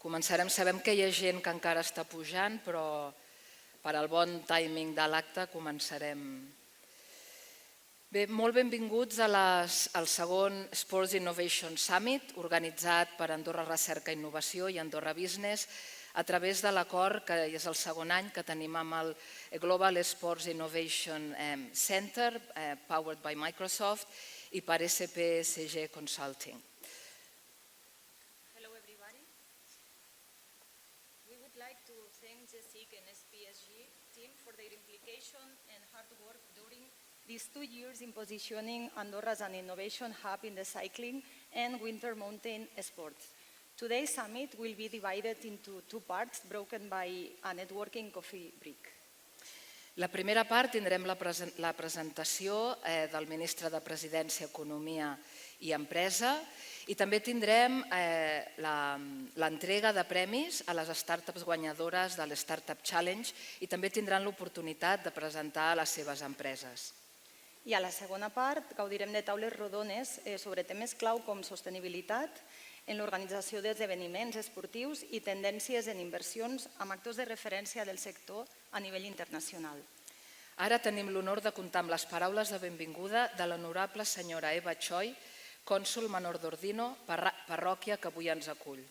Començarem, sabem que hi ha gent que encara està pujant, però per al bon timing de l'acte començarem. Bé, molt benvinguts al segon Sports Innovation Summit, organitzat per Andorra Research Innovation i Andorra Business, a través de l'acord, que és el segon any, que tenim amb el Global Sports Innovation Center, powered by Microsoft, i per SPSG Consulting. Hello everybody. We would like to thank GSIC and SPSG team for their implication and hard work during these 2 years in positioning Andorra as an innovation hub in the cycling and winter mountain sports. Today's summit will be divided into 2 parts, broken by a networking coffee break. La primera part tindrem la presentació del ministre de Presidència, Economia i Empresa i també tindrem l'entrega de premis a les startups guanyadores de l'Startup Challenge i també tindran l'oportunitat de presentar les seves empreses. I a la segona part gaudirem de taules rodones sobre temes clau com sostenibilitat, en l'organització d'esdeveniments esportius i tendències en inversions amb actors de referència del sector a nivell internacional. Ara tenim l'honor de comptar amb les paraules de benvinguda de l'honorable senyora Eva Choi, cònsol menor d'Ordino, parròquia que avui ens acull.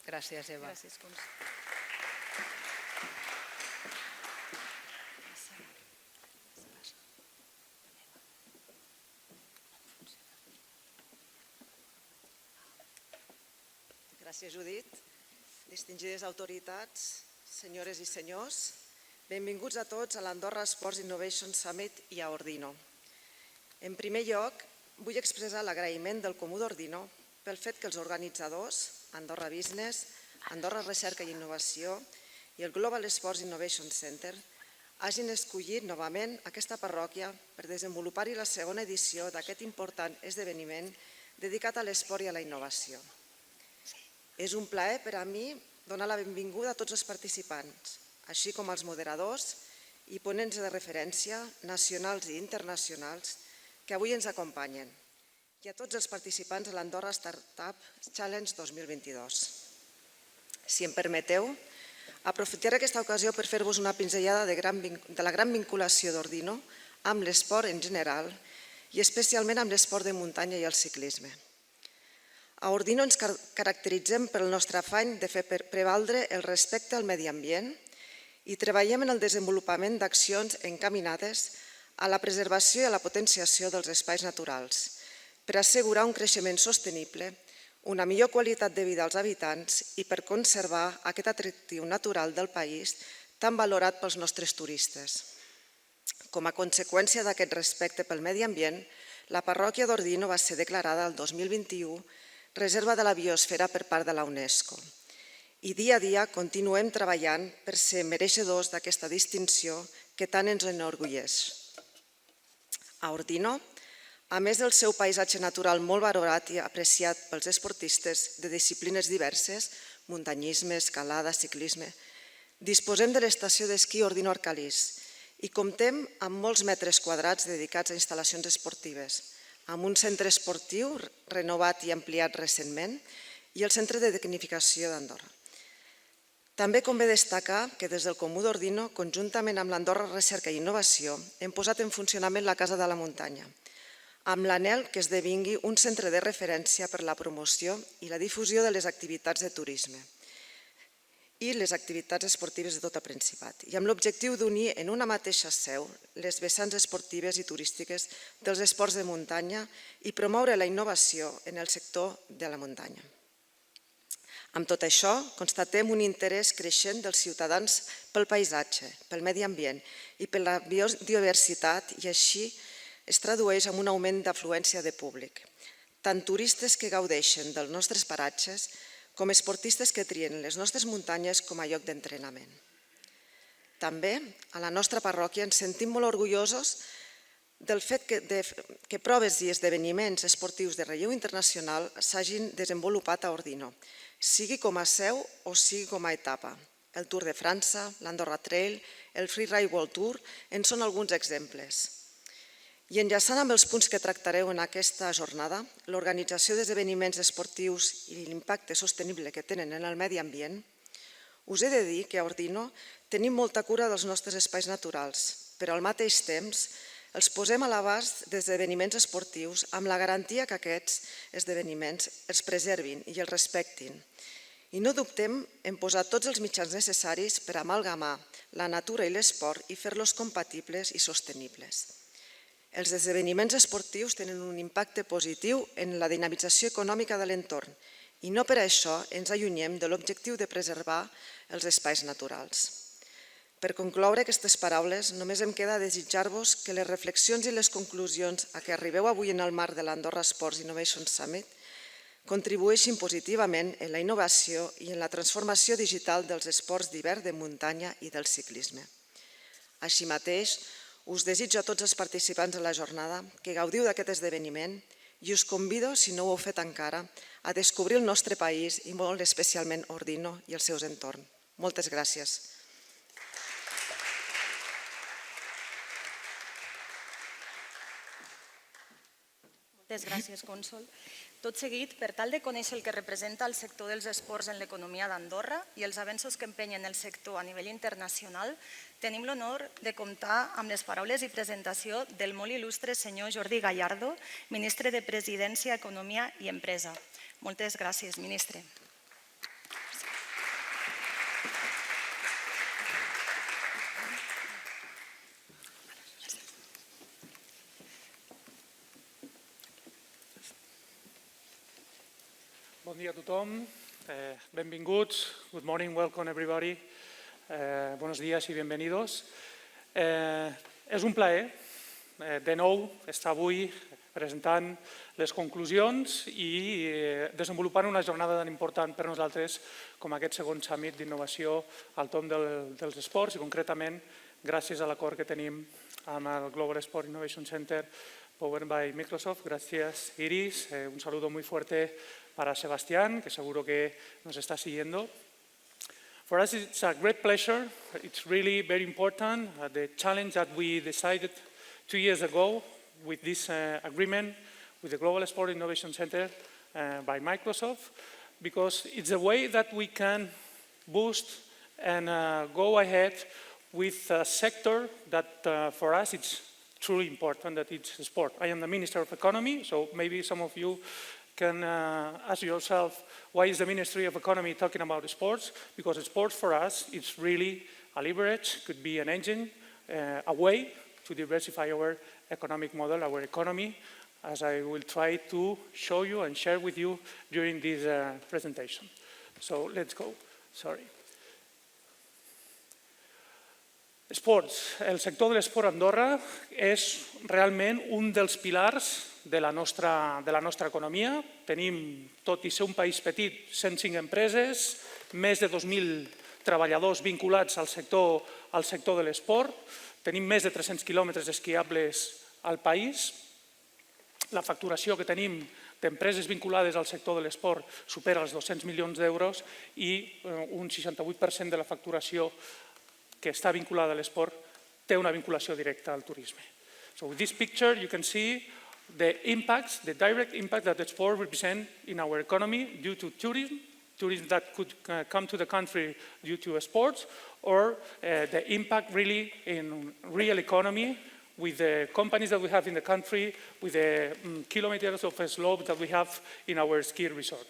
Gràcies, Eva. Gràcies, cònsol. Gràcies, Judit. Distingides autoritats, senyores i senyors, benvinguts a tots a l'Andorra Sports Innovation Summit i a Ordino. En primer lloc, vull expressar l'agraïment del Comú d'Ordino pel fet que els organitzadors, Andorra Business, Andorra Research Innovation i el Global Sports Innovation Center hagin escollit novament aquesta parròquia per desenvolupar-hi la segona edició d'aquest important esdeveniment dedicat a l'esport i a la innovació. És un plaer per a mi donar la benvinguda a tots els participants, així com als moderadors i ponents de referència nacionals i internacionals que avui ens acompanyen, i a tots els participants de l'Andorra Startup Challenge 2022. Si em permeteu, aprofitaré aquesta ocasió per fer-vos una pinzellada de la gran vinculació d'Ordino amb l'esport en general i especialment amb l'esport de muntanya i el ciclisme. A Ordino ens caracteritzem pel nostre afany de fer prevaldre el respecte al medi ambient i treballem en el desenvolupament d'accions encaminades a la preservació i a la potenciació dels espais naturals per assegurar un creixement sostenible, una millor qualitat de vida als habitants i per conservar aquest atractiu natural del país tan valorat pels nostres turistes. Com a conseqüència d'aquest respecte pel medi ambient, la parròquia d'Ordino va ser declarada el 2021 Reserva de la Biosfera per part de la UNESCO. I dia a dia continuem treballant per ser mereixedors d'aquesta distinció que tant ens enorgulleix. A Ordino, a més del seu paisatge natural molt valorat i apreciat pels esportistes de disciplines diverses, muntanyisme, escalada, ciclisme, disposem de l'estació d'esquí Ordino Arcalís i comptem amb molts metres quadrats dedicats a instal·lacions esportives, amb un centre esportiu renovat i ampliat recentment i el centre de tecnificació d'Andorra. També convé destacar que des del Comú d'Ordino, conjuntament amb l'Andorra Research Innovation, hem posat en funcionament la Casa de la Muntanya, amb l'anhel que esdevingui un centre de referència per la promoció i la difusió de les activitats de turisme i les activitats esportives de tot el Principat, i amb l'objectiu d'unir en una mateixa seu les vessants esportives i turístiques dels esports de muntanya i promoure la innovació en el sector de la muntanya. Amb tot això, constatem un interès creixent dels ciutadans pel paisatge, pel medi ambient i per la biodiversitat i així es tradueix en un augment d'afluència de públic, tant turistes que gaudeixen dels nostres paratges com esportistes que trien les nostres muntanyes com a lloc d'entrenament. També, a la nostra parròquia ens sentim molt orgullosos del fet que proves i esdeveniments esportius de relleu internacional s'hagin desenvolupat a Ordino, sigui com a seu o sigui com a etapa. El Tour de França, l'Andorra Trail, el Freeride World Tour en són alguns exemples. I enllaçant amb els punts que tractareu en aquesta jornada, l'organització d'esdeveniments esportius i l'impacte sostenible que tenen en el medi ambient, us he de dir que a Ordino tenim molta cura dels nostres espais naturals, però al mateix temps els posem a l'abast d'esdeveniments esportius amb la garantia que aquests esdeveniments els preservin i els respectin. I no dubtem en posar tots els mitjans necessaris per amalgamar la natura i l'esport i fer-los compatibles i sostenibles. Els esdeveniments esportius tenen un impacte positiu en la dinamització econòmica de l'entorn i no per això ens allunyem de l'objectiu de preservar els espais naturals. Per concloure aquestes paraules, només em queda desitjar-vos que les reflexions i les conclusions a què arribeu avui en el marc de l'Andorra Sports Innovation Summit contribueixin positivament en la innovació i en la transformació digital dels esports d'hivern, de muntanya i del ciclisme. Així mateix, us desitjo a tots els participants de la jornada que gaudiu d'aquest esdeveniment i us convido, si no ho heu fet encara, a descobrir el nostre país i molt especialment Ordino i els seus entorns. Moltes gràcies. Moltes gràcies, cònsol. Tot seguit, per tal de conèixer el que representa el sector dels esports en l'economia d'Andorra i els avenços que empenyen el sector a nivell internacional, tenim l'honor de comptar amb les paraules i presentació del molt il·lustre senyor Jordi Gallardo, ministre de Presidència, Economia i Empresa. Moltes gràcies, ministre. Bon dia a tothom, benvinguts, good morning, welcome everybody, buenos días y bienvenidos. És un plaer, de nou, estar avui presentant les conclusions i desenvolupant una jornada tan important per nosaltres com aquest segon summit d'innovació al tomb dels esports i concretament gràcies a l'acord que tenim amb el Global Sport Innovation Center powered by Microsoft. Gracias, Iris. Un saludo muy fuerte para Sebastián, que seguro que nos está siguiendo. For us, it's a great pleasure. It's really very important. The challenge that we decided 2 years ago with this agreement with the Global Sport Innovation Center by Microsoft, because it's a way that we can boost and go ahead with a sector that for us it's truly important, that it's sport. I am the Minister of Economy, so maybe some of you can ask yourself, why is the Ministry of Economy talking about sports? Because sports for us, it's really a leverage, could be an engine, a way to diversify our economic model, our economy, as I will try to show you and share with you during this presentation. So let's go. Sorry. Esports. El sector de l'esport a Andorra és realment un dels pilars de la nostra economia. Tenim, tot i ser un país petit, 105 empreses, més de 2.000 treballadors vinculats al sector de l'esport. Tenim més de 300 quilòmetres esquiables al país. La facturació que tenim d'empreses vinculades al sector de l'esport supera els 200 milions d'euros i un 68% de la facturació que està vinculada a l'esport té una vinculació directa al turisme. So with this picture you can see the impacts, the direct impact that the sport represents in our economy due to tourism that could come to the country due to sports, or the impact really in real economy with the companies that we have in the country, with the kilometers of slope that we have in our ski resort.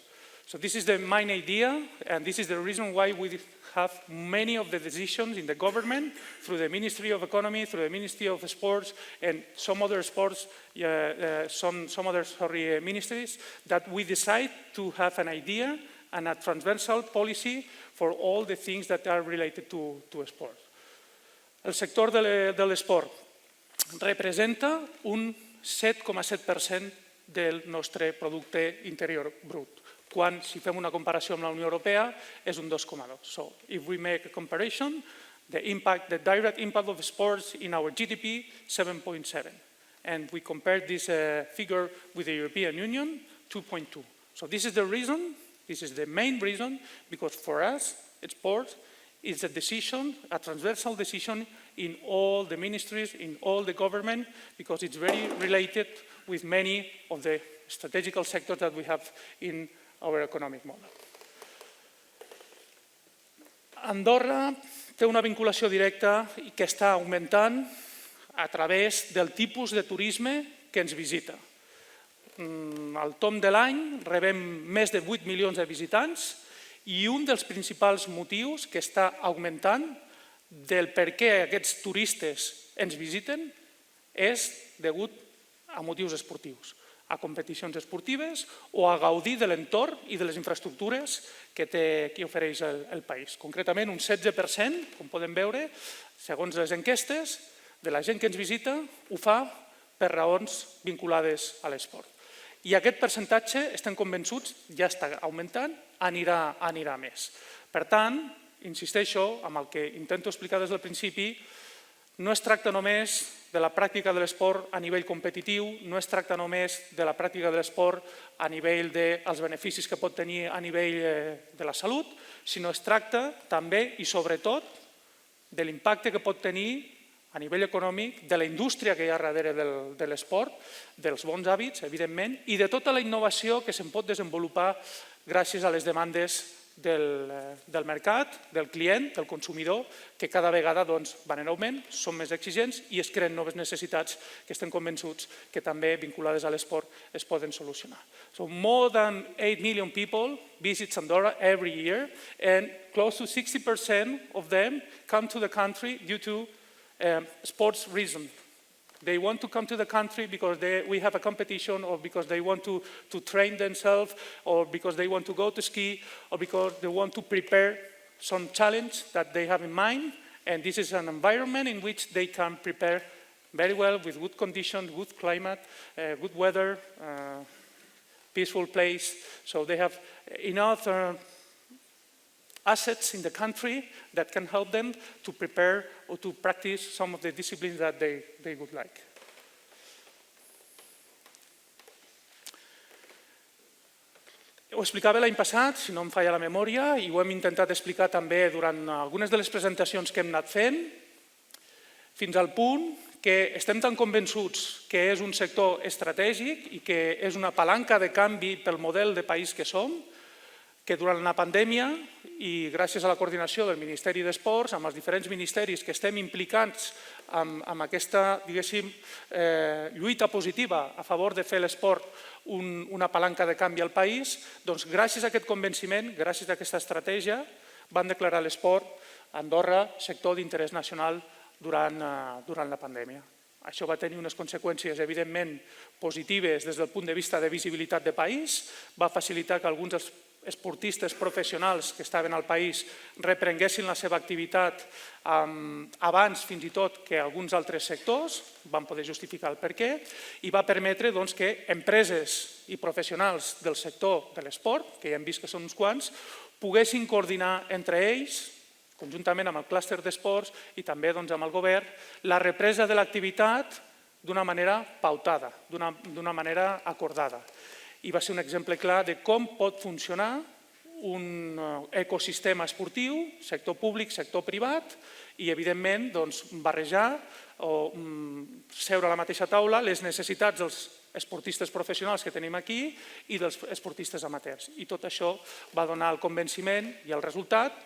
So this is the main idea, and this is the reason why we have many of the decisions in the government, through the Ministry of Economy, through the Ministry of Sports, and some other ministries, that we decide to have an idea and a transversal policy for all the things that are related to sport. El sector de l'esport representa un 7,7% del nostre producte interior brut, quan, si fem una comparació amb la Unió Europea, és un 2,2. So, if we make a comparison, the direct impact of sports in our GDP, 7.7. And we compare this figure with the European Union, 2.2. So this is the reason, this is the main reason, because for us, sport is a decision, a transversal decision in all the ministries, in all the government, because it's very related with many of the strategical sectors that we have in our economic model. Andorra té una vinculació directa que està augmentant a través del tipus de turisme que ens visita. Al tomb de l'any rebem més de 8 milions de visitants i un dels principals motius que està augmentant del per què aquests turistes ens visiten és degut a motius esportius, a competicions esportives o a gaudir de l'entorn i de les infraestructures que ofereix el país. Concretament, un 16%, com podem veure, segons les enquestes, de la gent que ens visita ho fa per raons vinculades a l'esport. I aquest percentatge, estem convençuts, ja està augmentant, anirà més. Per tant, insisteixo amb el que intento explicar des del principi, no es tracta només de la pràctica de l'esport a nivell competitiu, no es tracta només de la pràctica de l'esport a nivell dels beneficis que pot tenir a nivell de la salut, sinó es tracta també i sobretot de l'impacte que pot tenir a nivell econòmic, de la indústria que hi ha darrere de l'esport, dels bons hàbits, evidentment, i de tota la innovació que se'n pot desenvolupar gràcies a les demandes del mercat, del client, del consumidor, que cada vegada van en augment, són més exigents i es creen noves necessitats que estem convençuts que també vinculades a l'esport es poden solucionar. So more than 8 million people visit Andorra every year and close to 60% of them come to the country due to sports reason. They want to come to the country because we have a competition, or because they want to train themselves, or because they want to go to ski, or because they want to prepare some challenge that they have in mind. And this is an environment in which they can prepare very well with good conditions, good climate, good weather, peaceful place. So they have enough assets in the country that can help them to prepare or to practice some of the disciplines that they would like. Ho explicava l'any passat, si no em falla la memòria, i ho hem intentat explicar també durant algunes de les presentacions que hem anat fent, fins al punt que estem tan convençuts que és un sector estratègic i que és una palanca de canvi pel model de país que som, que durant la pandèmia i gràcies a la coordinació del Ministeri d'Esports, amb els diferents ministeris que estem implicats amb aquesta, diguéssim, lluita positiva a favor de fer l'esport una palanca de canvi al país, doncs gràcies a aquest convenciment, gràcies a aquesta estratègia, van declarar l'esport a Andorra sector d'interès nacional durant la pandèmia. Això va tenir unes conseqüències, evidentment, positives des del punt de vista de visibilitat de país, va facilitar que alguns dels esportistes professionals que estaven al país reprenguessin la seva activitat abans fins i tot que alguns altres sectors, van poder justificar el perquè, i va permetre que empreses i professionals del sector de l'esport, que ja hem vist que són uns quants, poguessin coordinar entre ells, conjuntament amb el clúster d'esports i també amb el govern, la represa de l'activitat d'una manera pautada, d'una manera acordada. I va ser un exemple clar de com pot funcionar un ecosistema esportiu, sector públic, sector privat, i evidentment barrejar o seure a la mateixa taula les necessitats dels esportistes professionals que tenim aquí i dels esportistes amateurs. I tot això va donar el convenciment i el resultat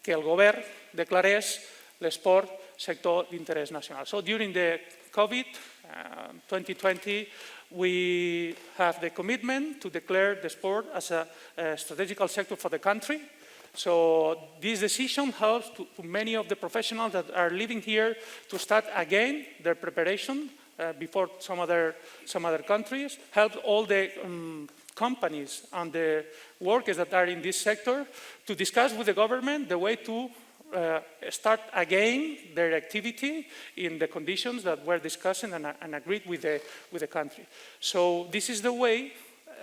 que el govern declarés l'esport sector d'interès nacional. So during the COVID 2020, we have the commitment to declare the sport as a strategical sector for the country. So this decision helps to many of the professionals that are living here to start again their preparation before some other countries, help all the companies and the workers that are in this sector to discuss with the government the way to start again their activity in the conditions that were discussed and agreed with the country. So this is the way,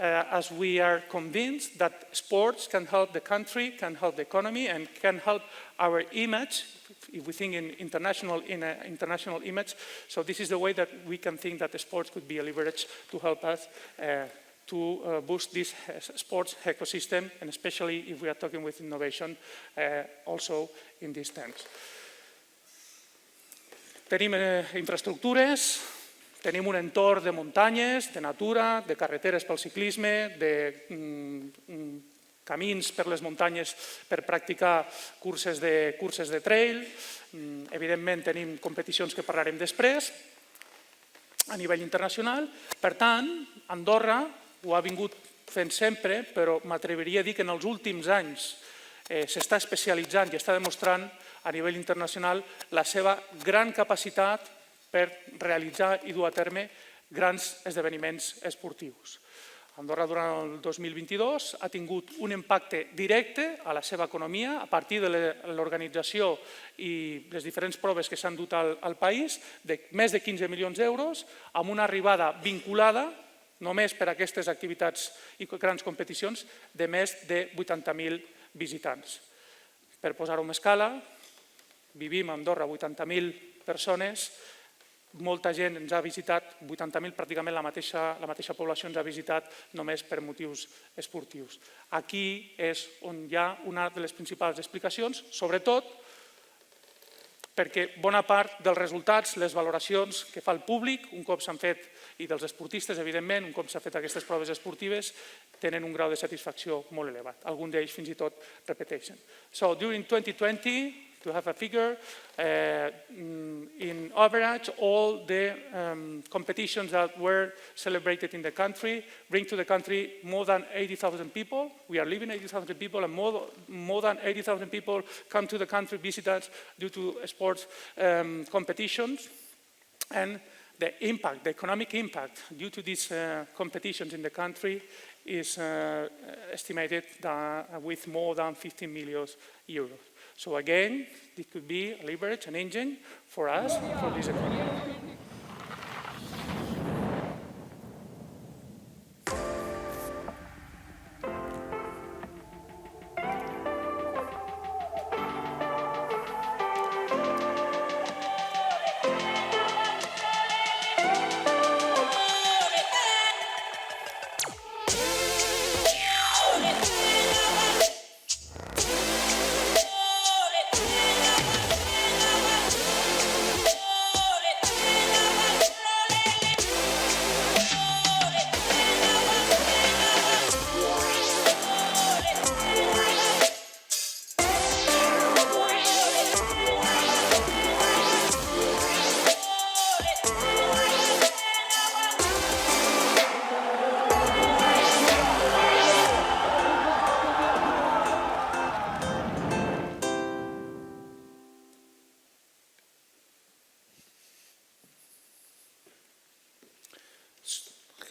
as we are convinced that sports can help the country, can help the economy, and can help our image, if we think in international image. So this is the way that we can think that the sports could be a leverage to help us to boost this sports ecosystem, and especially if we are talking with innovation also in these terms. Tenim infraestructures, tenim un entorn de muntanyes, de natura, de carreteres pel ciclisme, de camins per les muntanyes per practicar curses de trail. Evidentment tenim competicions que parlarem després a nivell internacional. Per tant, Andorra ho ha vingut fent sempre, però m'atreviria a dir que en els últims anys s'està especialitzant i està demostrant a nivell internacional la seva gran capacitat per realitzar i dur a terme grans esdeveniments esportius. Andorra durant el 2022 ha tingut un impacte directe a la seva economia a partir de l'organització i les diferents proves que s'han dut al país de més de 15 milions d'euros amb una arribada vinculada només per a aquestes activitats i grans competicions de més de 80.000 visitants. Per posar-ho en escala, vivim a Andorra 80.000 persones, molta gent ens ha visitat, 80.000, pràcticament la mateixa població ens ha visitat només per motius esportius. Aquí és on hi ha una de les principals explicacions, sobretot perquè bona part dels resultats, les valoracions que fa el públic, un cop s'han fet, i dels esportistes, evidentment, un cop s'han fet aquestes proves esportives, tenen un grau de satisfacció molt elevat. Alguns d'ells fins i tot repeteixen. So, during 2020, to have a figure, in average, all the competitions that were celebrated in the country bring to the country more than 80,000 people. We are living 80,000 people, and more than 80,000 people come to the country, visit us due to sports competitions. And the impact, the economic impact due to these competitions in the country is estimated with more than 15 million euros. So again, this could be a leverage, an engine for us, for this economy.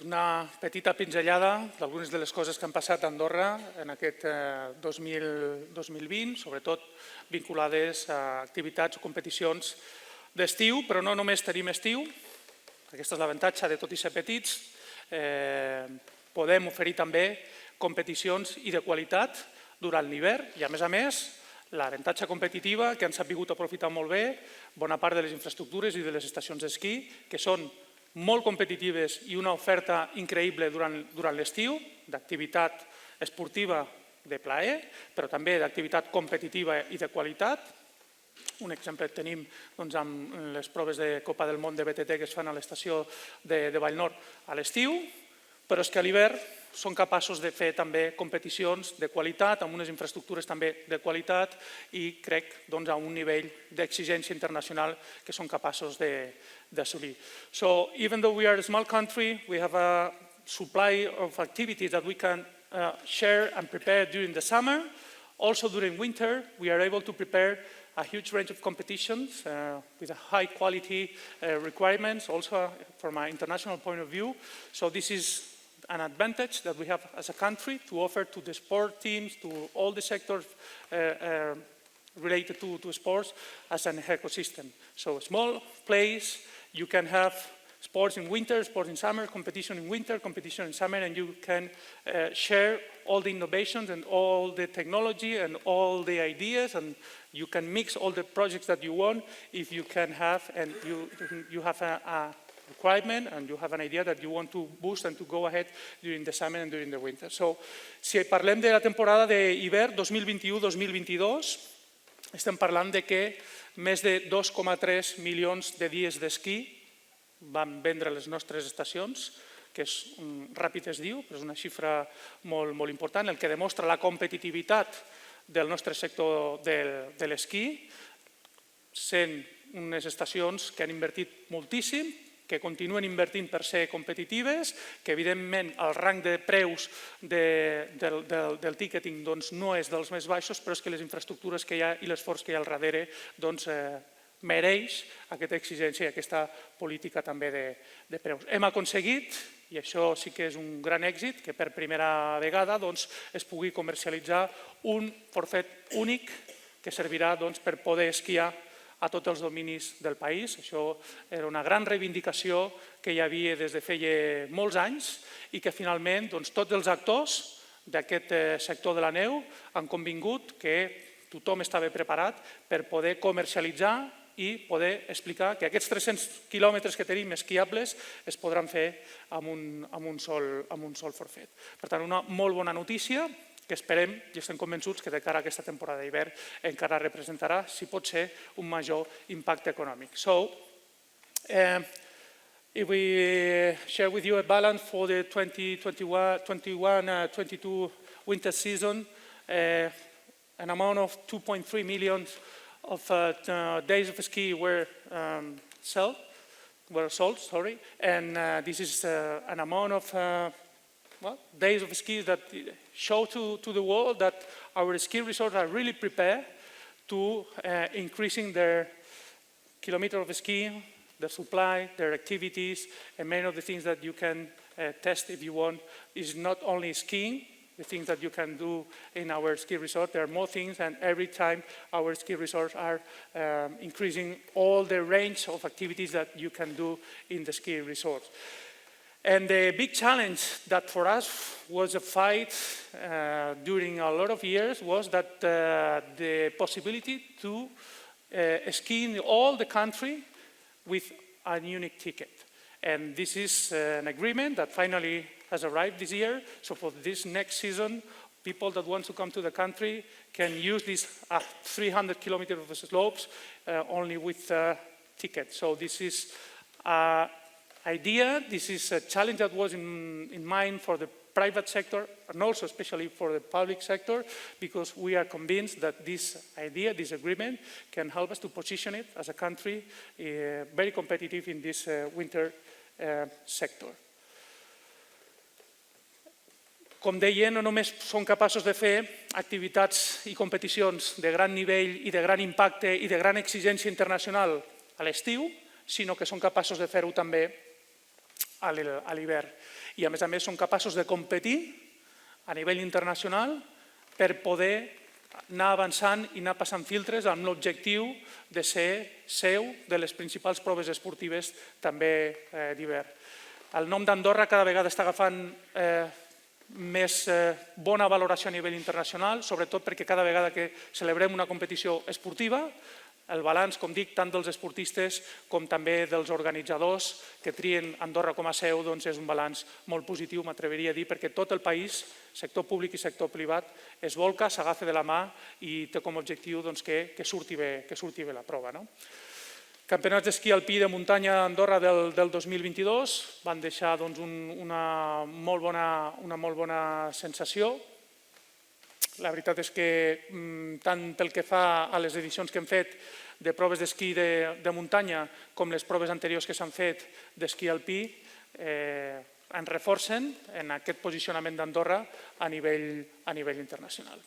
Una petita pinzellada d'algunes de les coses que han passat a Andorra en aquest 2020, sobretot vinculades a activitats o competicions d'estiu, però no només tenim estiu. Aquesta és l'avantatge de tot i ser petits. Podem oferir també competicions i de qualitat durant l'hivern i, a més, l'avantatge competitiva que han sabut aprofitar molt bé bona part de les infraestructures i de les estacions d'esquí, que són molt competitives i una oferta increïble durant l'estiu, d'activitat esportiva de plaer, però també d'activitat competitiva i de qualitat. Un exemple tenim amb les proves de Copa del Món de BTT que es fan a l'estació de Vallnord a l'estiu, però és que a l'hivern són capaços de fer també competicions de qualitat, amb unes infraestructures també de qualitat i crec a un nivell d'exigència internacional que són capaços d'assolir. So, even though we are a small country, we have a supply of activities that we can share and prepare during the summer. Also during winter, we are able to prepare a huge range of competitions with a high quality requirements, also from an international point of view. So this is an advantage that we have as a country to offer to the sport teams, to all the sectors related to sports as an ecosystem. So a small place, you can have sports in winter, sports in summer, competition in winter, competition in summer, and you can share all the innovations and all the technology and all the ideas, and you can mix all the projects that you want if you can have, and you have a requirement and you have an idea that you want to boost and to go ahead during the summer and during the winter. So, si parlem de la temporada d'hivern 2021-2022, estem parlant de que més de 2,3 milions de dies d'esquí van vendre les nostres estacions, que és ràpid es diu, però és una xifra molt important, el que demostra la competitivitat del nostre sector de l'esquí, sent unes estacions que han invertit moltíssim, que continuen invertint per ser competitives, que evidentment el rang de preus del ticketing no és dels més baixos, però és que les infraestructures que hi ha i l'esforç que hi ha al darrere mereix aquesta exigència i aquesta política també de preus. Hem aconseguit, i això sí que és un gran èxit, que per primera vegada es pugui comercialitzar un forfet únic que servirà per poder esquiar a tots els dominis del país. Això era una gran reivindicació que hi havia des de feia molts anys i que finalment tots els actors d'aquest sector de la neu han convingut que tothom estava preparat per poder comercialitzar i poder explicar que aquests 300 quilòmetres que tenim esquiables es podran fer amb un sol forfet. Per tant, una molt bona notícia que esperem i estem convençuts que de cara a aquesta temporada d'hivern encara representarà, si pot ser, un major impacte econòmic. So, if we share with you a balance for the 2021-22 winter season, an amount of 2.3 million of days of ski were sold, and this is an amount of days of ski that show to the world that our ski resorts are really prepared to increasing their kilometer of skiing, their supply, their activities, and many of the things that you can test if you want is not only skiing, the things that you can do in our ski resort. There are more things, and every time our ski resorts are increasing all the range of activities that you can do in the ski resorts. And the big challenge that for us was a fight during a lot of years was that the possibility to ski in all the country with a unique ticket. And this is an agreement that finally has arrived this year. So for this next season, people that want to come to the country can use these 300 kilometers of slopes only with a ticket. So this is idea. This is a challenge that was in mind for the private sector and also especially for the public sector, because we are convinced that this idea, this agreement, can help us to position it as a country very competitive in this winter sector. Com deia, no només són capaços de fer activitats i competicions de gran nivell i de gran impacte i de gran exigència internacional a l'estiu, sinó que són capaços de fer-ho també a l'hivern. I a més són capaços de competir a nivell internacional per poder anar avançant i anar passant filtres amb l'objectiu de ser seu de les principals proves esportives també d'hivern. El nom d'Andorra cada vegada està agafant més bona valoració a nivell internacional, sobretot perquè cada vegada que celebrem una competició esportiva, el balanç, com dic, tant dels esportistes com també dels organitzadors que trien Andorra com a seu, és un balanç molt positiu, m'atreviria a dir, perquè tot el país, sector públic i sector privat, es volca, s'agafa de la mà i té com a objectiu que surti bé la prova. Campionats d'esquí alpí de muntanya a Andorra del 2022 van deixar una molt bona sensació. La veritat és que tant pel que fa a les edicions que hem fet de proves d'esquí de muntanya com les proves anteriors que s'han fet d'esquí alpí ens reforcen en aquest posicionament d'Andorra a nivell internacional.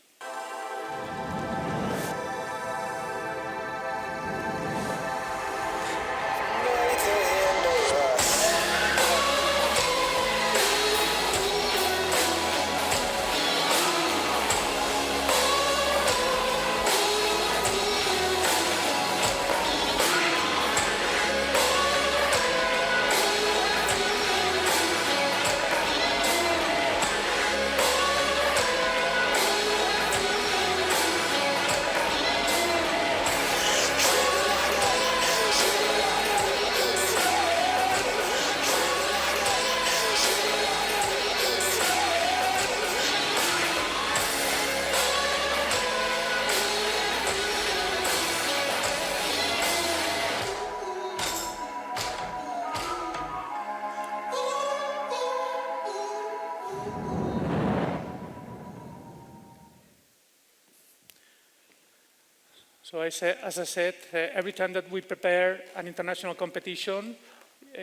So as I said, every time that we prepare an international competition,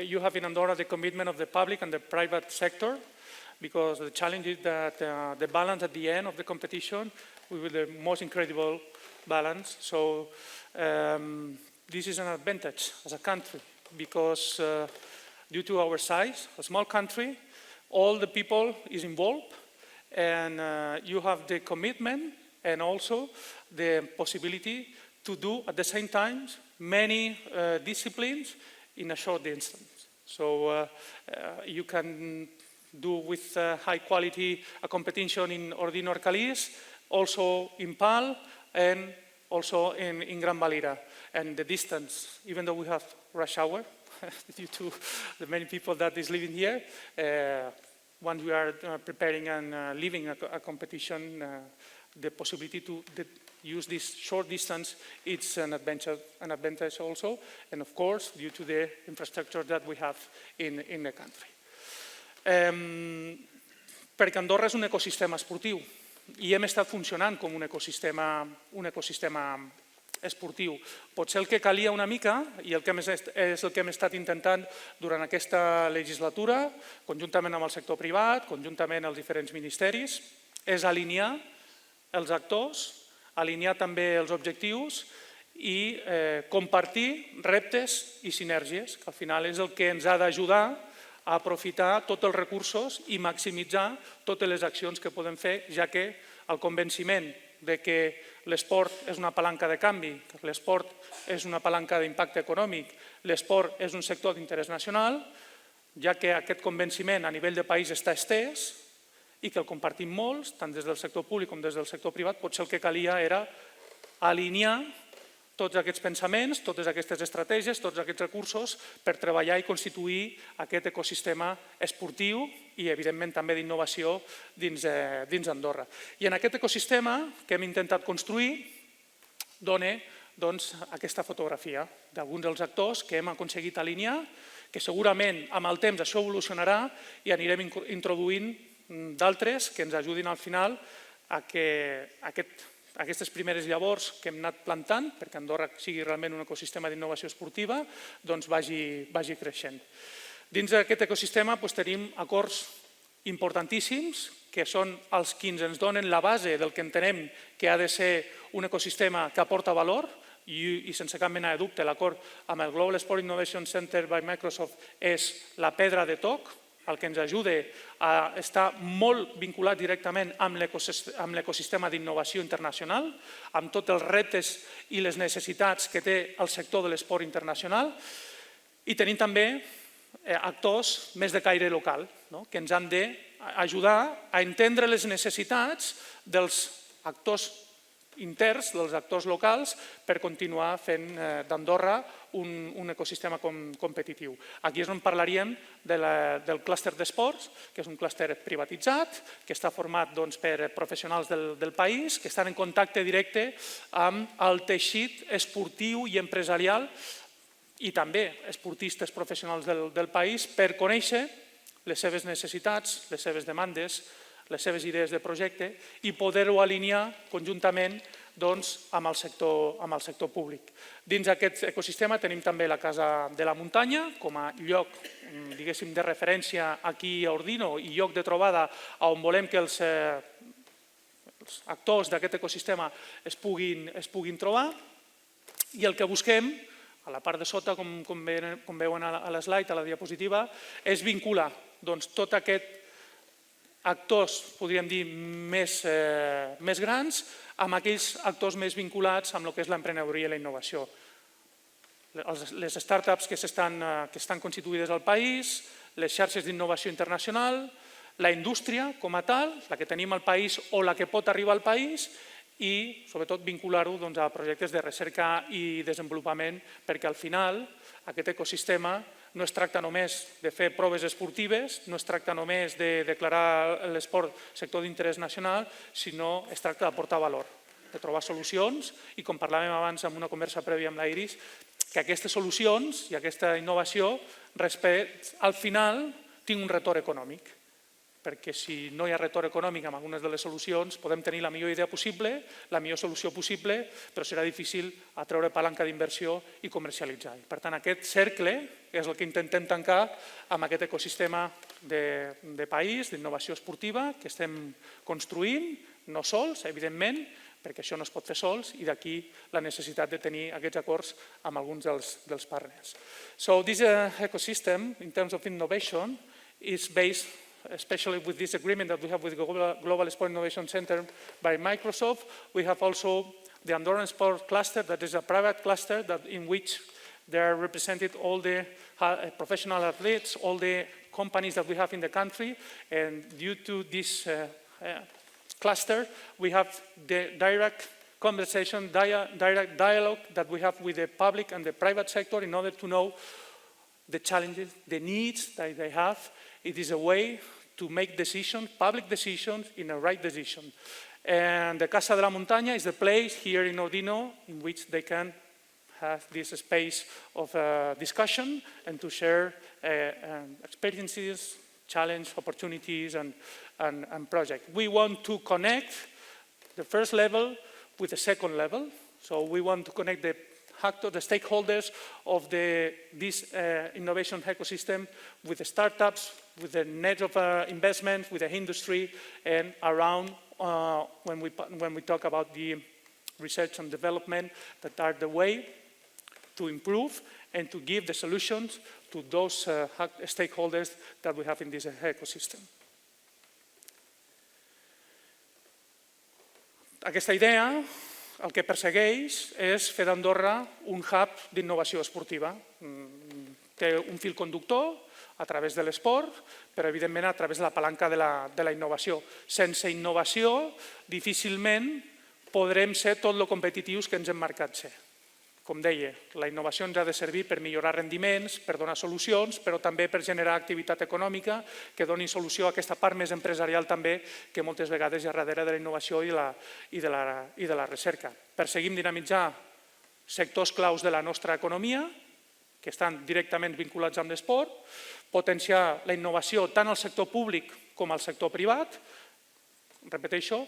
you have in Andorra the commitment of the public and the private sector, because the challenge is that the balance at the end of the competition will be the most incredible balance. So this is an advantage as a country, because due to our size, a small country, all the people is involved, and you have the commitment and also the possibility to do at the same time many disciplines in a short distance. So you can do with high quality a competition in Ordino or Calís, also in Pal, and also in Gran Valira. And the distance, even though we have rush hour, due to the many people that is living here, once we are preparing and living a competition, the possibility to use this short distance, it's an advantage also, and of course, due to the infrastructure that we have in the country. Perquè Andorra és un ecosistema esportiu i hem estat funcionant com un ecosistema esportiu. Potser el que calia una mica, i és el que hem estat intentant durant aquesta legislatura, conjuntament amb el sector privat, conjuntament amb els diferents ministeris, és alinear els actors, alinear també els objectius i compartir reptes i sinergies, que al final és el que ens ha d'ajudar a aprofitar tots els recursos i maximitzar totes les accions que podem fer, ja que el convenciment de que l'esport és una palanca de canvi, que l'esport és una palanca d'impacte econòmic, l'esport és un sector d'interès nacional, ja que aquest convenciment a nivell de país està estès i que el compartim molts, tant des del sector públic com des del sector privat, potser el que calia era alinear tots aquests pensaments, totes aquestes estratègies, tots aquests recursos per treballar i constituir aquest ecosistema esportiu i, evidentment, també d'innovació dins Andorra. I en aquest ecosistema que hem intentat construir dona aquesta fotografia d'alguns dels actors que hem aconseguit alinear, que segurament amb el temps això evolucionarà i anirem introduint d'altres que ens ajudin al final a que aquestes primeres llavors que hem anat plantant, perquè Andorra sigui realment un ecosistema d'innovació esportiva, doncs vagi creixent. Dins d'aquest ecosistema tenim acords importantíssims, que són els que ens donen la base del que entenem que ha de ser un ecosistema que aporta valor, i sense cap mena de dubte l'acord amb el Global Sport Innovation Center by Microsoft és la pedra de toc, el que ens ajuda a estar molt vinculat directament amb l'ecosistema d'innovació internacional, amb tots els reptes i les necessitats que té el sector de l'esport internacional, i tenim també actors més de caire local, que ens han d'ajudar a entendre les necessitats dels actors interns, dels actors locals, per continuar fent d'Andorra un ecosistema competitiu. Aquí és on parlaríem del clúster d'esports, que és un clúster privatitzat, que està format per professionals del país, que estan en contacte directe amb el teixit esportiu i empresarial i també esportistes professionals del país per conèixer les seves necessitats, les seves demandes, les seves idees de projecte i poder-ho alinear conjuntament amb el sector públic. Dins d'aquest ecosistema tenim també la Casa de la Muntanya com a lloc, diguéssim, de referència aquí a Ordino i lloc de trobada on volem que els actors d'aquest ecosistema es puguin trobar, i el que busquem, a la part de sota, com veuen a l'slide, a la diapositiva, és vincular tot aquest actors, podríem dir, més grans amb aquells actors més vinculats amb el que és l'emprenedoria i la innovació. Les startups que estan constituïdes al país, les xarxes d'innovació internacional, la indústria com a tal, la que tenim al país o la que pot arribar al país, i sobretot vincular-ho a projectes de recerca i desenvolupament, perquè al final aquest ecosistema no es tracta només de fer proves esportives, no es tracta només de declarar l'esport sector d'interès nacional, sinó es tracta d'aportar valor, de trobar solucions i, com parlàvem abans en una conversa prèvia amb l'Iris, que aquestes solucions i aquesta innovació al final tinguin un retorn econòmic. perquè si no hi ha retorn econòmic amb algunes de les solucions podem tenir la millor idea possible, la millor solució possible, però serà difícil atreure palanca d'inversió i comercialitzar. Per tant, aquest cercle és el que intentem tancar amb aquest ecosistema de país, d'innovació esportiva que estem construint, no sols, evidentment, perquè això no es pot fer sols, i d'aquí la necessitat de tenir aquests acords amb alguns dels partners. So this ecosystem, in terms of innovation, is based, especially with this agreement that we have with the Global Sport Innovation Center by Microsoft. We have also the Andorran Sport Cluster, that is a private cluster in which there are represented all the professional athletes, all the companies that we have in the country, and due to this cluster, we have the direct conversation, direct dialogue that we have with the public and the private sector in order to know the challenges, the needs that they have. It is a way to make decisions, public decisions, in a right decision. And the Casa de la Muntanya is the place here in Ordino in which they can have this space of discussion and to share experiences, challenge, opportunities, and projects. We want to connect the first level with the second level. So we want to connect the stakeholders of this innovation ecosystem with the startups, with the net of investment, with the industry, and around when we talk about the research and development that are the way to improve and to give the solutions to those stakeholders that we have in this ecosystem. Aquesta idea el que persegueix és fer d'Andorra un hub d'innovació esportiva. Té un fil conductor a través de l'esport, però evidentment a través de la palanca de la innovació. Sense innovació, difícilment podrem ser tot el competitius que ens hem marcat ser. Com deia, la innovació ens ha de servir per millorar rendiments, per donar solucions, però també per generar activitat econòmica que doni solució a aquesta part més empresarial també que moltes vegades hi ha darrere de la innovació i de la recerca. Perseguim dinamitzar sectors claus de la nostra economia que estan directament vinculats amb l'esport, potenciar la innovació tant al sector públic com al sector privat. Repeteixo,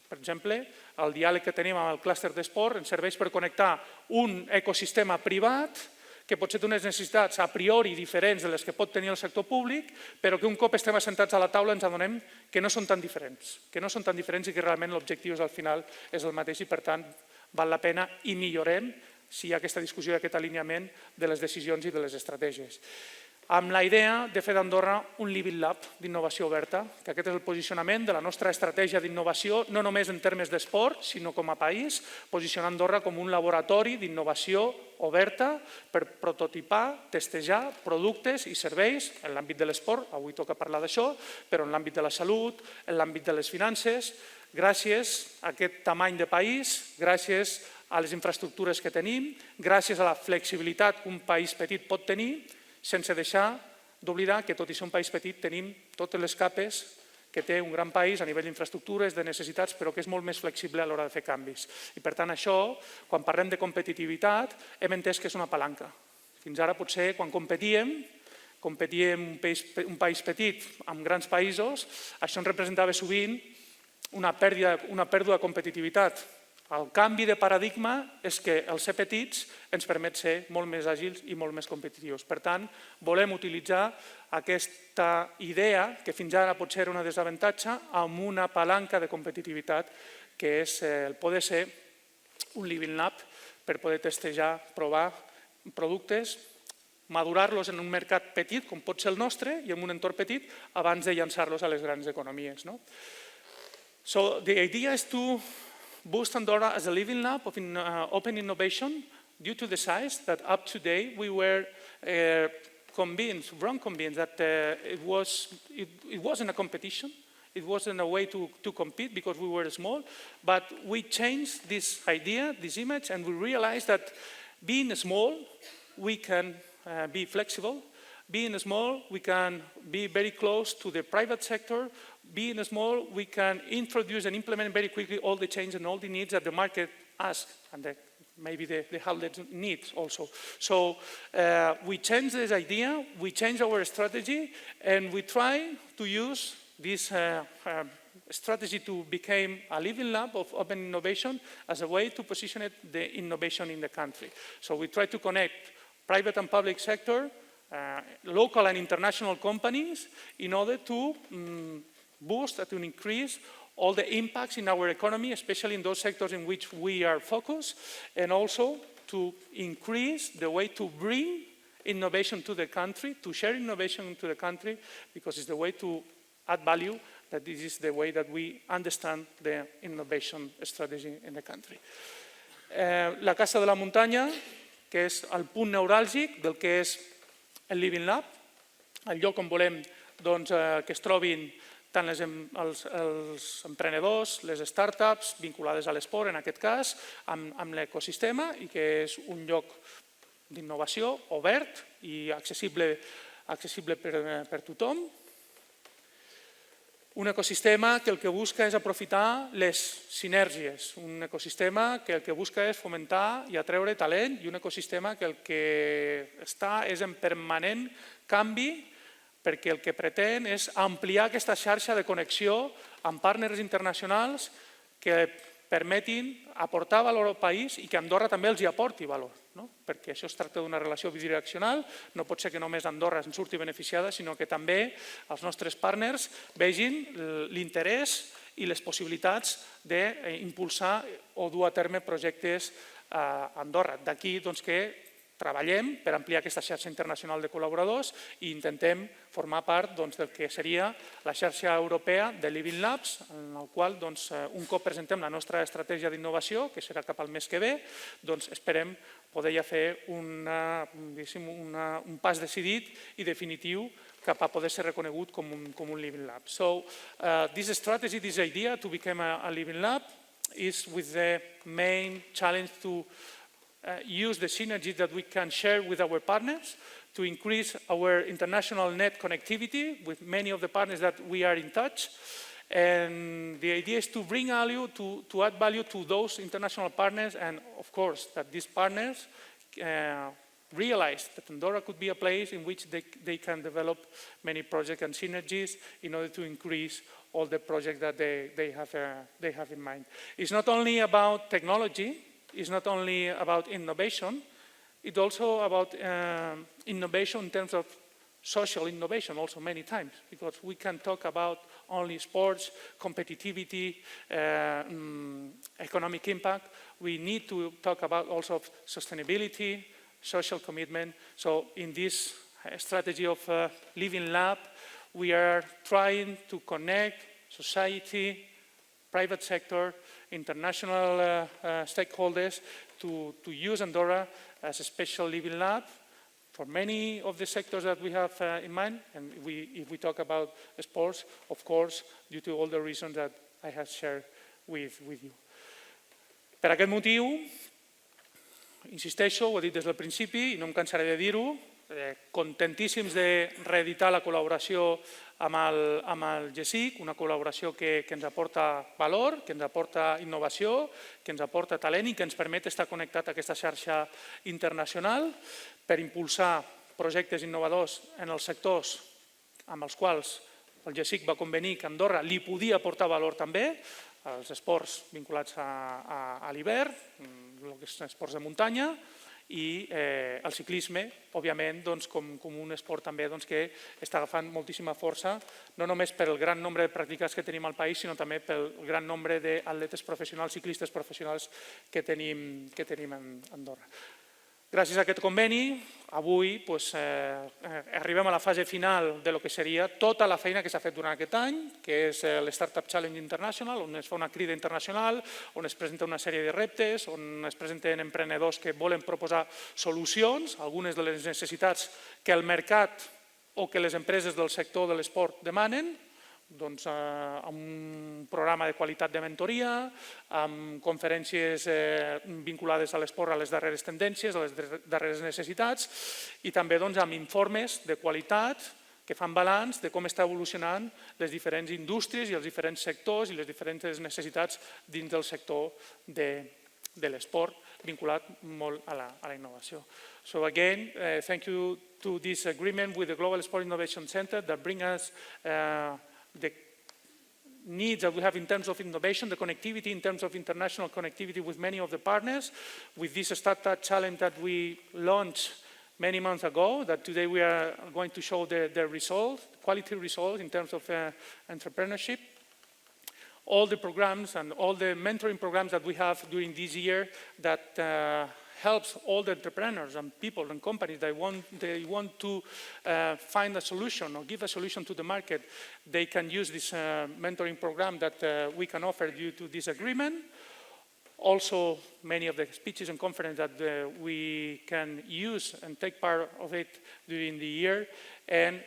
per exemple, el diàleg que tenim amb el clúster d'esport ens serveix per connectar un ecosistema privat que pot ser d'unes necessitats a priori diferents de les que pot tenir el sector públic, però que un cop estem assentats a la taula ens adonem que no són tan diferents, i que realment l'objectiu al final és el mateix i per tant val la pena i millorem si hi ha aquesta discussió i aquest alineament de les decisions i de les estratègies. Amb la idea de fer d'Andorra un Living Lab d'innovació oberta, que aquest és el posicionament de la nostra estratègia d'innovació, no només en termes d'esport, sinó com a país, posicionar Andorra com un laboratori d'innovació oberta per prototipar, testejar productes i serveis en l'àmbit de l'esport, avui toca parlar d'això, però en l'àmbit de la salut, en l'àmbit de les finances, gràcies a aquest tamany de país, gràcies a les infraestructures que tenim, gràcies a la flexibilitat que un país petit pot tenir, sense deixar d'oblidar que tot i ser un país petit tenim totes les capes que té un gran país a nivell d'infraestructures, de necessitats, però que és molt més flexible a l'hora de fer canvis. I per tant això, quan parlem de competitivitat, hem entès que és una palanca. Fins ara potser quan competíem un país petit amb grans països, això ens representava sovint una pèrdua de competitivitat. El canvi de paradigma és que el ser petits ens permet ser molt més àgils i molt més competitius. Per tant, volem utilitzar aquesta idea, que fins ara potser era una desavantatge, amb una palanca de competitivitat que és el poder ser un Living Lab per poder testejar, provar productes, madurar-los en un mercat petit, com pot ser el nostre, i en un entorn petit, abans de llançar-los a les grans economies. So the idea is to boost Andorra as a living lab of open innovation due to the size that up to date we were wrong convinced that it wasn't a competition, it wasn't a way to compete because we were small, but we changed this idea, this image, and we realized that being small, we can be flexible. Being small, we can be very close to the private sector. Being small, we can introduce and implement very quickly all the change and all the needs that the market asks, and maybe the outlet needs also. So we changed this idea, we changed our strategy, and we try to use this strategy to become a living lab of open innovation as a way to position the innovation in the country. So we try to connect private and public sector, local and international companies in order to boost and to increase all the impacts in our economy, especially in those sectors in which we are focused, and also to increase the way to bring innovation to the country, to share innovation to the country, because it's the way to add value, that this is the way that we understand the innovation strategy in the country. La Casa de la Muntanya, que és el punt neuràlgic del que és el Living Lab, el lloc on volem que es trobin tant els emprenedors, les startups vinculades a l'esport, en aquest cas, amb l'ecosistema, i que és un lloc d'innovació obert i accessible per tothom. Un ecosistema que el que busca és aprofitar les sinergies, un ecosistema que el que busca és fomentar i atreure talent, i un ecosistema que el que està és en permanent canvi, perquè el que pretén és ampliar aquesta xarxa de connexió amb partners internacionals que permetin aportar valor al país i que Andorra també els hi aporti valor, perquè això es tracta d'una relació bidireccional, no pot ser que només Andorra en surti beneficiada, sinó que també els nostres partners vegin l'interès i les possibilitats d'impulsar o dur a terme projectes a Andorra. D'aquí que treballem per ampliar aquesta xarxa internacional de col·laboradors i intentem formar part del que seria la xarxa europea de Living Labs, en el qual un cop presentem la nostra estratègia d'innovació, que serà cap al mes que ve, esperem poder ja fer un pas decidit i definitiu cap a poder ser reconegut com un Living Lab. So this strategy, this idea to become a Living Lab is with the main challenge to use the synergies that we can share with our partners to increase our international net connectivity with many of the partners that we are in touch. And the idea is to bring value, to add value to those international partners, and of course that these partners realize that Andorra could be a place in which they can develop many projects and synergies in order to increase all the projects that they have in mind. It's not only about technology, it's not only about innovation, it's also about innovation in terms of social innovation also many times, because we can talk about only sports, competitivity, economic impact. We need to talk about also sustainability, social commitment. So in this strategy of Living Lab, we are trying to connect society, private sector, international stakeholders to use Andorra as a special Living Lab for many of the sectors that we have in mind. And if we talk about sports, of course, due to all the reasons that I have shared with you. Per aquest motiu, insisteixo, ho he dit des del principi i no em cansaré de dir-ho, contentíssims de reeditar la col·laboració amb el GSIC, una col·laboració que ens aporta valor, que ens aporta innovació, que ens aporta talent i que ens permet estar connectat a aquesta xarxa internacional per impulsar projectes innovadors en els sectors amb els quals el GSIC va convenir que Andorra li podia aportar valor també, els esports vinculats a l'hivern, els esports de muntanya, i el ciclisme, òbviament, com un esport també que està agafant moltíssima força, no només pel gran nombre de practicants que tenim al país, sinó també pel gran nombre d'atletes professionals, ciclistes professionals que tenim a Andorra. Gràcies a aquest conveni, avui arribem a la fase final del que seria tota la feina que s'ha fet durant aquest any, que és l'Startup Challenge International, on es fa una crida internacional, on es presenta una sèrie de reptes, on es presenten emprenedors que volen proposar solucions, algunes de les necessitats que el mercat o que les empreses del sector de l'esport demanen, amb un programa de qualitat de mentoria, amb conferències vinculades a l'esport, a les darreres tendències, a les darreres necessitats, i també amb informes de qualitat que fan balanç de com està evolucionant les diferents indústries i els diferents sectors i les diferents necessitats dins del sector de l'esport, vinculat molt a la innovació. So again, thank you to this agreement with the Global Sport Innovation Center that bring us the needs that we have in terms of innovation, the connectivity in terms of international connectivity with many of the partners, with this Startup Challenge that we launched many months ago, that today we are going to show the results, quality results in terms of entrepreneurship. All the programs and all the mentoring programs that we have during this year that helps all the entrepreneurs and people and companies that want to find a solution or give a solution to the market. They can use this mentoring program that we can offer due to this agreement. Also, many of the speeches and conferences that we can use and take part of it during the year. And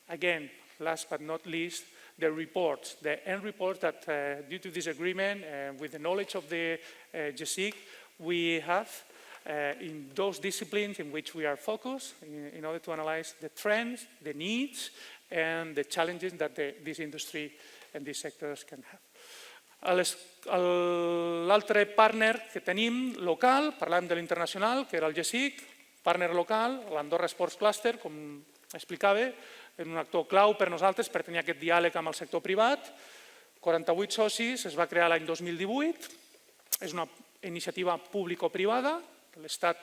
again, last but not least, the reports, the end reports that due to this agreement, with the knowledge of the GSIC, we have in those disciplines in which we are focused in order to analyze the trends, the needs, and the challenges that this industry and these sectors can have. L'altre partner que tenim local, parlàvem de l'internacional, que era el GSIC, partner local, l'Andorra Sports Cluster, com explicava, és un actor clau per nosaltres per tenir aquest diàleg amb el sector privat. 48 socis, es va crear l'any 2018, és una iniciativa público-privada, l'Estat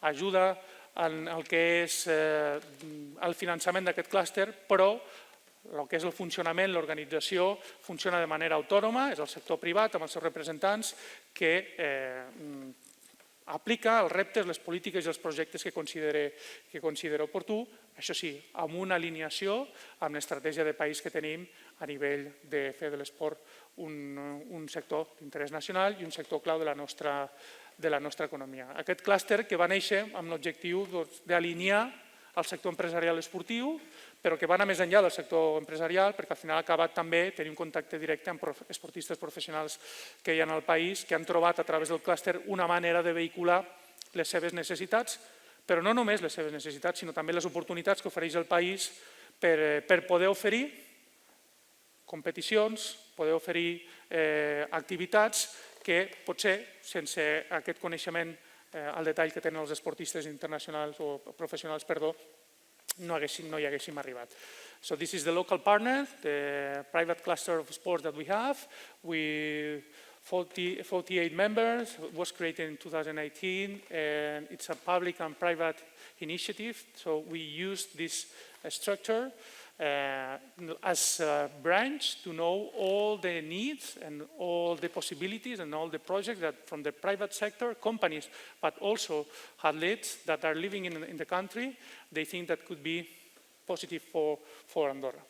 ajuda en el que és el finançament d'aquest clúster, però el que és el funcionament, l'organització, funciona de manera autònoma, és el sector privat amb els seus representants que aplica els reptes, les polítiques i els projectes que considera oportú, això sí, amb una alineació amb l'estratègia de país que tenim a nivell de fer de l'esport un sector d'interès nacional i un sector clau de la nostra economia. Aquest clúster que va néixer amb l'objectiu d'alinear el sector empresarial esportiu, però que va anar més enllà del sector empresarial perquè al final ha acabat també tenint un contacte directe amb esportistes professionals que hi ha al país, que han trobat a través del clúster una manera de vehicular les seves necessitats, però no només les seves necessitats, sinó també les oportunitats que ofereix el país per poder oferir competicions, poder oferir activitats que potser sense aquest coneixement al detall que tenen els esportistes internacionals o professionals, no hi haguéssim arribat. So this is the local partner, the private cluster of sports that we have. We 48 members, it was created in 2018, and it's a public and private initiative. So we use this structure as a branch to know all the needs and all the possibilities and all the projects that from the private sector, companies, but also athletes that are living in the country, they think that could be positive for Andorra.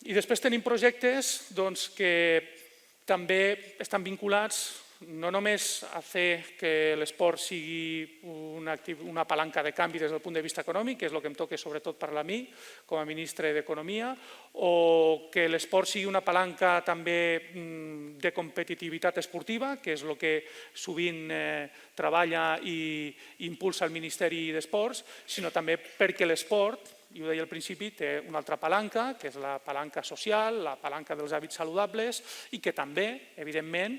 I després tenim projectes que també estan vinculats no només a fer que l'esport sigui una palanca de canvi des del punt de vista econòmic, que és el que em toca sobretot parlar a mi com a ministre d'Economia, o que l'esport sigui una palanca també de competitivitat esportiva, que és el que sovint treballa i impulsa el Ministeri d'Esports, sinó també perquè l'esport, i ho deia al principi, té una altra palanca, que és la palanca social, la palanca dels hàbits saludables, i que també, evidentment,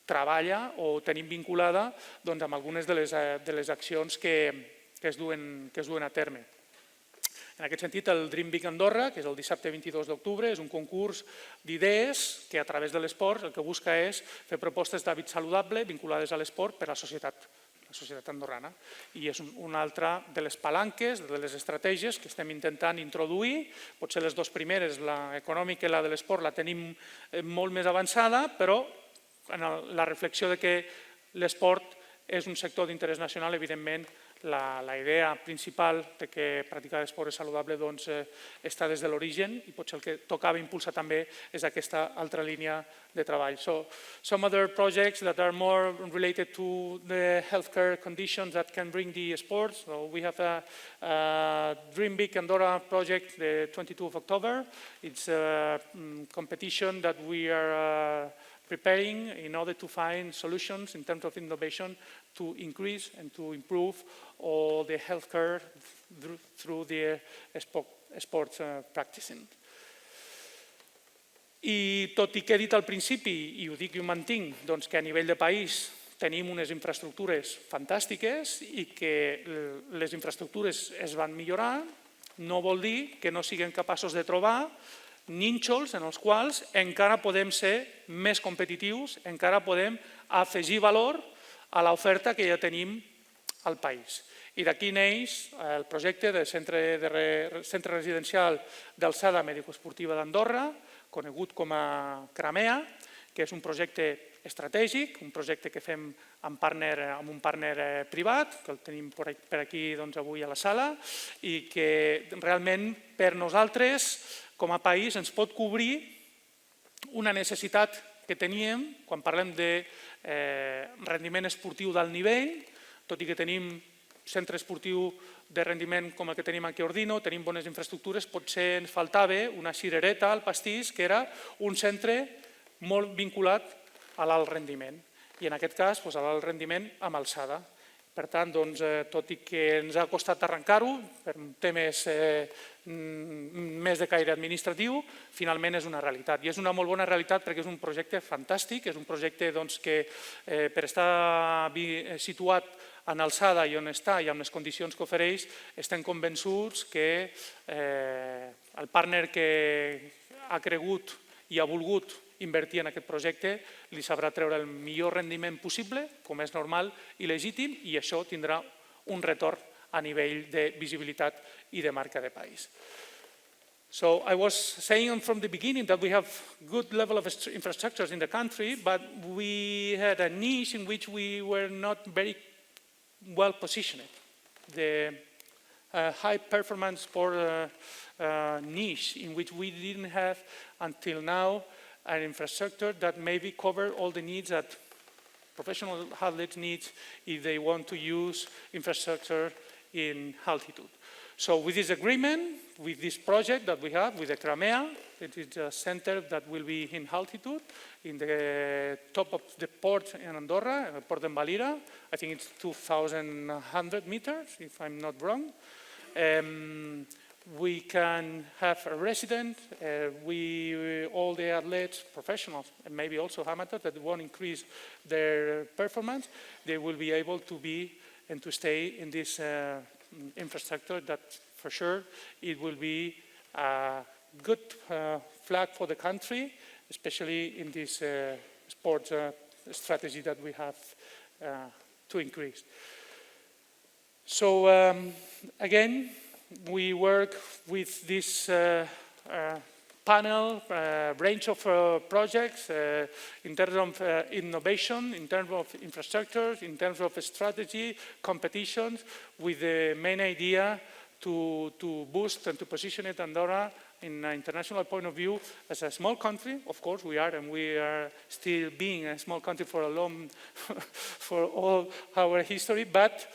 treballa o tenim vinculada amb algunes de les accions que es duen a terme. En aquest sentit, el Dream Big Andorra, que és el dissabte 22 d'octubre, és un concurs d'idees que a través de l'esport el que busca és fer propostes d'hàbit saludable vinculades a l'esport per a la societat andorrana. I és una altra de les palanques, de les estratègies que estem intentant introduir. Potser les dues primeres, l'econòmica i la de l'esport, la tenim molt més avançada, però en la reflexió de que l'esport és un sector d'interès nacional, evidentment, la idea principal de que practicar esport és saludable està des de l'origen i potser el que tocava impulsar també és aquesta altra línia de treball. So, some other projects that are more related to the healthcare conditions that can bring the sports. So we have a Dream Big Andorra project, the 22 of October. It's a competition that we are preparing in order to find solutions in terms of innovation to increase and to improve all the healthcare through the sports practicing. I tot i que he dit al principi, i ho dic i ho mantinc, que a nivell de país tenim unes infraestructures fantàstiques i que les infraestructures es van millorar, no vol dir que no siguem capaços de trobar nínxols en els quals encara podem ser més competitius, encara podem afegir valor a l'oferta que ja tenim al país. I d'aquí neix el projecte del centre residencial d'alçada mèdico-esportiva d'Andorra, conegut com a CRAMEA, que és un projecte estratègic, un projecte que fem amb un partner privat, que el tenim per aquí avui a la sala, i que realment per nosaltres, com a país, ens pot cobrir una necessitat que teníem quan parlem de rendiment esportiu d'alt nivell, tot i que tenim centre esportiu de rendiment com el que tenim aquí a Ordino, tenim bones infraestructures, potser ens faltava una cirereta al pastís, que era un centre molt vinculat a l'alt rendiment. I en aquest cas, a l'alt rendiment amb alçada. Per tant, tot i que ens ha costat arrencar-ho per temes més de caire administratiu, finalment és una realitat. I és una molt bona realitat perquè és un projecte fantàstic, és un projecte que per estar situat en alçada i on està i amb les condicions que ofereix, estem convençuts que el partner que ha cregut i ha volgut invertir en aquest projecte li sabrà treure el millor rendiment possible, com és normal i legítim, i això tindrà un retorn a nivell de visibilitat i de marca de país. So I was saying from the beginning that we have good level of infrastructures in the country, but we had a niche in which we were not very well positioned. The high performance sport niche in which we didn't have until now an infrastructure that maybe cover all the needs that professional athletes need if they want to use infrastructure in altitude. So with this agreement, with this project that we have with the CRAMEA, it is a center that will be in altitude, in the top of the port in Andorra, Port d'Envalira. I think it's 2,100 meters, if I'm not wrong. We can have a resident, all the athletes, professionals, and maybe also amateurs that want to increase their performance, they will be able to be and to stay in this infrastructure that for sure it will be a good flag for the country, especially in this sport strategy that we have to increase. So again, we work with this panel, range of projects in terms of innovation, in terms of infrastructure, in terms of strategy, competitions, with the main idea to boost and to position Andorra in an international point of view as a small country. Of course we are, and we are still being a small country for for all our history, but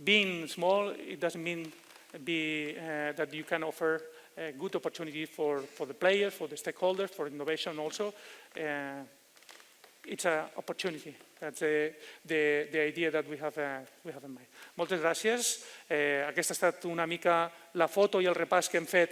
being small, it doesn't mean that you can offer a good opportunity for the players, for the stakeholders, for innovation also. It's an opportunity. That's the idea that we have in mind. Moltes gràcies. Aquesta ha estat una mica la foto i el repàs que hem fet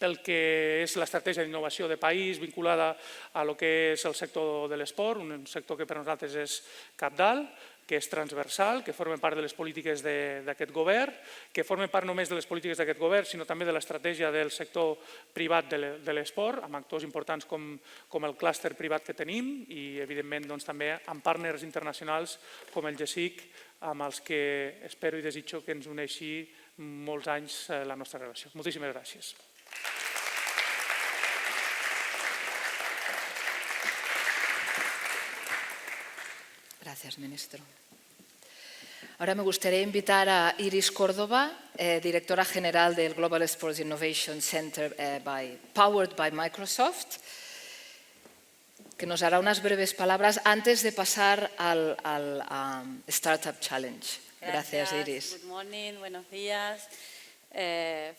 pel que és l'estratègia d'innovació de país vinculada a lo que és el sector de l'esport, un sector que per nosaltres és cabdal, que és transversal, que forma part de les polítiques d'aquest govern, que forma part només de les polítiques d'aquest govern, sinó també de l'estratègia del sector privat de l'esport, amb actors importants com el clúster privat que tenim i, evidentment, també amb partners internacionals com el GSIC, amb els que espero i desitjo que ens uneixi molts anys la nostra relació. Moltíssimes gràcies. Gracias, ministro. Ahora me gustaría invitar a Iris Córdoba, directora general del Global Sports Innovation Center powered by Microsoft, que nos hará unas breves palabras antes de pasar al Startup Challenge. Gracias, Iris. Good morning, buenos días.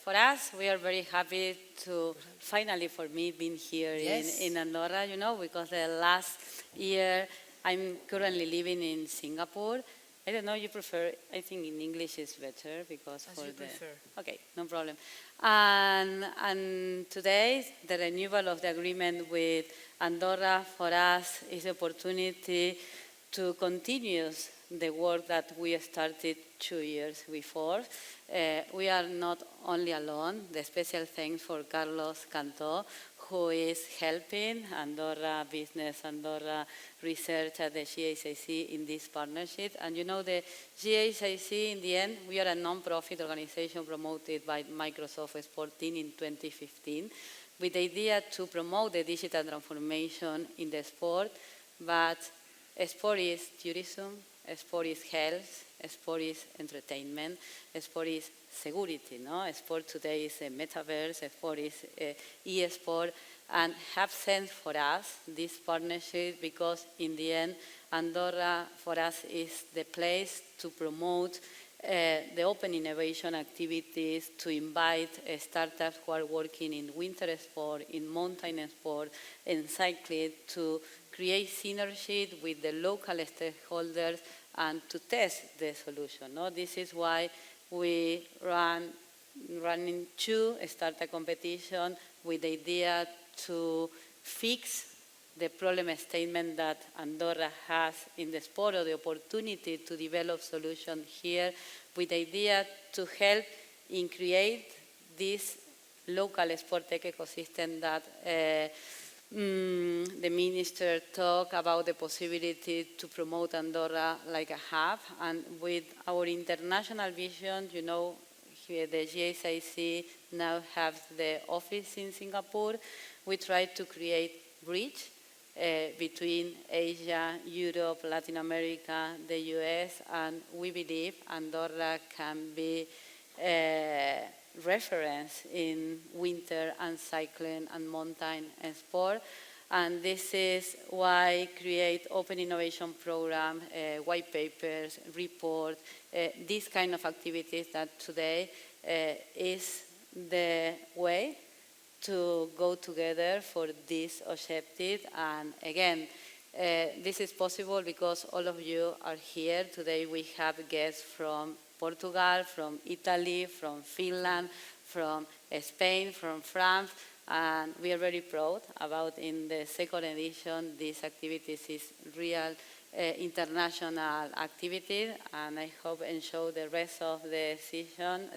For us, we are very happy to finally, for me, being here in Andorra, because the last year I'm currently living in Singapore. I don't know, you prefer, I think in English is better because as you prefer. Okay, no problem. And today, the renewal of the agreement with Andorra for us is the opportunity to continue the work that we started 2 years before. We are not only alone. The special thanks for Carlos Cantó, who is helping Andorra Business, Andorra Research at the GSIC in this partnership. And you know, the GSIC, in the end, we are a non-profit organization promoted by Microsoft Sport Team in 2015, with the idea to promote the digital transformation in the sport. But sport is tourism, sport is health, sport is entertainment, sport is security. No? Sport today is a metaverse, sport is e-sport, and have sense for us, this partnership, because in the end, Andorra for us is the place to promote the open innovation activities, to invite startups who are working in winter sport, in mountain sport, in cycling, to create synergy with the local stakeholders and to test the solution. No? This is why we running 2 startup competition with the idea to fix the problem statement that Andorra has in the sport, or the opportunity to develop solutions here, with the idea to help in create this local sport tech ecosystem that the minister talked about, the possibility to promote Andorra like a hub. And with our international vision, you know, here the GSIC now has the office in Singapore. We try to create bridge between Asia, Europe, Latin America, the US, and we believe Andorra can be a reference in winter and cycling and mountain sport. And this is why create open innovation program, white papers, report, these kind of activities that today is the way to go together for this objective. And again, this is possible because all of you are here. Today we have guests from Portugal, from Italy, from Finland, from Spain, from France, and we are very proud about in the second edition these activities is real international activity, and I hope and show the rest of the session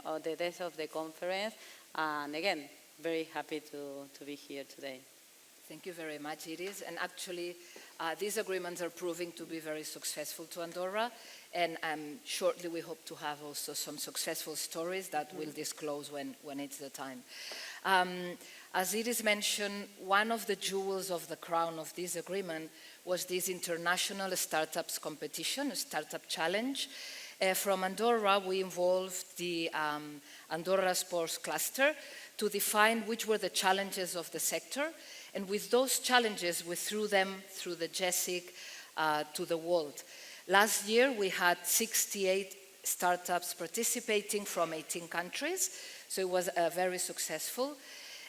or the rest of the conference. And again, very happy to be here today. Thank you very much, Iris. And actually, these agreements are proving to be very successful to Andorra, and shortly we hope to have also some successful stories that we'll disclose when it's the time. As Iris mentioned, one of the jewels of the crown of this agreement was this international startups competition, a startup challenge. From Andorra, we involved the Andorra Sports Cluster to define which were the challenges of the sector. And with those challenges, we threw them through the GSIC to the world. Last year, we had 68 startups participating from 18 countries, so it was very successful.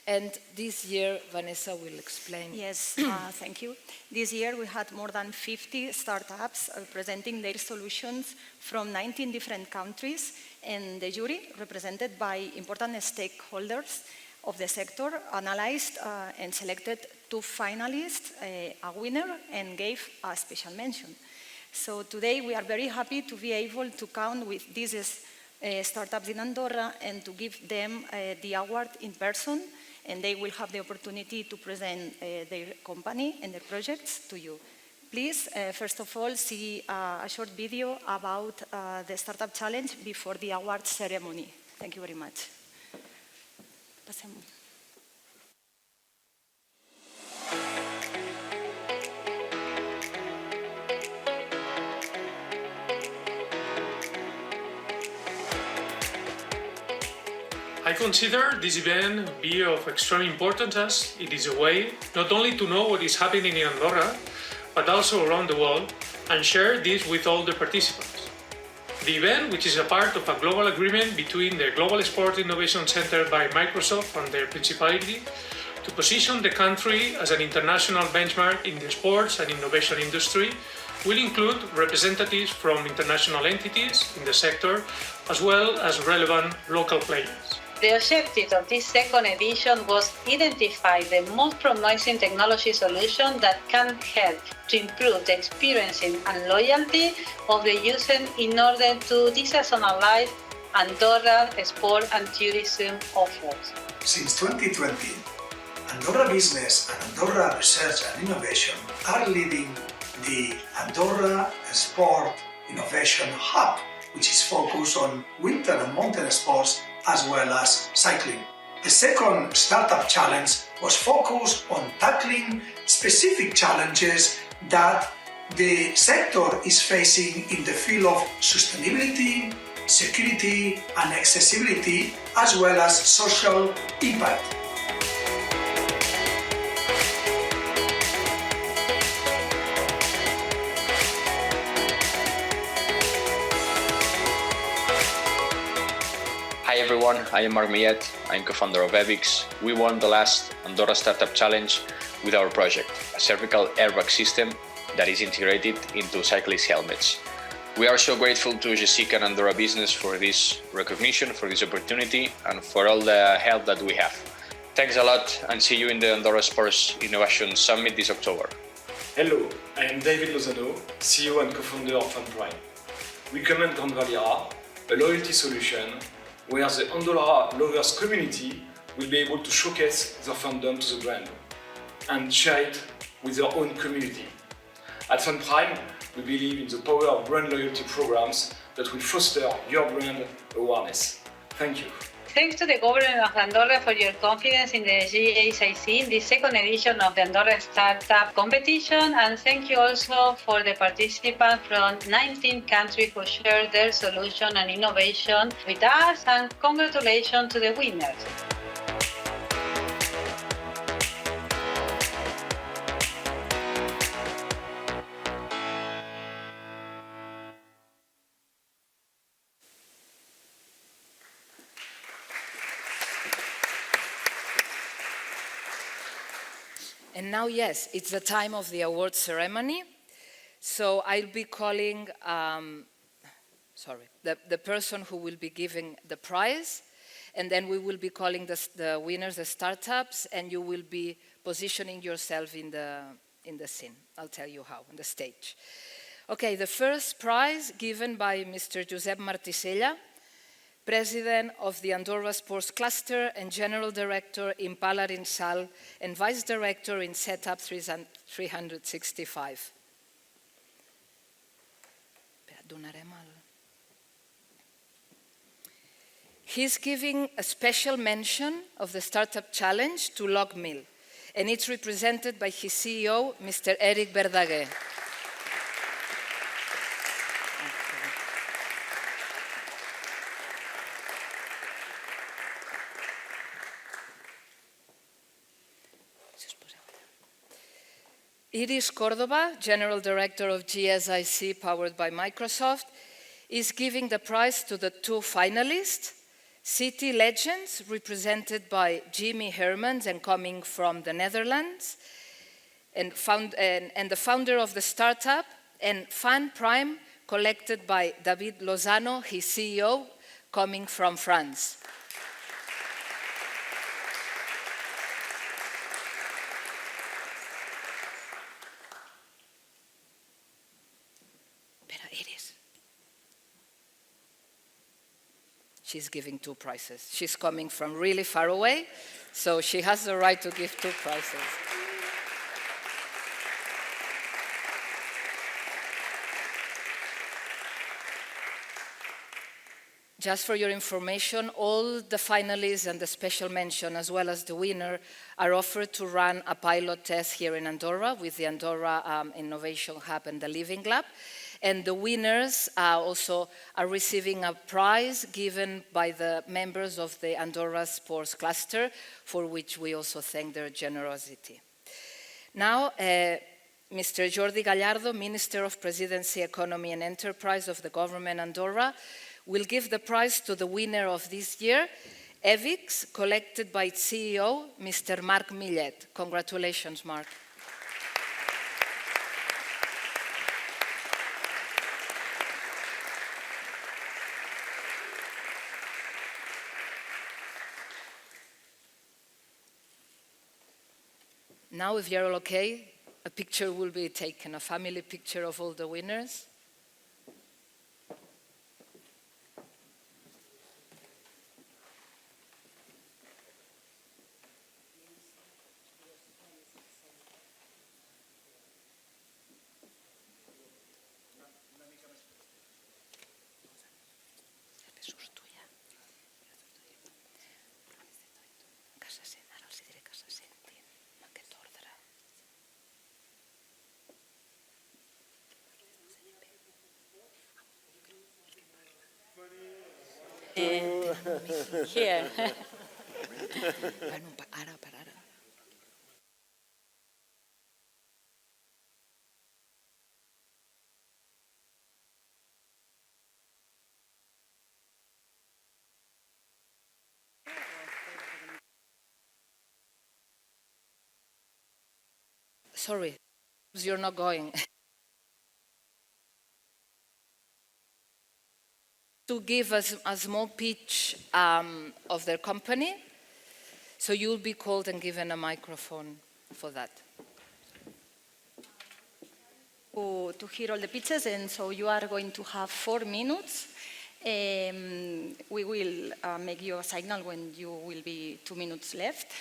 And this year, Vanessa will explain. Yes, thank you. This year, we had more than 50 startups presenting their solutions from 19 different countries, and the jury, represented by important stakeholders of the sector, analyzed and selected 2 finalists, a winner, and gave a special mention. So today we are very happy to be able to count with these startups in Andorra and to give them the award in person, and they will have the opportunity to present their company and their projects to you. Please, first of all, see a short video about the Startup Challenge before the award ceremony. Thank you very much. Pasemos. I consider this event be of extreme importance as it is a way not only to know what is happening in Andorra, but also around the world, and share this with all the participants. The event, which is a part of a global agreement between the Global Sport Innovation Center by Microsoft and their Principality, to position the country as an international benchmark in the sports and innovation industry, will include representatives from international entities in the sector, as well as relevant local players. The objective of this second edition was identify the most promising technology solution that can help to improve the experience and loyalty of the user in order to deseasonalize Andorra sport and tourism offers. Since 2020, Andorra Business and Andorra Research and Innovation are leading the Andorra Sport Innovation Hub, which is focused on winter and mountain sports as well as cycling. The second Startup Challenge was focused on tackling specific challenges that the sector is facing in the field of sustainability, security and accessibility, as well as social impact. Hi everyone, I am Marc Millet, I'm co-founder of Evix. We won the last Andorra Startup Challenge with our project, a cervical airbag system that is integrated into cyclist helmets. We are so grateful to GSIC and Andorra Business for this recognition, for this opportunity, and for all the help that we have. Thanks a lot, and see you in the Andorra Sports Innovation Summit this October. Hello, I am David Lozano, CEO and co-founder of Prime. We commend Grand Valira, a loyalty solution where the Andorra lovers community will be able to showcase their fandom to the brand and share it with their own community. At Prime, we believe in the power of brand loyalty programs that will foster your brand awareness. Thank you. Thanks to the Government of Andorra for your confidence in the GSIC in the second edition of the Andorra Startup Competition, and thank you also for the participants from 19 countries who shared their solution and innovation with us, and congratulations to the winners. And now, yes, it's the time of the award ceremony. So I'll be calling, the person who will be giving the prize, and then we will be calling the winners, the startups, and you will be positioning yourself in the scene. I'll tell you how, on the stage. Okay, the first prize given by Mr. Josep Martisella, President of the Andorra Sports Cluster and General Director in Palarin Sal and Vice Director in Setup 365. He's giving a special mention of the Startup Challenge to Log Mill, and it's represented by his CEO, Mr. Eric Verdaguer. Iris Córdoba, General Director of GSIC, powered by Microsoft, is giving the prize to the two finalists, City Legends, represented by Jimmy Hermans and coming from the Netherlands, and the founder of the startup, and Fan Prime, collected by David Lozano, his CEO, coming from France. She's giving two prizes. She's coming from really far away, so she has the right to give two prizes. Just for your information, all the finalists and the special mention, as well as the winner, are offered to run a pilot test here in Andorra with the Andorra Innovation Hub and the Living Lab. And the winners also are receiving a prize given by the members of the Andorra Sports Cluster, for which we also thank their generosity. Now, Mr. Jordi Gallardo, Minister of Presidency, Economy and Enterprise of the Government Andorra, will give the prize to the winner of this year, Evix, collected by its CEO, Mr. Marc Millet. Congratulations, Marc. Now, if you're all okay, a picture will be taken, a family picture of all the winners. Here. Bueno, ara. Sorry, you're not going. To give us a small pitch of their company, so you'll be called and given a microphone for that. To hear all the pitches, and so you are going to have 4 minutes. We will make you a signal when you will be 2 minutes left.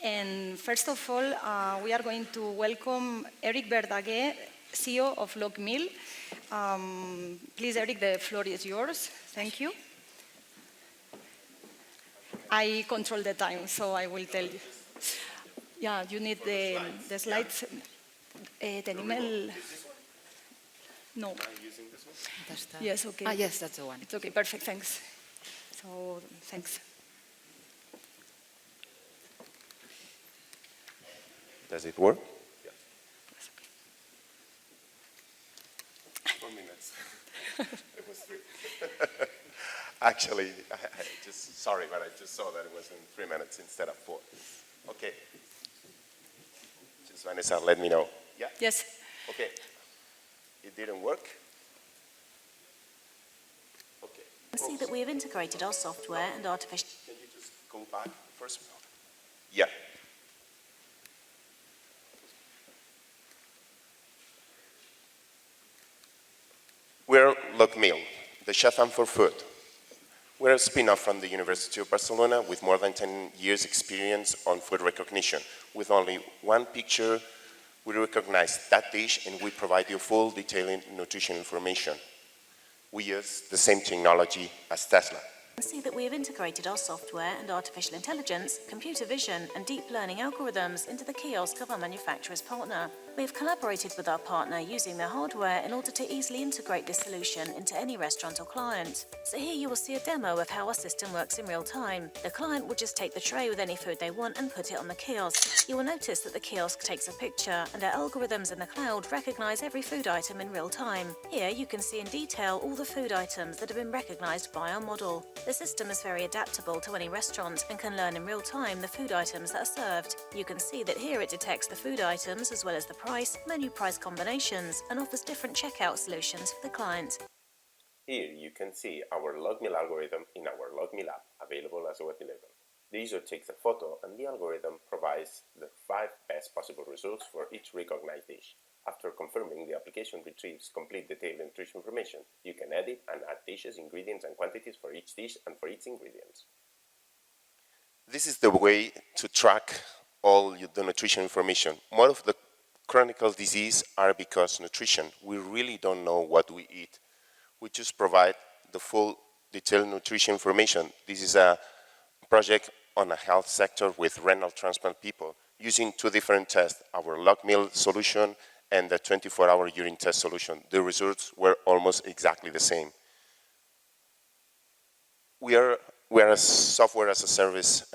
And first of all, we are going to welcome Eric Verdaguer, CEO of Lockmill. Please, Eric, the floor is yours. Thank you. I control the time, so I will tell you. Yeah, you need the slides. Tenim el... No. Yes, okay. Yes, that's the one. It's okay, perfect, thanks. So, thanks. Does it work? Yeah. 4 minutes. It was 3. Actually, sorry, but I just saw that it was in 3 minutes instead of 4. Okay. Just Vanessa, let me know. Yeah? Yes. Okay. It didn't work? Okay. I see that we have integrated our software and artificial... Can you just go back first? Yeah. We're Lockmill, the Shazam for food. We're a spin-off from the University of Barcelona with more than 10 years experience on food recognition. With only one picture, we recognize that dish and we provide you full detailed nutrition information. We use the same technology as Tesla. I see that we have integrated our software and artificial intelligence, computer vision and deep learning algorithms into the kiosk of our manufacturer's partner. We have collaborated with our partner using their hardware in order to easily integrate this solution into any restaurant or client. So here you will see a demo of how our system works in real time. The client will just take the tray with any food they want and put it on the kiosk. You will notice that the kiosk takes a picture and our algorithms in the cloud recognize every food item in real time. Here you can see in detail all the food items that have been recognized by our model. The system is very adaptable to any restaurant and can learn in real time the food items that are served. You can see that here it detects the food items as well as the price, menu price combinations, and offers different checkout solutions for the client. Here you can see our Lockmill algorithm in our Lockmill app, available as a web delivery. The user takes a photo and the algorithm provides the 5 best possible results for each recognized dish. After confirming, the application retrieves complete detailed nutrition information. You can edit and add dishes, ingredients and quantities for each dish and for each ingredient. This is the way to track all the nutrition information. More of the chronic disease are because nutrition. We really don't know what we eat. We just provide the full detailed nutrition information. This is a project on a health sector with renal transplant people using 2 different tests, our Lockmill solution and the 24-hour urine test solution. The results were almost exactly the same. We are a software as a service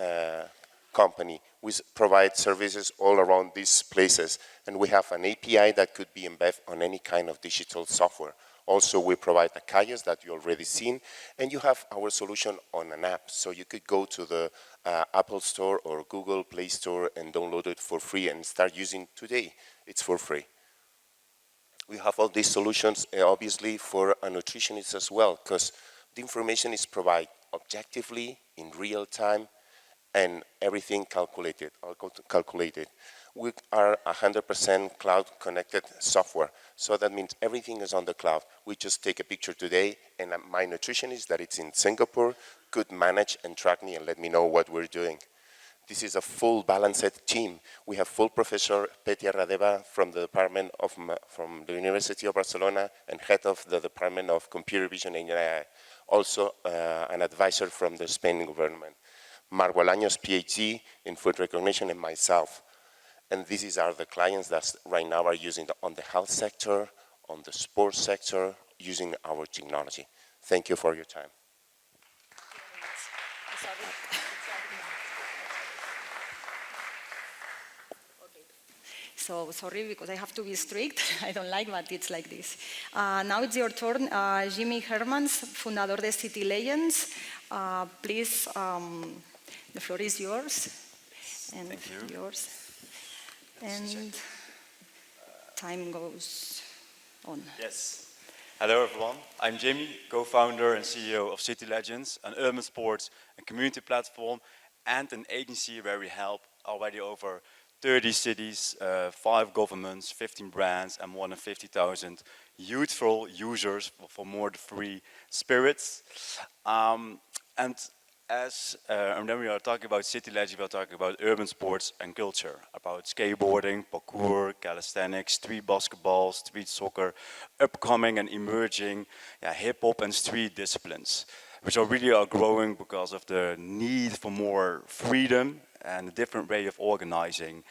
company. We provide services all around these places, and we have an API that could be embedded on any kind of digital software. Also, we provide a kiosk that you already seen, and you have our solution on an app, so you could go to the Apple Store or Google Play Store and download it for free and start using today. It's for free. We have all these solutions, obviously, for a nutritionist as well, because the information is provided objectively, in real time, and everything calculated. We are 100% cloud connected software. So that means everything is on the cloud. We just take a picture today, and my nutritionist that it's in Singapore could manage and track me and let me know what we're doing. This is a full balanced team. We have full Professor Petia Radeva from the Department of, from the University of Barcelona and head of the Department of Computer Vision and AI. Also an advisor from the Spain government. Marc Bolaños, PhD in food recognition, and myself. And these are the clients that right now are using on the health sector, on the sports sector, using our technology. Thank you for your time. So sorry, because I have to be strict. I don't like, but it's like this. Now it's your turn. Jimmy Hermans, fundador de City Legends. Please, the floor is yours. And thank you. Yours. And time goes on. Yes. Hello everyone. I'm Jamie, co-founder and CEO of City Legends, an urban sports and community platform and an agency where we help already over 30 cities, 5 governments, 15 brands, and more than 50,000 youthful users for more than free spirits. And then we are talking about City Legends, we are talking about urban sports and culture, about skateboarding, parkour, calisthenics, street basketball, street soccer, upcoming and emerging hip-hop and street disciplines, which are really growing because of the need for more freedom and a different way of organizing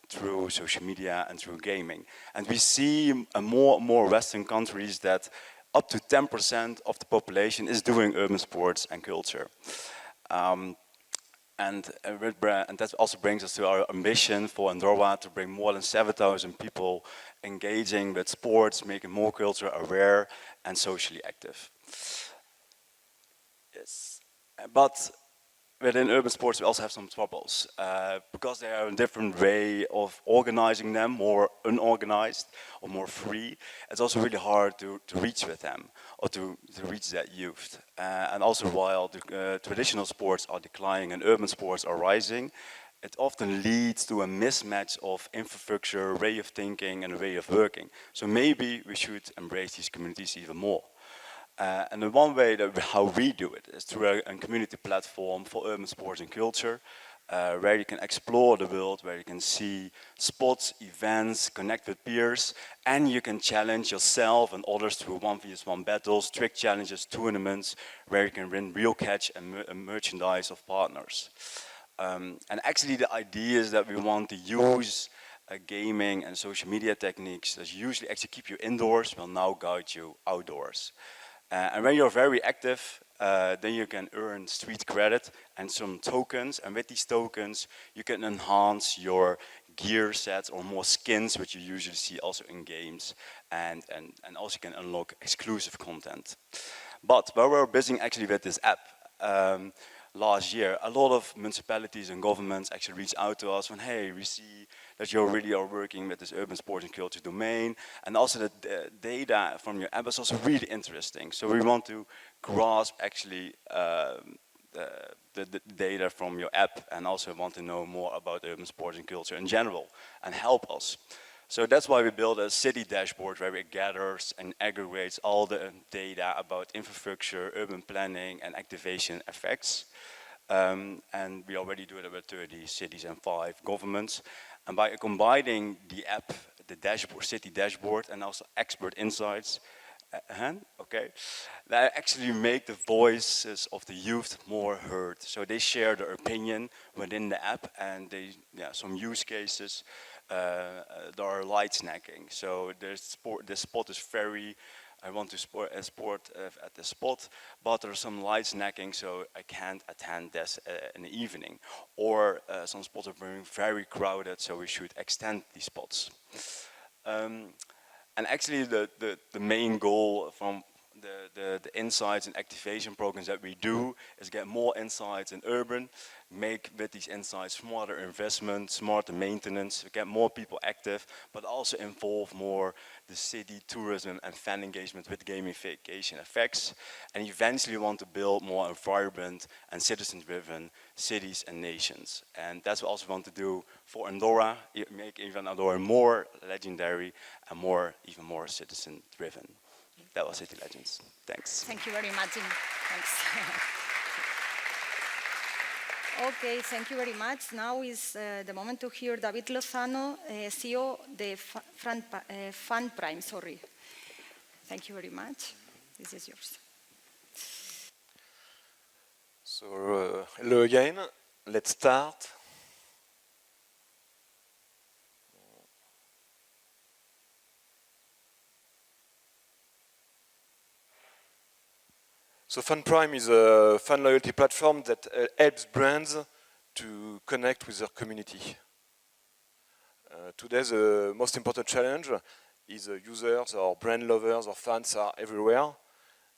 through social media and through gaming. And we see more and more Western countries that up to 10% of the population is doing urban sports and culture. And that also brings us to our ambition for Andorra to bring more than 7,000 people engaging with sports, making more culture aware and socially active. Yes, but within urban sports, we also have some troubles because they are a different way of organizing them, more unorganized or more free. It's also really hard to reach with them or to reach that youth. And also while the traditional sports are declining and urban sports are rising, it often leads to a mismatch of infrastructure, way of thinking and a way of working. So maybe we should embrace these communities even more. And the one way that how we do it is through a community platform for urban sports and culture, where you can explore the world, where you can see spots, events, connect with peers, and you can challenge yourself and others through 1v1 battles, trick challenges, tournaments, where you can win real cash and merchandise of partners. And actually the idea is that we want to use gaming and social media techniques that usually actually keep you indoors will now guide you outdoors. And when you're very active, then you can earn street credit and some tokens. And with these tokens, you can enhance your gear sets or more skins, which you usually see also in games. And also you can unlock exclusive content. But while we're busy actually with this app, last year, a lot of municipalities and governments actually reached out to us and hey, we see that you really are working with this urban sports and culture domain, and also the data from your app is also really interesting. So we want to grasp actually the data from your app and also want to know more about urban sports and culture in general and help us. So that's why we built a city dashboard where it gathers and aggregates all the data about infrastructure, urban planning and activation effects. And we already do it with 30 cities and 5 governments. And by combining the app, the dashboard, city dashboard, and also expert insights, that actually make the voices of the youth more heard. So they share their opinion within the app, and they, some use cases. There are light snacking. So the spot is very, I want to sport at the spot, but there's some light snacking, so I can't attend this in the evening. Or some spots are very crowded, so we should extend these spots. And actually the main goal from the insights and activation programs that we do is get more insights in urban, make with these insights smarter investment, smarter maintenance, get more people active, but also involve more the city tourism and fan engagement with gamification effects. And eventually we want to build more vibrant and citizen-driven cities and nations. And that's what we also want to do for Andorra, make even Andorra more legendary and even more citizen-driven. That was City Legends. Thanks. Thank you very much. Thanks. Okay, thank you very much. Now is the moment to hear David Lozano, CEO the Fund Prime. Sorry. Thank you very much. This is yours. So, hello again. Let's start. So Fun Prime is a fan loyalty platform that helps brands to connect with their community. Today the most important challenge is users or brand lovers or fans are everywhere.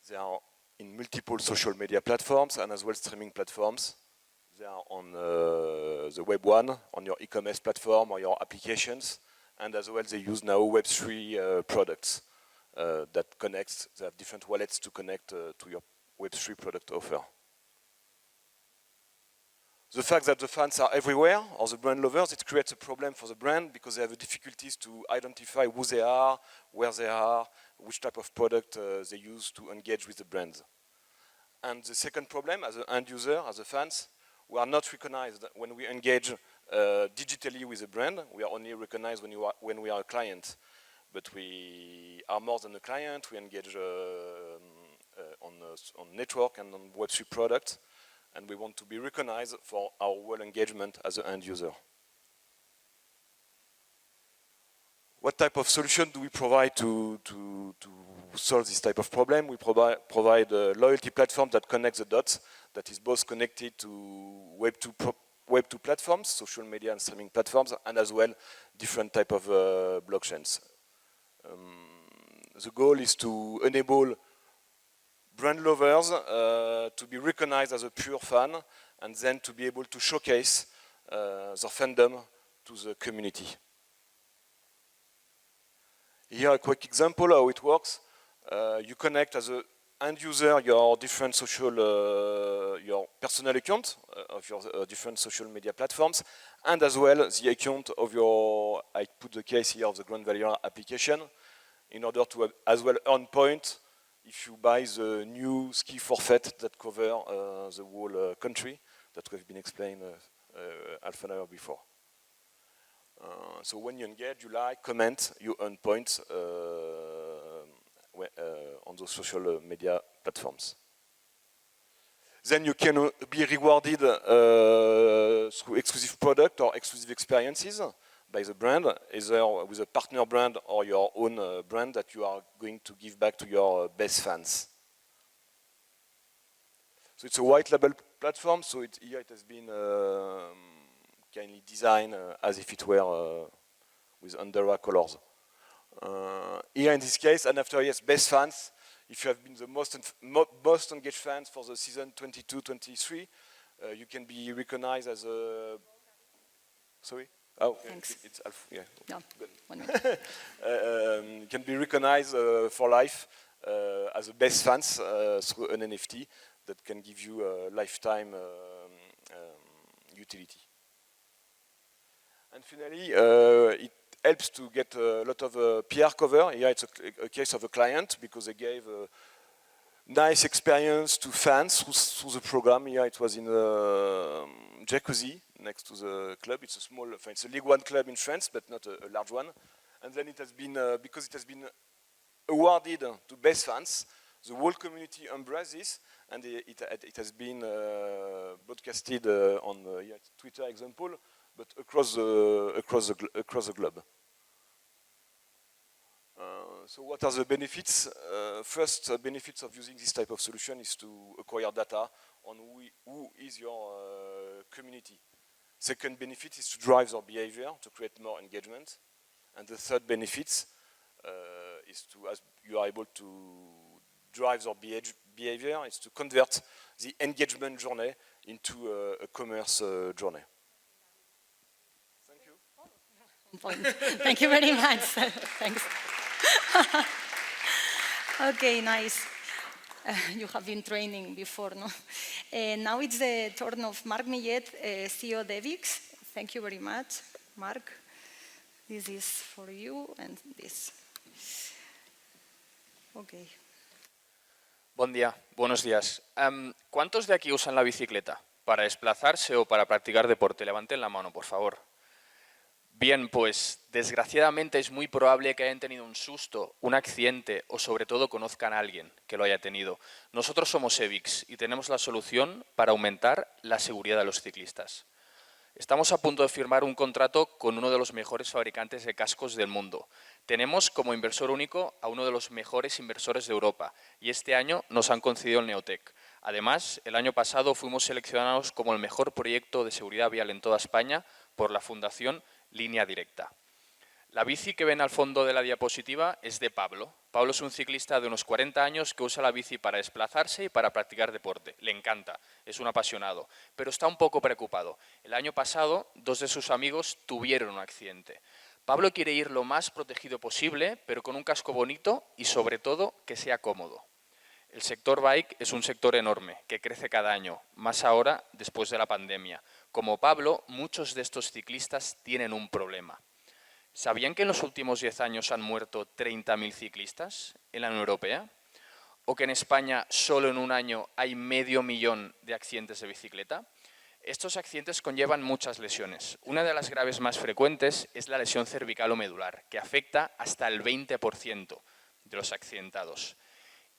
They are in multiple social media platforms and as well streaming platforms. They are on the web one, on your e-commerce platform or your applications, and as well they use now Web3 products that connects. They have different wallets to connect to your Web3 product offer. The fact that the fans are everywhere, or the brand lovers, it creates a problem for the brand because they have difficulties to identify who they are, where they are, which type of product they use to engage with the brand. And the second problem, as an end user, as a fans, we are not recognized when we engage digitally with a brand. We are only recognized when we are a client. But we are more than a client. We engage on network and on Web3 products, and we want to be recognized for our well engagement as an end user. What type of solution do we provide to solve this type of problem? We provide a loyalty platform that connects the dots, that is both connected to Web2 platforms, social media and streaming platforms, and as well different type of blockchains. The goal is to enable brand lovers to be recognized as a pure fan and then to be able to showcase their fandom to the community. Here a quick example how it works. You connect as an end user your different social, your personal account of your different social media platforms, and as well the account of your, I put the case here of the Grand Valley application, in order to as well earn points if you buy the new ski forfeit that cover the whole country that we've been explained half an hour before. So when you engage, you like, comment, you earn points on those social media platforms. Then you can be rewarded through exclusive product or exclusive experiences by the brand, either with a partner brand or your own brand that you are going to give back to your best fans. So it's a white label platform, so here it has been kindly designed as if it were with Andorra colors. Here in this case, and after yes, best fans, if you have been the most engaged fans for the season 22-23, you can be recognized as a... Sorry? Oh, thanks. It's yeah. No, 1 minute. You can be recognized for life as a best fans through an NFT that can give you a lifetime utility. And finally, it helps to get a lot of PR cover. Here it's a case of a client because they gave a nice experience to fans through the program. Here it was in a jacuzzi next to the club. It's a small, it's a League One club in France, but not a large one. And then it has been, because it has been awarded to best fans, the whole community embraced this, and it has been broadcasted on Twitter example, but across the globe. So what are the benefits? First benefits of using this type of solution is to acquire data on who is your community. Second benefit is to drive their behavior, to create more engagement. And the third benefit is to, as you are able to drive their behavior, is to convert the engagement journey into a commerce journey. Thank you. Thank you very much. Thanks. Okay, nice. You have been training before, no? Now it's the turn of Marc Millet, CEO of EBIX. Thank you very much, Marc. This is for you and this. Okay. Buen día, buenos días. ¿Cuántos de aquí usan la bicicleta para desplazarse o para practicar deporte? Levanten la mano, por favor. Bien, pues desgraciadamente es muy probable que hayan tenido un susto, un accidente o sobre todo conozcan a alguien que lo haya tenido. Nosotros somos EBIX y tenemos la solución para aumentar la seguridad de los ciclistas. Estamos a punto de firmar un contrato con uno de los mejores fabricantes de cascos del mundo. Tenemos como inversor único a uno de los mejores inversores de Europa y este año nos han concedido el Neotec. Además, el año pasado fuimos seleccionados como el mejor proyecto de seguridad vial en toda España por la Fundación Línea Directa. La bici que ven al fondo de la diapositiva es de Pablo. Pablo es un ciclista de unos 40 años que usa la bici para desplazarse y para practicar deporte. Le encanta, es un apasionado, pero está un poco preocupado. El año pasado, 2 de sus amigos tuvieron un accidente. Pablo quiere ir lo más protegido posible, pero con un casco bonito y sobre todo que sea cómodo. El sector bike es un sector enorme, que crece cada año, más ahora después de la pandemia. Como Pablo, muchos de estos ciclistas tienen un problema. ¿Sabían que en los últimos 10 años han muerto 30.000 ciclistas en la Unión Europea? ¿O que en España solo en un año hay 500.000 de accidentes de bicicleta? Estos accidentes conllevan muchas lesiones. Una de las graves más frecuentes es la lesión cervical o medular, que afecta hasta el 20% de los accidentados.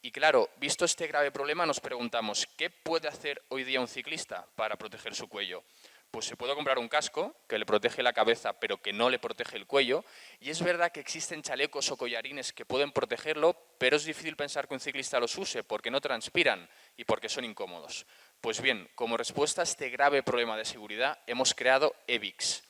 Y claro, visto este grave problema nos preguntamos, ¿qué puede hacer hoy día un ciclista para proteger su cuello? Pues se puede comprar un casco que le protege la cabeza pero que no le protege el cuello, y es verdad que existen chalecos o collarines que pueden protegerlo, pero es difícil pensar que un ciclista los use porque no transpiran y porque son incómodos. Pues bien, como respuesta a este grave problema de seguridad hemos creado EBIX.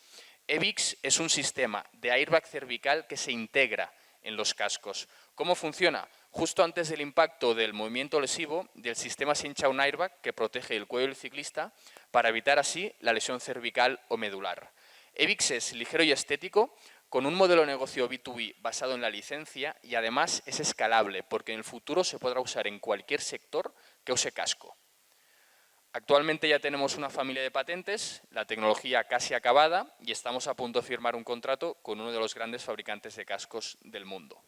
EBIX es un sistema de airbag cervical que se integra en los cascos. ¿Cómo funciona? Justo antes del impacto del movimiento lesivo, del sistema se hincha un airbag que protege el cuello del ciclista para evitar así la lesión cervical o medular. EBIX es ligero y estético, con un modelo de negocio B2B basado en la licencia y además es escalable porque en el futuro se podrá usar en cualquier sector que use casco. Actualmente ya tenemos una familia de patentes, la tecnología casi acabada y estamos a punto de firmar un contrato con uno de los grandes fabricantes de cascos del mundo.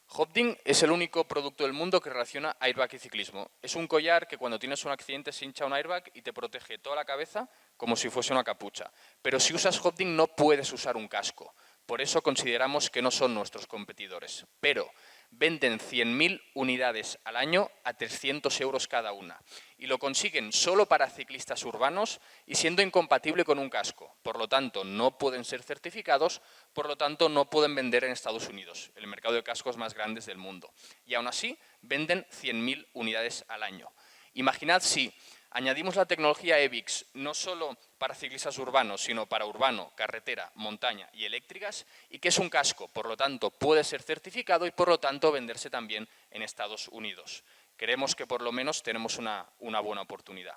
Hopding es el único producto del mundo que relaciona airbag y ciclismo. Es un collar que cuando tienes un accidente se hincha un airbag y te protege toda la cabeza como si fuese una capucha. Pero si usas Hopding no puedes usar un casco. Por eso consideramos que no son nuestros competidores. Pero venden 100.000 unidades al año a 300 euros cada una. Y lo consiguen solo para ciclistas urbanos y siendo incompatible con un casco. Por lo tanto, no pueden ser certificados, por lo tanto, no pueden vender en Estados Unidos, el mercado de cascos más grande del mundo. Y aún así, venden 100.000 unidades al año. Imaginad si añadimos la tecnología EBIX no solo para ciclistas urbanos, sino para urbano, carretera, montaña y eléctricas, y que es un casco, por lo tanto puede ser certificado y por lo tanto venderse también en Estados Unidos. Creemos que por lo menos tenemos una buena oportunidad.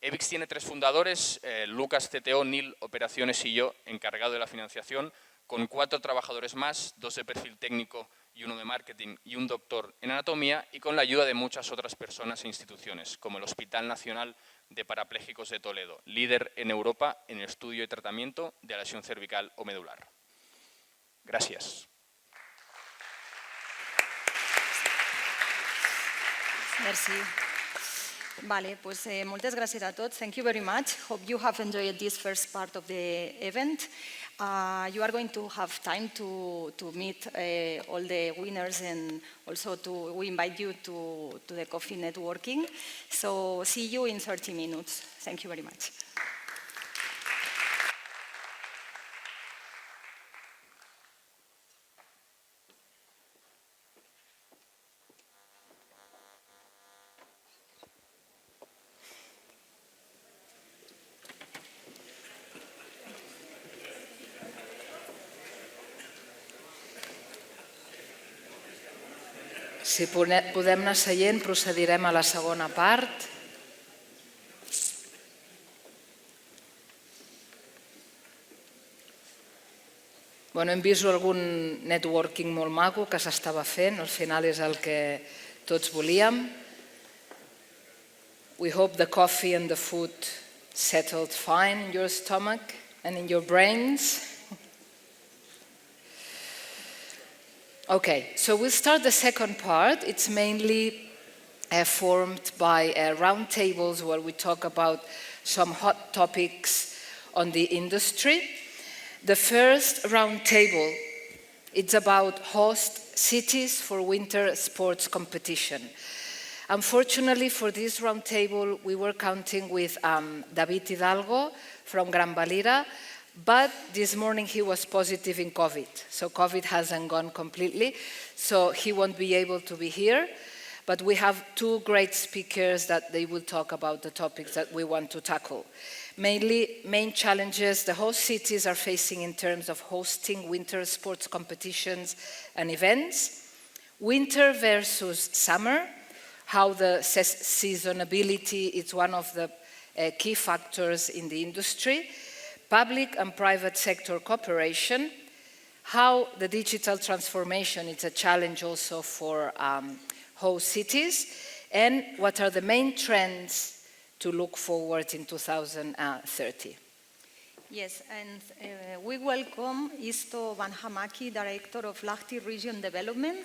EBIX tiene 3 fundadores, Lucas, CTO, Neil, Operaciones y yo, encargado de la financiación, con 4 trabajadores más, 2 de perfil técnico y 1 de marketing y un doctor en anatomía y con la ayuda de muchas otras personas e instituciones, como el Hospital Nacional de Parapléjicos de Toledo, líder en Europa en el estudio y tratamiento de lesión cervical o medular. Gracias. Merci. Vale, pues moltes gràcies a tots. Thank you very much. Hope you have enjoyed this first part of the event. You are going to have time to meet all the winners and also we invite you to the coffee networking. So see you in 30 minutes. Thank you very much. Si podem anar seient, procedirem a la segona part. Hem vist algun networking molt maco que s'estava fent, al final és el que tots volíem. We hope the coffee and the food settled fine in your stomach and in your brains. Okay, so we'll start the second part. It's mainly formed by roundtables where we talk about some hot topics on the industry. The first roundtable, it's about host cities for winter sports competition. Unfortunately for this roundtable, we were counting with David Hidalgo from Gran Valira, but this morning he was positive in COVID. So COVID hasn't gone completely, so he won't be able to be here. But we have two great speakers that they will talk about the topics that we want to tackle. Main challenges the host cities are facing in terms of hosting winter sports competitions and events, winter versus summer, how the seasonability is one of the key factors in the industry, public and private sector cooperation, how the digital transformation is a challenge also for host cities, and what are the main trends to look forward in 2030. Yes, and we welcome Isto Van Hamaki, Director of Lahti Region Development,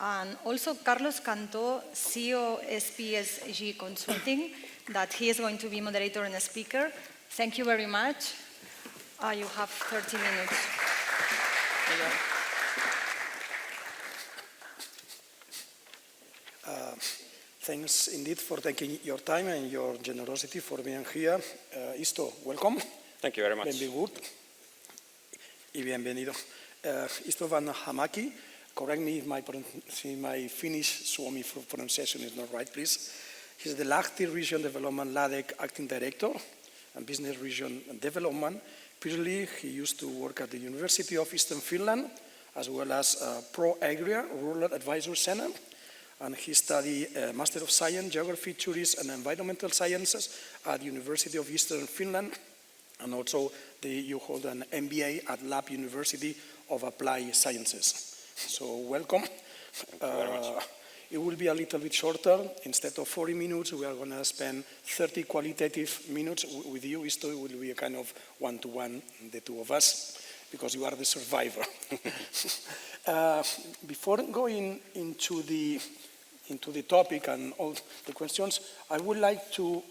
and also Carlos Cantó, CEO SPSG Consulting, that he is going to be moderator and a speaker. Thank you very much. You have 30 minutes. Thanks indeed for taking your time and your generosity for being here. Isto, welcome. Thank you very much. Benvingut y bienvenido. Isto Van Hamaki, correct me if my Finnish Suomi pronunciation is not right, please. He's the Lahti Region Development LADEC Acting Director and Business Region Development. Previously, he used to work at the University of Eastern Finland, as well as Pro Agria Rural Advisory Center. And he studied Master of Science, Geography, Tourism and Environmental Sciences at the University of Eastern Finland. And also you hold an MBA at Lab University of Applied Sciences. So welcome. Thank you very much. It will be a little bit shorter. Instead of 40 minutes, we are going to spend 30 qualitative minutes with you. It will be a kind of one-to-one, the two of us, because you are the survivor. Before going into the topic and all the questions, I would like to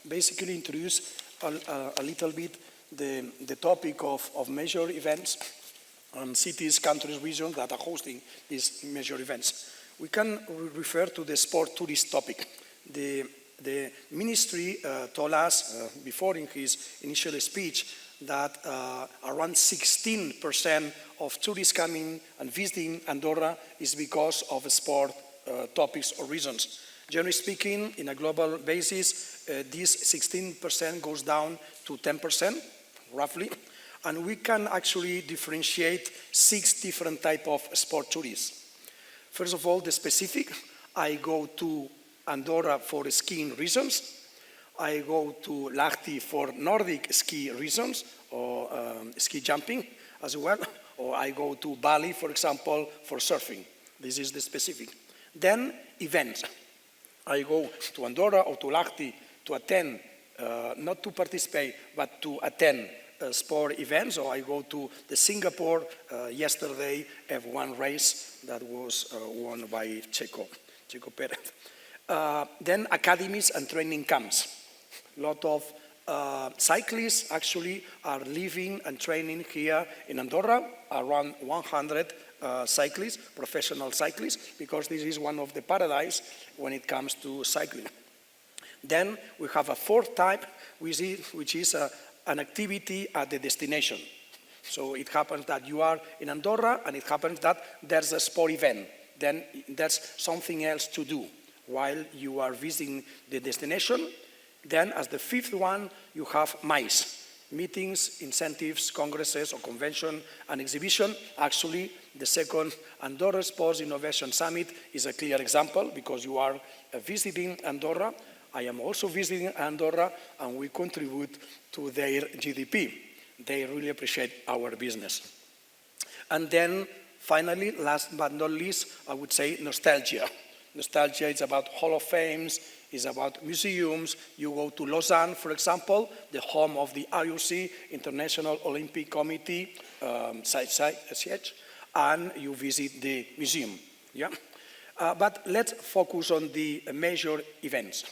basically introduce a little bit the topic of major events and cities, countries, regions that are hosting these major events. We can refer to the sport tourist topic. The ministry told us before in his initial speech that around 16% of tourists coming and visiting Andorra is because of sport topics or reasons. Generally speaking, in a global basis, this 16% goes down to 10%, roughly, and we can actually differentiate 6 different types of sport tourists. First of all, the specific. I go to Andorra for skiing reasons. I go to Lahti for Nordic ski reasons, or ski jumping as well. Or I go to Bali, for example, for surfing. This is the specific. Then events. I go to Andorra or to Lahti to attend, not to participate, but to attend sport events. Or I go to the Singapore yesterday F1 race that was won by Checo Perez. Then academies and training camps. A lot of cyclists actually are living and training here in Andorra, around 100 cyclists, professional cyclists, because this is one of the paradise when it comes to cycling. Then we have a fourth type, which is an activity at the destination. So it happens that you are in Andorra and it happens that there's a sport event. Then there's something else to do while you are visiting the destination. Then as the fifth one, you have MICE, meetings, incentives, congresses or convention and exhibition. Actually, the second Andorra Sports Innovation Summit is a clear example because you are visiting Andorra. I am also visiting Andorra and we contribute to their GDP. They really appreciate our business. And then finally, last but not least, I would say nostalgia. Nostalgia is about Hall of Fames, is about museums. You go to Lausanne, for example, the home of the IOC, International Olympic Committee, and you visit the museum. Yeah? But let's focus on the major events.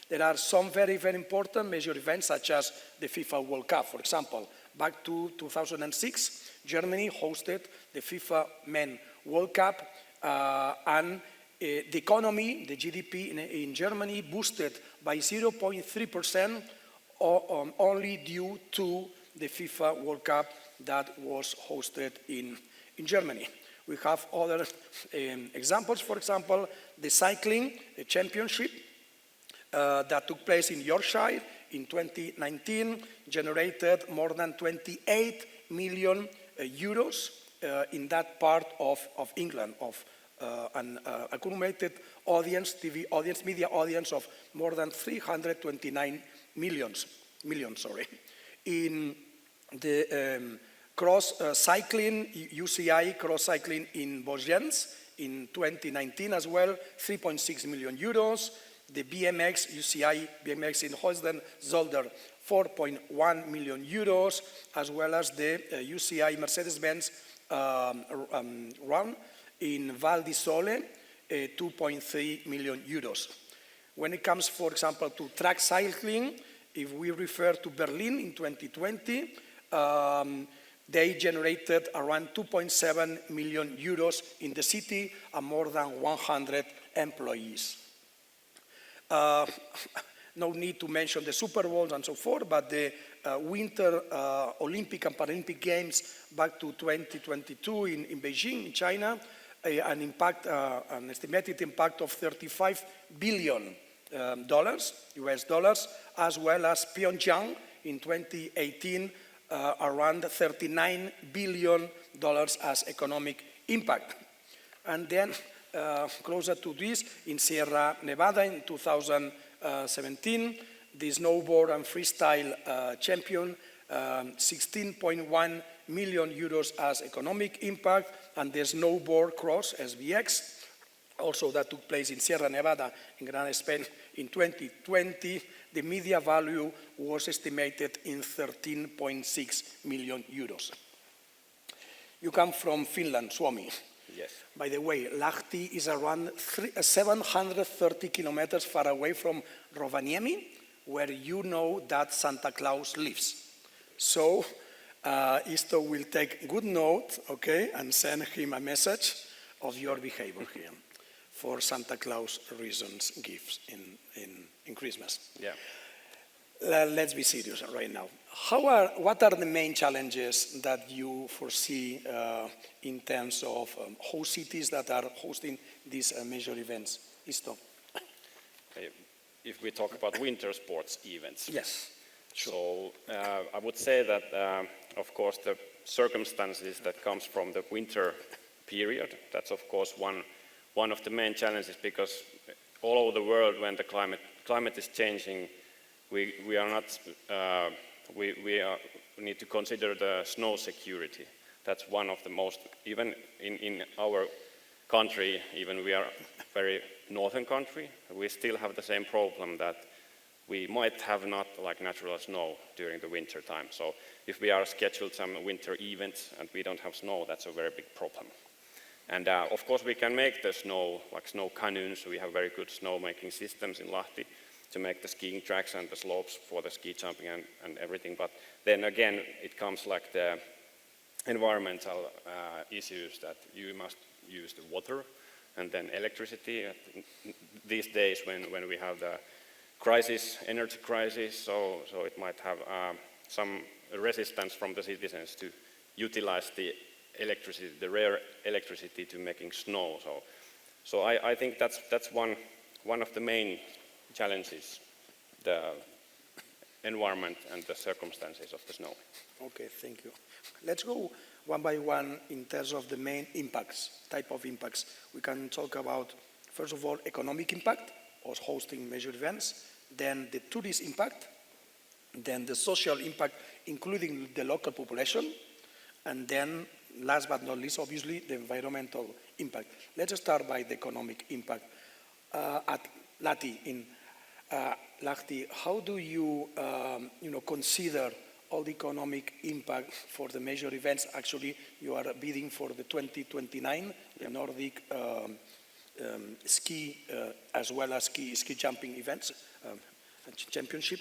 There are some very, very important major events such as the FIFA World Cup, for example. Back to 2006, Germany hosted the FIFA Men World Cup and the economy, the GDP in Germany boosted by 0.3% only due to the FIFA World Cup that was hosted in Germany. We have other examples, for example, the cycling championship that took place in Yorkshire in 2019 generated more than 28 million euros in that part of England, of an accumulated audience, TV audience, media audience of more than 329 million. In the cross-cycling, UCI cross-cycling in Vosges in 2019 as well, 3.6 million euros. The BMX, UCI BMX in Holsden, Zolder, 4.1 million euros, as well as the UCI Mercedes-Benz run in Val di Sole, 2.3 million euros. When it comes, for example, to track cycling, if we refer to Berlin in 2020, they generated around 2.7 million euros in the city and more than 100 employees. No need to mention the Super Bowls and so forth, but the Winter Olympic and Paralympic Games back to 2022 in Beijing, in China, an estimated impact of $35 billion, US dollars, as well as Pyeongchang in 2018, around $39 billion as economic impact. And then closer to this, in Sierra Nevada in 2017, the snowboard and freestyle champion, 16.1 million euros as economic impact, and the snowboard cross, SBX, also that took place in Sierra Nevada in Gran Spain in 2020, the media value was estimated in 13.6 million euros. You come from Finland, Suomi. Yes. By the way, Lahti is around 730 kilometers far away from Rovaniemi, where you know that Santa Claus lives. So Isto will take good note, okay, and send him a message of your behavior here for Santa Claus reasons gifts in Christmas. Yeah. Let's be serious right now. What are the main challenges that you foresee in terms of host cities that are hosting these major events? Isto. If we talk about winter sports events. Yes. Sure. So I would say that, of course, the circumstances that comes from the winter period, that's of course one of the main challenges, because all over the world when the climate is changing, we need to consider the snow security. That's one of the most, even in our country, even we are very northern country, we still have the same problem that we might have not like natural snow during the winter time. So if we are scheduled some winter events and we don't have snow, that's a very big problem. And of course we can make the snow, like snow canoes, so we have very good snow making systems in Lahti to make the skiing tracks and the slopes for the ski jumping and everything. But then again, it comes like the environmental issues that you must use the water and then electricity. These days when we have the crisis, energy crisis, so it might have some resistance from the citizens to utilize the electricity, the rare electricity to making snow. So I think that's one of the main challenges, the environment and the circumstances of the snow. Okay, thank you. Let's go one by one in terms of the main impacts, type of impacts. We can talk about, first of all, economic impact of hosting major events, then the tourist impact, then the social impact, including the local population, and then, last but not least, obviously, the environmental impact. Let's start by the economic impact. At Lahti, how do you, consider all the economic impact for the major events? Actually, you are bidding for the 2029, the Nordic ski, as well as ski jumping events, championship.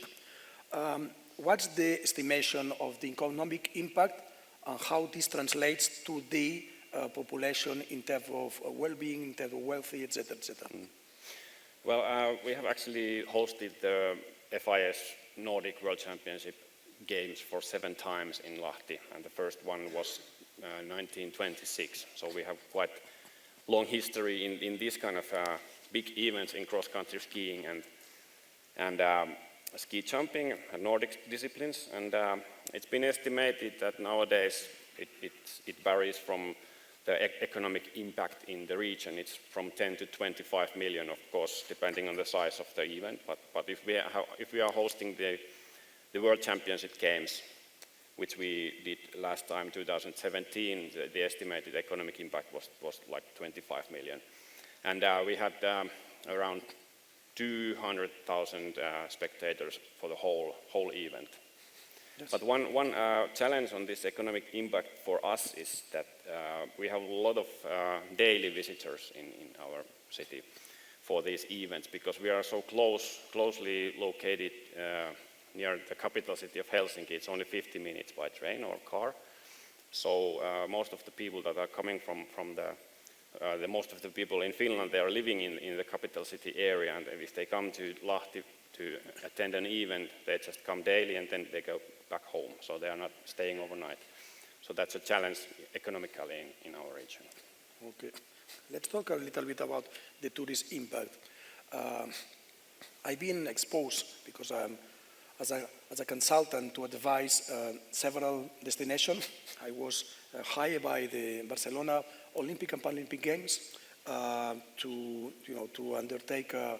What's the estimation of the economic impact and how this translates to the population in terms of well-being, in terms of wealthy, etc., etc.? Well, we have actually hosted the FIS Nordic World Championship Games for 7 times in Lahti, and the first one was 1926. So we have quite long history in this kind of big events in cross-country skiing and ski jumping and Nordic disciplines. And it's been estimated that nowadays it varies from the economic impact in the region. It's from 10 to 25 million, of course, depending on the size of the event. But if we are hosting the World Championship Games, which we did last time, 2017, the estimated economic impact was like 25 million. And we had around 200,000 spectators for the whole event. Yes. But one challenge on this economic impact for us is that we have a lot of daily visitors in our city for these events, because we are so closely located near the capital city of Helsinki. It's only 50 minutes by train or car. So most of the people that are coming from most of the people in Finland, they are living in the capital city area, and if they come to Lahti to attend an event, they just come daily and then they go back home. So they are not staying overnight. So that's a challenge economically in our region. Okay. Let's talk a little bit about the tourist impact. I've been exposed, because I'm as a consultant, to advise several destinations. I was hired by the Barcelona Olympic and Paralympic Games to undertake a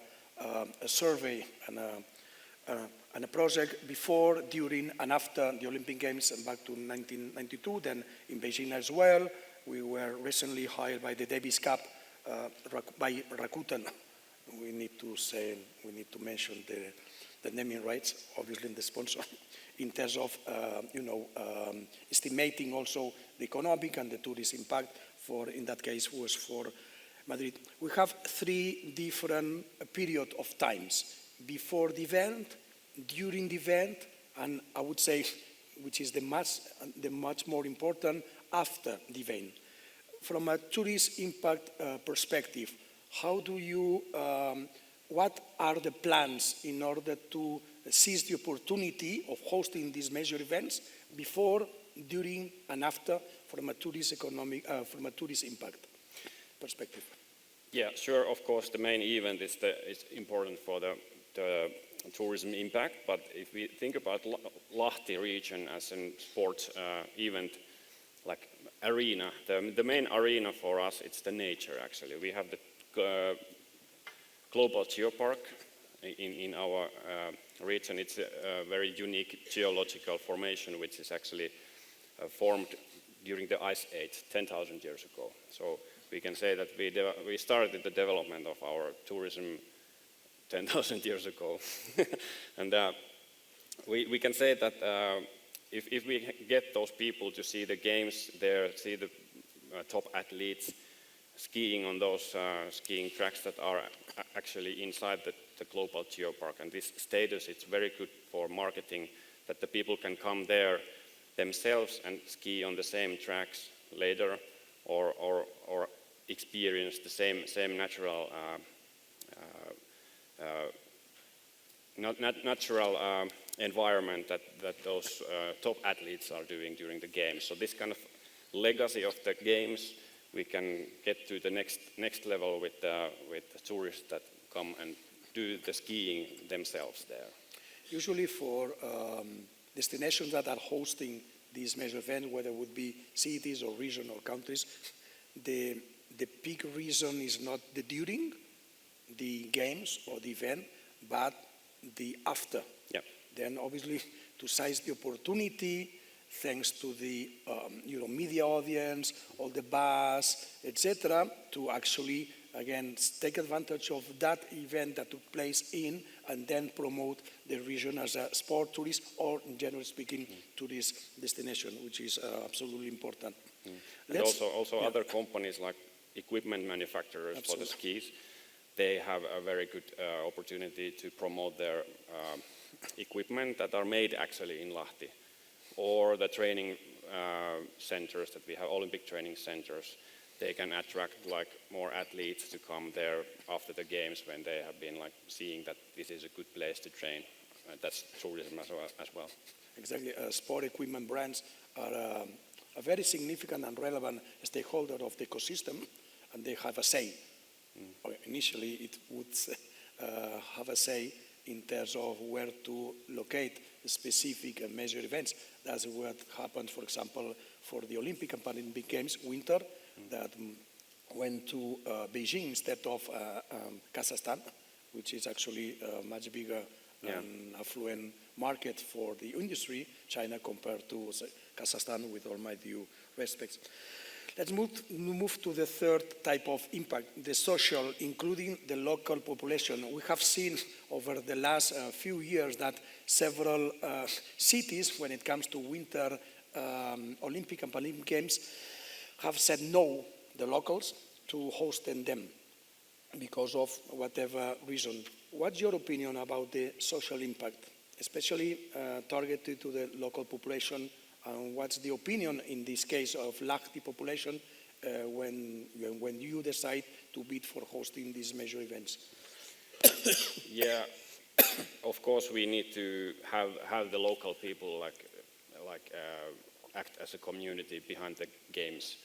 survey and a project before, during, and after the Olympic Games back to 1992. Then in Beijing as well. We were recently hired by the Davis Cup by Rakuten. We need to mention the naming rights, obviously, the sponsor, in terms of estimating also the economic and the tourist impact. In that case, was for Madrid. We have 3 different periods of times: before the event, during the event, and I would say, which is the much more important, after the event. From a tourist impact perspective, how do you? What are the plans in order to seize the opportunity of hosting these major events before, during, and after, from a tourist impact perspective? Yeah, sure. Of course, the main event is important for the tourism impact. But if we think about Lahti region as a sports event, like arena, the main arena for us, it's the nature. Actually, we have the global geopark in our region. It's a very unique geological formation, which is actually formed during the Ice Age 10,000 years ago. So we can say that we started the development of our tourism 10,000 years ago. And we can say that if we get those people to see the games there, see the top athletes skiing on those skiing tracks that are actually inside the global geopark, and this status, it's very good for marketing, that the people can come there themselves and ski on the same tracks later, or experience the same natural natural environment that those top athletes are doing during the games. So this kind of legacy of the games, we can get to the next level with the tourists that come and do the skiing themselves there. Usually for destinations that are hosting these major events, whether it would be cities or regions or countries, the peak reason is not the during the games or the event, but the after. Yep. Then obviously to seize the opportunity, thanks to the media audience, all the buzz, etc., to actually again take advantage of that event that took place in and then promote the region as a sport tourist or, generally speaking, tourist destination, which is absolutely important. And also other companies like equipment manufacturers for the skis, they have a very good opportunity to promote their equipment that are made actually in Lahti, or the training centers that we have, Olympic training centers. They can attract like more athletes to come there after the games when they have been like seeing that this is a good place to train. That's tourism as well. Exactly. Sport equipment brands are a very significant and relevant stakeholder of the ecosystem, and they have a say. Initially, it would have a say in terms of where to locate specific and major events. That's what happened, for example, for the Olympic and Paralympic Games winter, that went to Beijing instead of Kazakhstan, which is actually a much bigger and affluent market for the industry, China compared to Kazakhstan, with all my due respects. Let's move to the third type of impact, the social, including the local population. We have seen over the last few years that several cities, when it comes to winter Olympic and Paralympic Games, have said no, the locals, to hosting them because of whatever reason. What's your opinion about the social impact, especially targeted to the local population? And what's the opinion in this case of Lahti population when you decide to bid for hosting these major events? Yeah, of course we need to have the local people act as a community behind the games.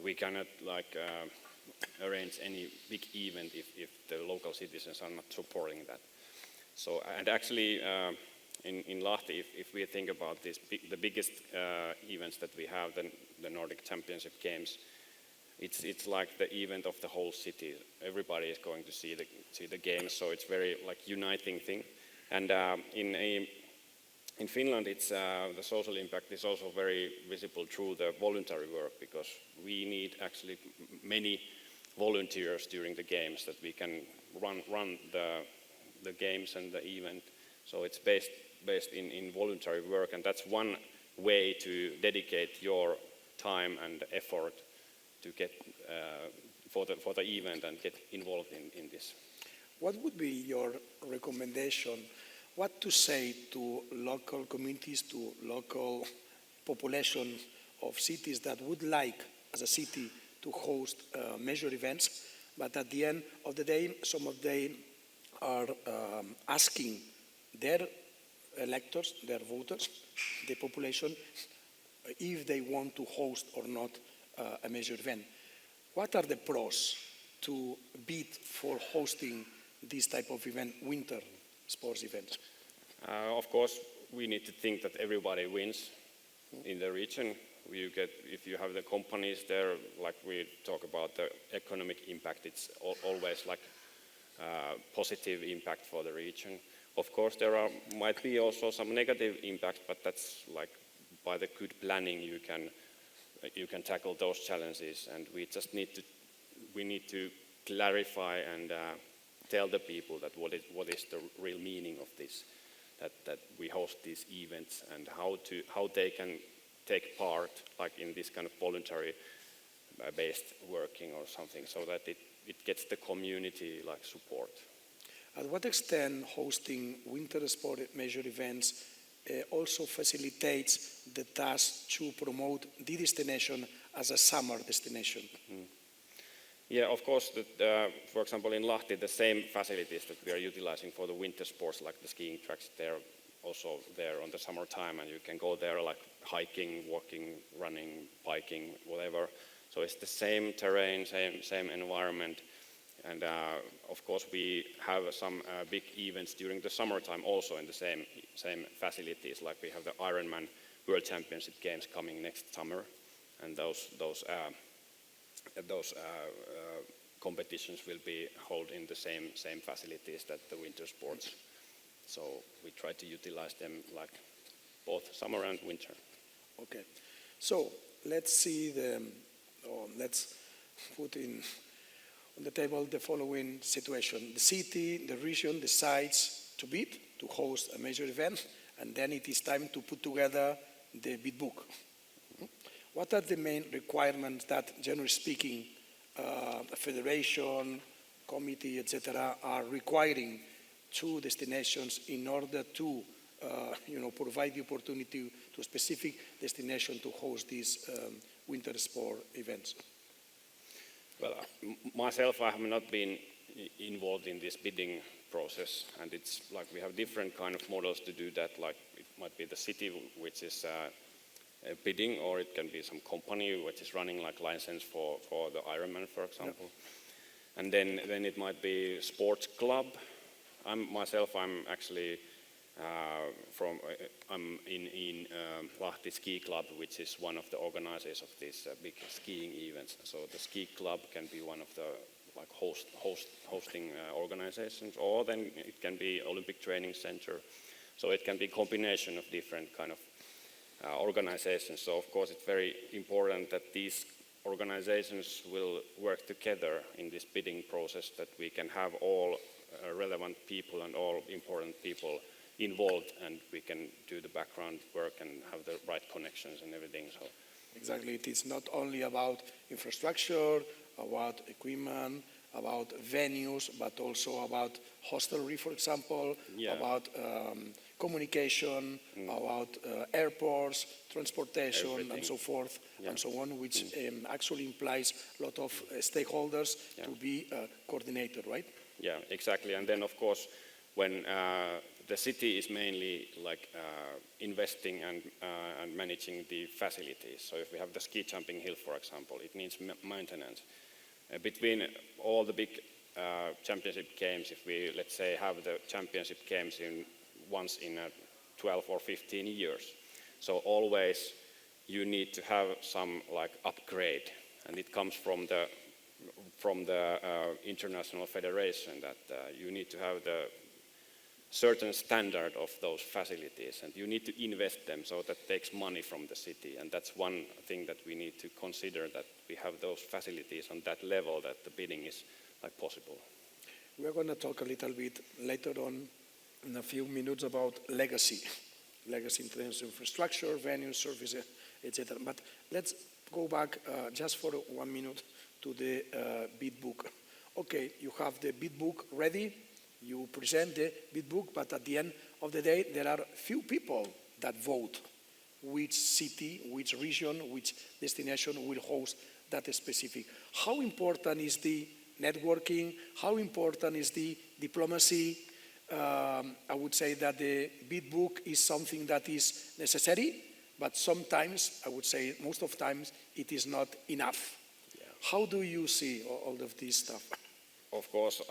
We cannot arrange any big event if the local citizens are not supporting that. So, and actually in Lahti, if we think about this, the biggest events that we have, the Nordic Championship Games, it's like the event of the whole city. Everybody is going to see the games, so it's very like uniting thing. And in Finland, it's the social impact is also very visible through the voluntary work, because we need actually many volunteers during the games that we can run the games and the event. So it's based in voluntary work, and that's one way to dedicate your time and effort to get for the event and get involved in this. What would be your recommendation? What to say to local communities, to local population of cities that would like, as a city, to host major events, but at the end of the day, some of them are asking their electors, their voters, the population, if they want to host or not a major event. What are the pros to bid for hosting this type of event, winter sports events? Of course, we need to think that everybody wins in the region. If you have the companies there, like we talk about the economic impact, it's always like positive impact for the region. Of course, there might be also some negative impact, but that's like by the good planning you can tackle those challenges, and we just need to clarify and tell the people that what is the real meaning of this, that we host these events, and how they can take part, like in this kind of voluntary based working or something, so that it gets the community like support. At what extent hosting winter sport major events also facilitates the task to promote the destination as a summer destination? Yeah, of course, for example in Lahti, the same facilities that we are utilizing for the winter sports, like the skiing tracks, they're also there on the summertime, and you can go there like hiking, walking, running, biking, whatever. So it's the same terrain, same environment, And of course, we have some big events during the summertime also in the same facilities, like we have the Ironman World Championship Games coming next summer, and those competitions will be held in the same facilities that the winter sports. So we try to utilize them like both summer and winter. Okay, so let's see let's put on the table the following situation. The city, the region decides to bid, to host a major event, and then it is time to put together the bid book. What are the main requirements that, generally speaking, a federation, committee, etc., are requiring to destinations in order to provide the opportunity to a specific destination to host these winter sport events? Well, myself, I have not been involved in this bidding process, and it's like we have different kind of models to do that. Like it might be the city which is bidding, or it can be some company which is running like license for the Ironman, for example. Yeah. And then it might be sports club. I'm actually I'm in Lahti Ski Club, which is one of the organizers of these big skiing events. So the ski club can be one of the like hosting organizations, or then it can be Olympic Training Center. So it can be a combination of different kind of organizations. So of course it's very important that these organizations will work together in this bidding process, that we can have all relevant people and all important people involved, and we can do the background work and have the right connections and everything. So exactly, it is not only about infrastructure, about equipment, about venues, but also about hostelry, for example, about communication, about airports, transportation, everything, and so forth, and so on, which actually implies a lot of stakeholders to be coordinated, right? Yeah, exactly. And then, of course, when the city is mainly like investing and managing the facilities. So if we have the ski jumping hill, for example, it needs maintenance. Between all the big championship games, if we, let's say, have the championship games once in 12 or 15 years, so always you need to have some like upgrade, and it comes from the international federation that you need to have the certain standard of those facilities, and you need to invest them, so that takes money from the city, and that's one thing that we need to consider, that we have those facilities on that level that the bidding is like possible. We're going to talk a little bit later on in a few minutes about legacy in terms of infrastructure, venue, services, etc. But let's go back just for 1 minute to the bid book. Okay, you have the bid book ready. You present the bid book, but at the end of the day, there are few people that vote which city, which region, which destination will host that specific. How important is the networking? How important is the diplomacy? I would say that the bid book is something that is necessary, but sometimes, I would say most of the times, it is not enough. Yeah. How do you see all of this stuff? Of course,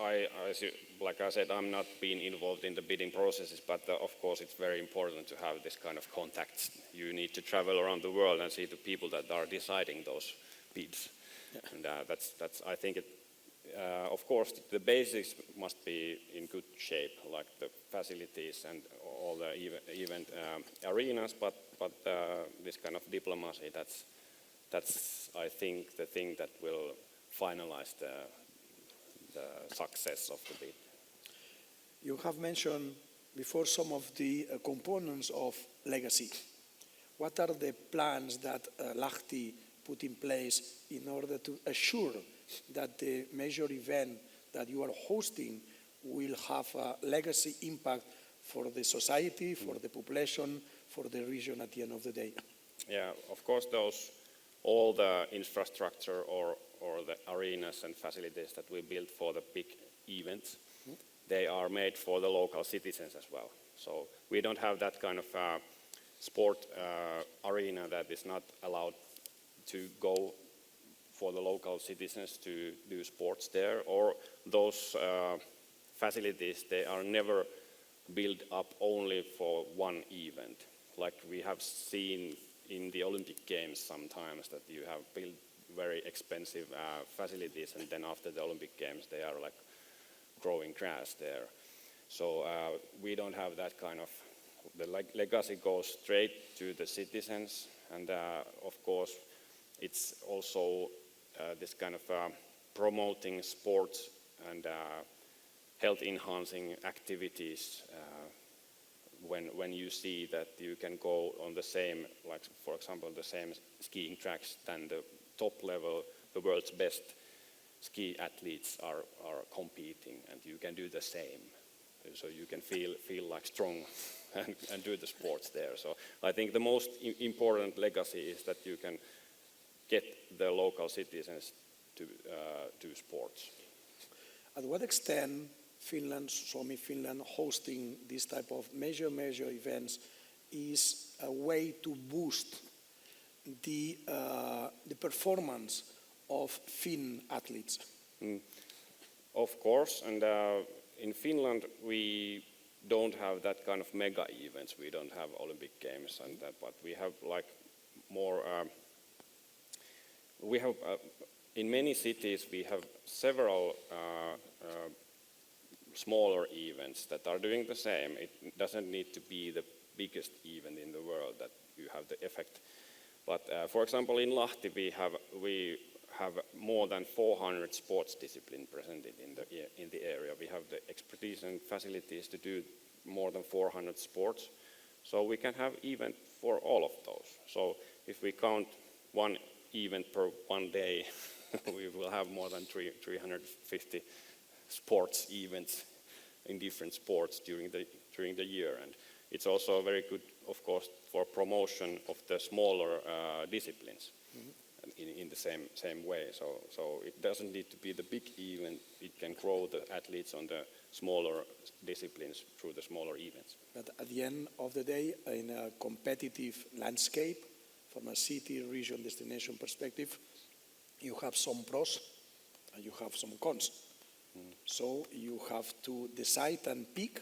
like I said, I'm not being involved in the bidding processes, but of course it's very important to have this kind of contacts. You need to travel around the world and see the people that are deciding those bids. Yeah. And that's I think, of course, the basics must be in good shape, like the facilities and all the event arenas, but this kind of diplomacy, that's I think the thing that will finalize the success of the bid. You have mentioned before some of the components of legacy. What are the plans that Lahti put in place in order to assure that the major event that you are hosting will have a legacy impact for the society, for the population, for the region at the end of the day? Yeah, of course, all the infrastructure or the arenas and facilities that we build for the big events, they are made for the local citizens as well. So we don't have that kind of sport arena that is not allowed to go for the local citizens to do sports there, or those facilities, they are never built up only for one event. Like we have seen in the Olympic Games sometimes that you have built very expensive facilities, and then after the Olympic Games they are like growing grass there. So we don't have that kind of, the legacy goes straight to the citizens, and of course it's also this kind of promoting sports and health enhancing activities when you see that you can go on the same, like for example the same skiing tracks than the top level, the world's best ski athletes are competing, and you can do the same. So you can feel like strong and do the sports there. So I think the most important legacy is that you can get the local citizens to do sports. At what extent Finland, Suomi, Finland hosting this type of major events is a way to boost the performance of Finn athletes? Of course, and in Finland we don't have that kind of mega events. We don't have Olympic Games and that, but we have like more. We have in many cities we have several smaller events that are doing the same. It doesn't need to be the biggest event in the world that you have the effect. But for example, in Lahti we have more than 400 sports disciplines presented in the area. We have the expertise and facilities to do more than 400 sports. So we can have event for all of those. So if we count one event per one day, we will have more than 350 sports events in different sports during the year. And it's also very good, of course, for promotion of the smaller disciplines. In the same way, so it doesn't need to be the big event. It can grow the athletes on the smaller disciplines through the smaller events. But at the end of the day, in a competitive landscape, from a city, region, destination perspective, you have some pros and you have some cons. So you have to decide and pick,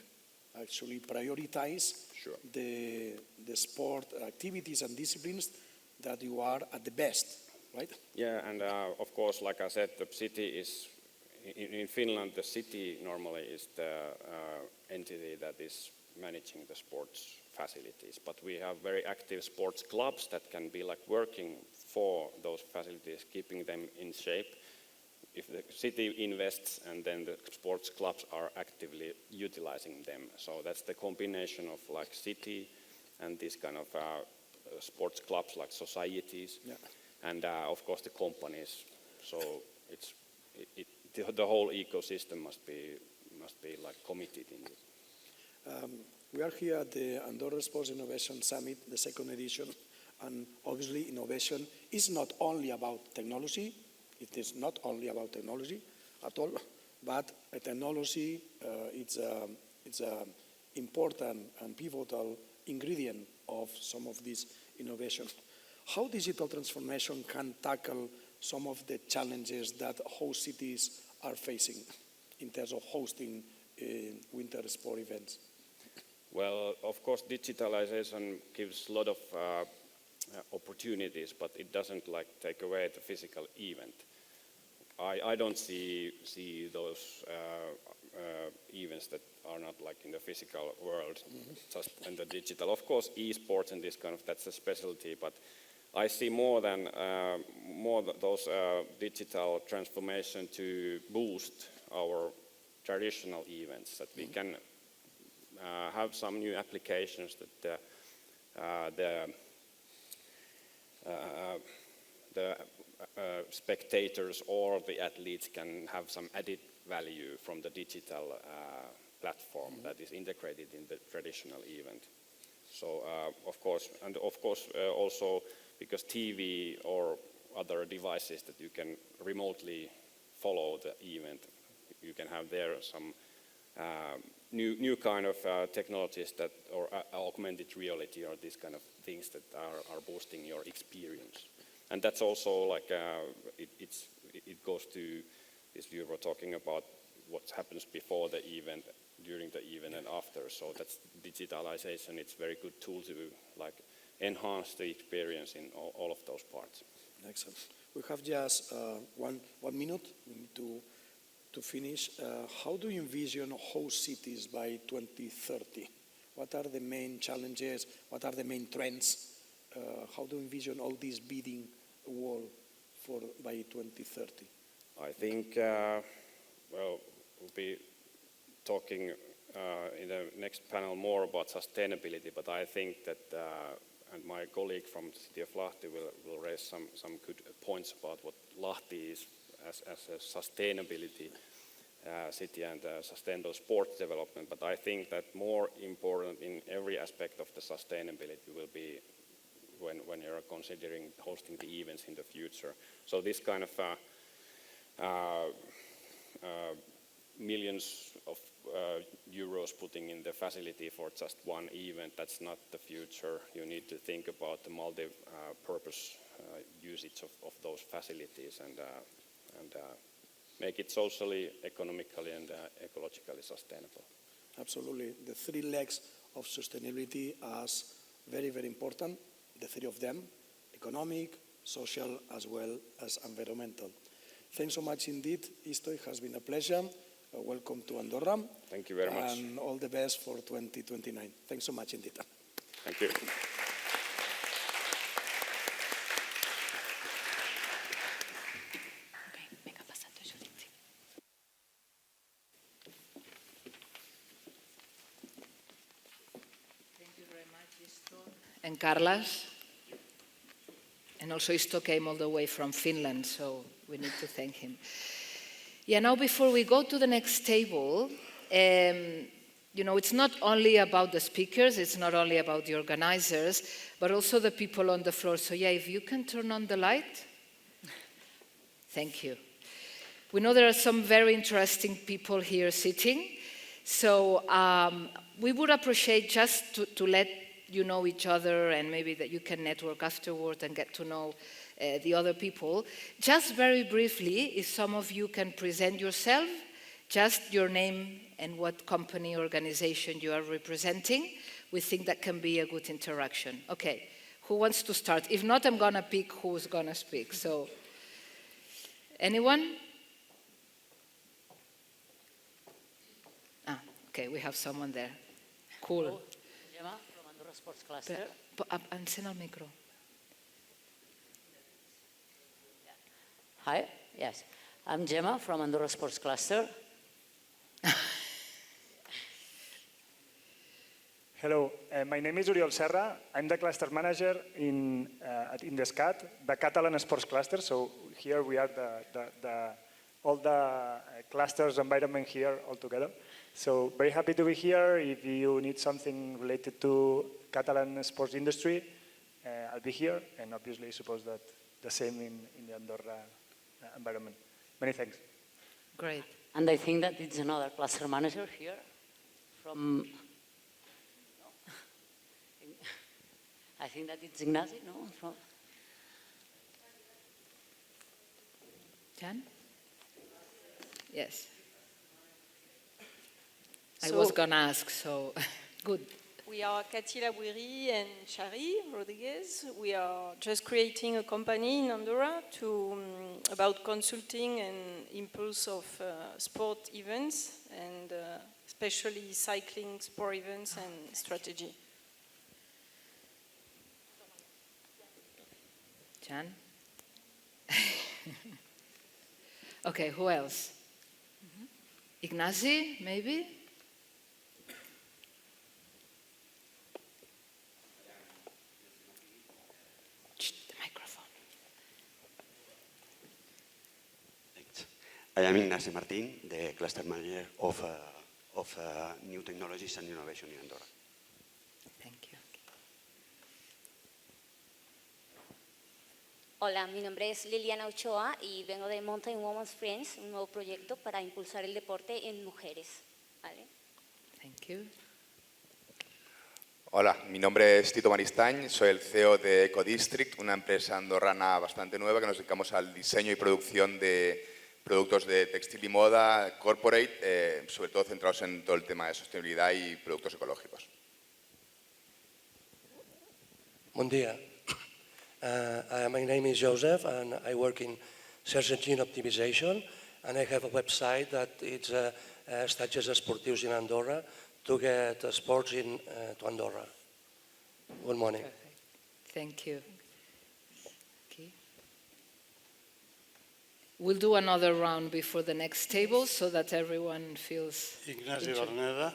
actually prioritize the sport activities and disciplines that you are at the best. Right? Yeah, and of course, like I said, the city is, in Finland, the city normally is the entity that is managing the sports facilities. But we have very active sports clubs that can be like working for those facilities, keeping them in shape. If the city invests and then the sports clubs are actively utilizing them. So that's the combination of like city and this kind of sports clubs like societies. Yeah. And of course the companies, so the whole ecosystem must be like committed in it. We are here at the Andorra Sports Innovation Summit, the second edition, and obviously innovation is not only about technology. It is not only about technology at all, but technology it's an important and pivotal ingredient of some of these innovations. How digital transformation can tackle some of the challenges that host cities are facing in terms of hosting winter sport events? Well, of course, digitalization gives a lot of opportunities, but it doesn't like take away the physical event. I don't see those events that are not like in the physical world, just in the digital. Of course, esports and this kind of, that's a specialty, but I see more those digital transformation to boost our traditional events, that we can have some new applications that the spectators or the athletes can have some added value from the digital platform that is integrated in the traditional event. So of course also because TV or other devices that you can remotely follow the event, you can have there some new kind of technologies that, or augmented reality or these kind of things that are boosting your experience. And that's also like, it goes to this you were talking about what happens before the event, during the event and after. So that's digitalization. It's a very good tool to like enhance the experience in all of those parts. Excellent. We have just 1 minute. We need to finish. How do you envision host cities by 2030? What are the main challenges? What are the main trends? How do you envision all this bidding war by 2030? I think, well, we'll be talking in the next panel more about sustainability, but I think that, and my colleague from the city of Lahti will raise some good points about what Lahti is as a sustainability city and sustainable sports development, but I think that more important in every aspect of the sustainability will be when you're considering hosting the events in the future. So this kind of millions of euros putting in the facility for just one event, that's not the future. You need to think about the multi-purpose usage of those facilities and make it socially, economically and ecologically sustainable. Absolutely. The 3 legs of sustainability are very, very important, the 3 of them, economic, social as well as environmental. Thanks so much indeed, Isto. It has been a pleasure. Welcome to Andorra. Thank you very much. And all the best for 2029. Thanks so much indeed. Thank you. And Carlos. And also Isto came all the way from Finland, so we need to thank him. Yeah, now before we go to the next table, it's not only about the speakers, it's not only about the organizers, but also the people on the floor. So yeah, if you can turn on the light. Thank you. We know there are some very interesting people here sitting, so we would appreciate just to let you know each other, and maybe that you can network afterward and get to know the other people. Just very briefly, if some of you can present yourself, just your name and what company, organization you are representing. We think that can be a good interaction. Okay, who wants to start? If not, I'm gonna pick who's gonna speak. So, anyone? Okay, we have someone there. Cool. Sports cluster. Encén el micro. Hi, yes. I'm Gemma from Andorra Sports Cluster. Hello, my name is Oriol Serra. I'm the cluster manager in the SCAT, the Catalan Sports Cluster. So here we are all the clusters environment here all together. So very happy to be here. If you need something related to Catalan sports industry, I'll be here, and obviously I suppose that the same in the Andorra environment. Many thanks. Great. And I think that it's another cluster manager here from, I think that it's Ignacy, no? From Jan? Yes. I was going to ask, so good. We are Cathy Labouiri and Chari Rodriguez. We are just creating a company in Andorra about consulting and impulse of sport events, and especially cycling sport events and strategy. Jan? Okay, who else? Ignacy, maybe? I am Ignacy Martín, the Cluster Manager of New Technologies and Innovation in Andorra. Thank you. Hola, mi nombre es Liliana Ochoa y vengo de Mountain Women's Friends, un nuevo proyecto para impulsar el deporte en mujeres. ¿Vale? Thank you. Hola, mi nombre es Tito Maristany, soy el CEO de Ecodistrict, una empresa andorrana bastante nueva que nos dedicamos al diseño y producción de productos de textil y moda corporate, sobre todo centrados en todo el tema de sostenibilidad y productos ecológicos. Bon dia. My name is Joseph and I work in Search Engine Optimization and I have a website that it's estatges esportius in Andorra to get sports to Andorra. Good morning. Perfect. Thank you. Okay. We'll do another round before the next table so that everyone feels... Ignasi Verneda,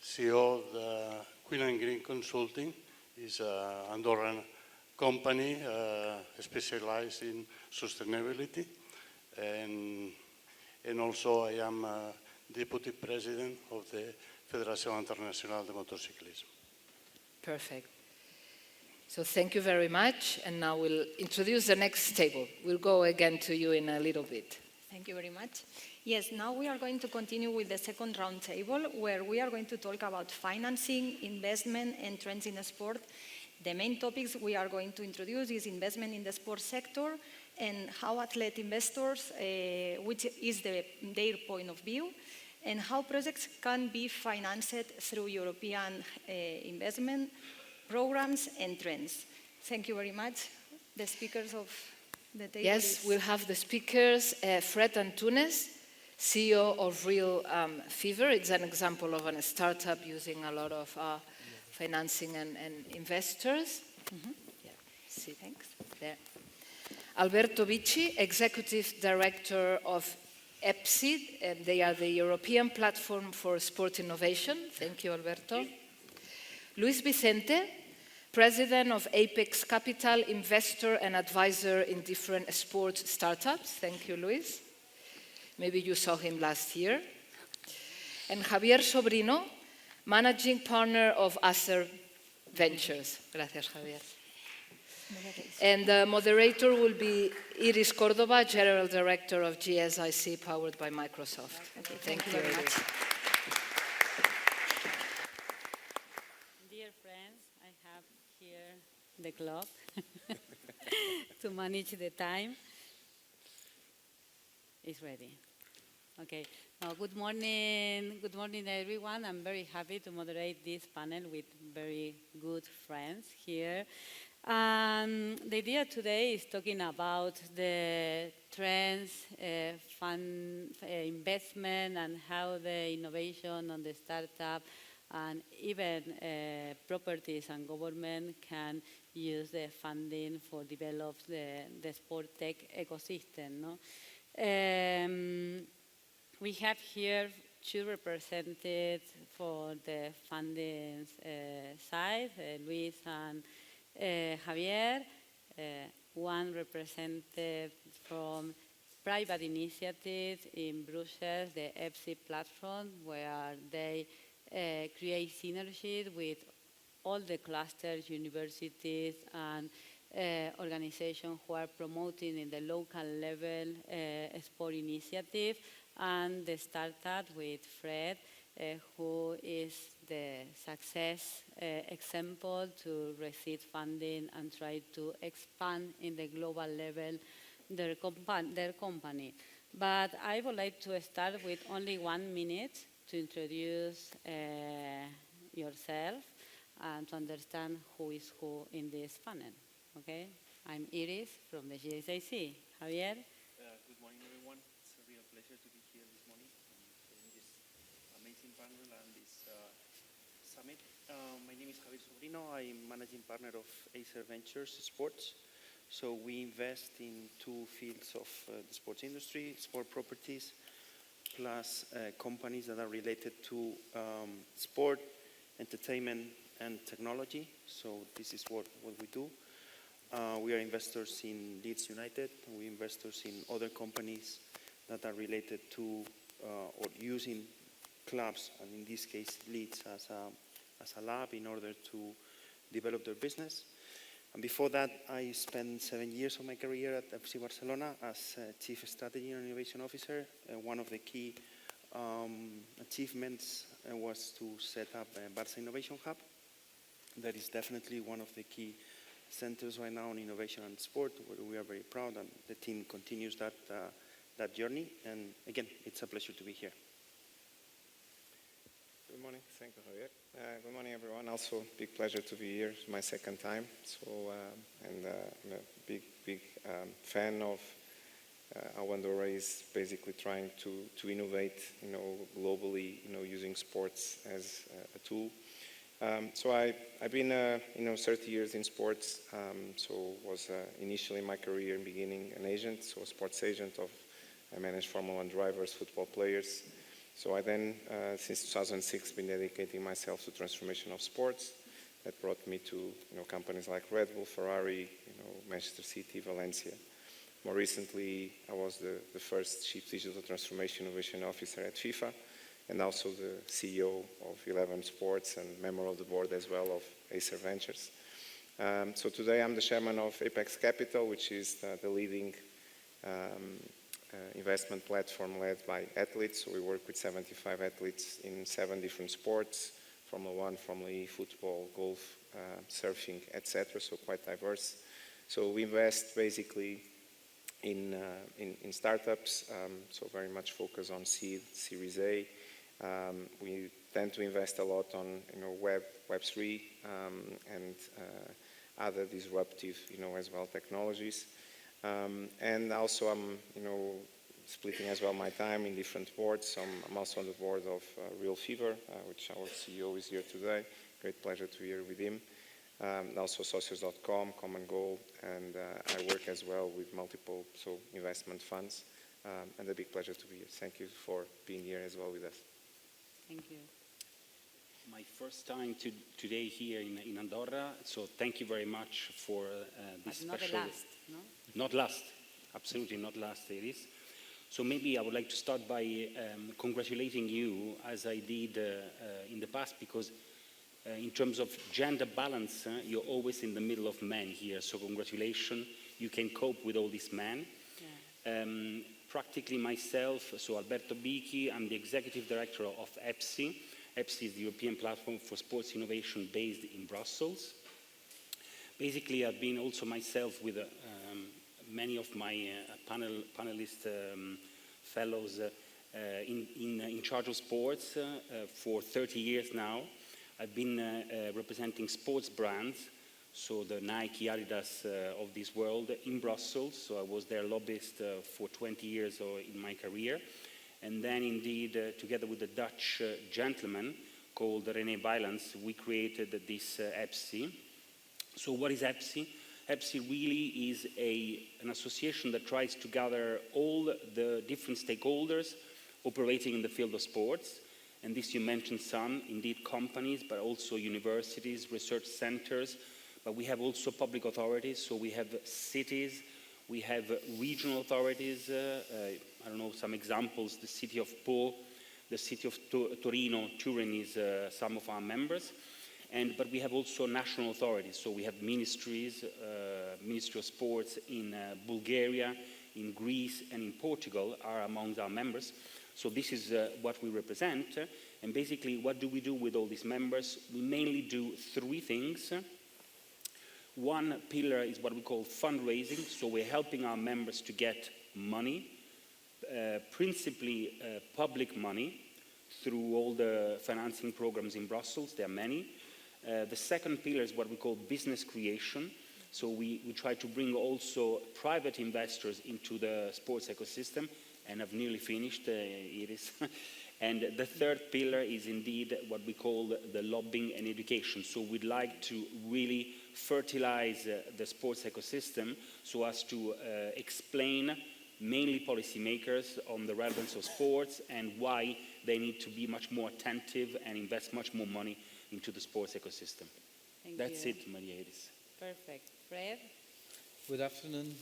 CEO of the Queen & Green Consulting, is an Andorran company specialized in sustainability. And also I am Deputy President of the Federació Internacional de Motociclisme. Perfect. So thank you very much, and now we'll introduce the next table. We'll go again to you in a little bit. Thank you very much. Yes, now we are going to continue with the second round table, where we are going to talk about financing, investment, and trends in sport. The main topics we are going to introduce is investment in the sports sector and how athlete investors, which is their point of view, and how projects can be financed through European investment programs and trends. Thank you very much. The speakers of the table. Yes, we'll have the speakers, Fred Antunes, CEO of Real Fever. It's an example of a startup using a lot of financing and investors. Yeah. See, thanks. There. Alberto Vici, Executive Director of EPSID, and they are the European Platform for Sport Innovation. Thank you, Alberto. Luis Vicente, President of Apex Capital, investor and advisor in different sports startups. Thank you, Luis. Maybe you saw him last year. And Javier Sobrino, Managing Partner of Acer Ventures. Gracias, Javier. And the moderator will be Iris Córdoba, General Director of GSIC, powered by Microsoft. Okay, thank you very much. Dear friends, I have here the clock to manage the time. It's ready. Okay. Now, good morning, everyone. I'm very happy to moderate this panel with very good friends here. The idea today is talking about the trends, fund investment, and how the innovation on the startup and even properties and government can use the funding for develop the sport tech ecosystem. No? We have here two representatives for the funding side, Luis and Javier, one representative from private initiatives in Brussels, the EPSI platform, where they create synergies with all the clusters, universities, and organizations who are promoting in the local level sport initiative, and the startup with Fred, who is the success example to receive funding and try to expand in the global level their company. But I would like to start with only 1 minute to introduce yourself and to understand who is who in this panel. Okay? I'm Iris from the GSIC. Javier? Good morning, everyone. It's a real pleasure to be here this morning in this amazing panel and this summit. My name is Javier Sobrino. I'm managing partner of Acer Ventures Sports. So we invest in two fields of the sports industry, sport properties, plus companies that are related to sport, entertainment, and technology. So this is what we do. We are investors in Leeds United. We are investors in other companies that are related to or using clubs, and in this case Leeds as a lab in order to develop their business. And before that, I spent 7 years of my career at FC Barcelona as Chief Strategy and Innovation Officer. One of the key achievements was to set up a Barça Innovation Hub. That is definitely one of the key centers right now in innovation and sport, where we are very proud, and the team continues that journey. And again, it's a pleasure to be here. Good morning. Thank you, Javier. Good morning, everyone. Also, big pleasure to be here. It's my second time. So, I'm a big fan of how Andorra is basically trying to innovate, globally, using sports as a tool. So I've been, 30 years in sports. So was initially in my career in beginning an agent, so a sports agent I managed Formula 1 drivers, football players. So I then, since 2006, been dedicating myself to transformation of sports. That brought me to, companies like Red Bull, Ferrari, Manchester City, Valencia. More recently, I was the first Chief Digital Transformation Innovation Officer at FIFA, and also the CEO of 11 Sports and member of the board as well of Acer Ventures. So today I'm the chairman of Apex Capital, which is the leading investment platform led by athletes. So we work with 75 athletes in 7 different sports, Formula 1, Formula E, football, golf, surfing, etc. So quite diverse. So we invest basically in startups, so very much focus on seed, Series A. We tend to invest a lot on Web3 and other disruptive as well technologies. And also I'm splitting as well my time in different boards. So I'm also on the board of Real Fever, which our CEO is here today. Great pleasure to be here with him. Also Socios.com, Common Goal, and I work as well with multiple investment funds. And a big pleasure to be here. Thank you for being here as well with us. Thank you. My first time today here in Andorra, so thank you very much for this but special... not the last, no? Not last, absolutely not last it is. So maybe I would like to start by congratulating you, as I did in the past, because in terms of gender balance, you're always in the middle of men here, so congratulations. You can cope with all these men. Yeah. Practically myself, so Alberto Bicchi, I'm the executive director of EPSI. EPSI is the European platform for sports innovation based in Brussels. Basically, I've been also myself with many of my panelist fellows in charge of sports for 30 years now. I've been representing sports brands, so the Nike, Adidas of this world in Brussels. So I was their lobbyist for 20 years in my career. And then indeed, together with a Dutch gentleman called René Bijlans, we created this EPSI. So what is EPSI? EPSI really is an association that tries to gather all the different stakeholders operating in the field of sports. And this you mentioned some, indeed companies, but also universities, research centers. But we have also public authorities, so we have cities, we have regional authorities, I don't know, some examples, the city of Po, the city of Torino, Turin is some of our members. But we have also national authorities, so we have ministries, Ministry of Sports in Bulgaria, in Greece, and in Portugal are among our members. So this is what we represent. And basically, what do we do with all these members? We mainly do 3 things. One pillar is what we call fundraising, so we're helping our members to get money, principally public money, through all the financing programs in Brussels. There are many. The second pillar is what we call business creation. So we try to bring also private investors into the sports ecosystem, and I've nearly finished, Iris. And the third pillar is indeed what we call the lobbying and education. So we'd like to really fertilize the sports ecosystem so as to explain mainly policymakers on the relevance of sports and why they need to be much more attentive and invest much more money into the sports ecosystem. That's it, Maria Iris. Perfect. Fred? Good afternoon.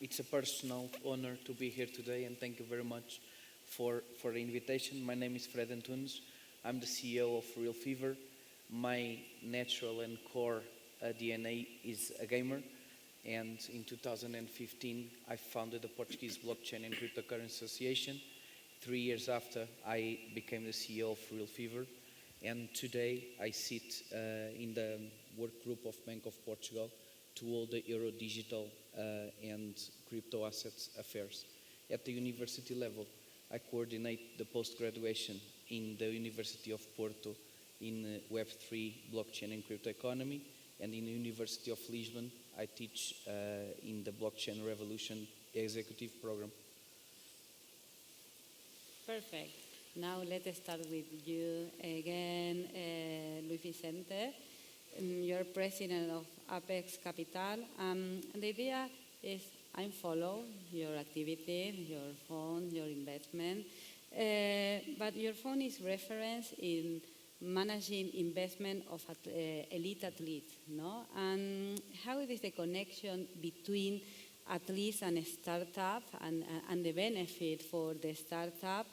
It's a personal honor to be here today, and thank you very much for the invitation. My name is Fred Antunes. I'm the CEO of Real Fever. My natural and core DNA is a gamer, and in 2015 I founded the Portuguese Blockchain and Cryptocurrency Association. 3 years after, I became the CEO of Real Fever, And today I sit in the work group of Bank of Portugal to all the Euro digital and crypto assets affairs. At the university level, I coordinate the post-graduation in the University of Porto in Web3, blockchain and crypto economy, and in the University of Lisbon, I teach in the Blockchain Revolution executive program. Perfect. Now let's start with you again, Luis Vicente. You're president of Apex Capital. The idea is I follow your activity, your fund, your investment, but your fund is referenced in managing investment of elite athletes, no? And how is the connection between athletes and startup and the benefit for the startup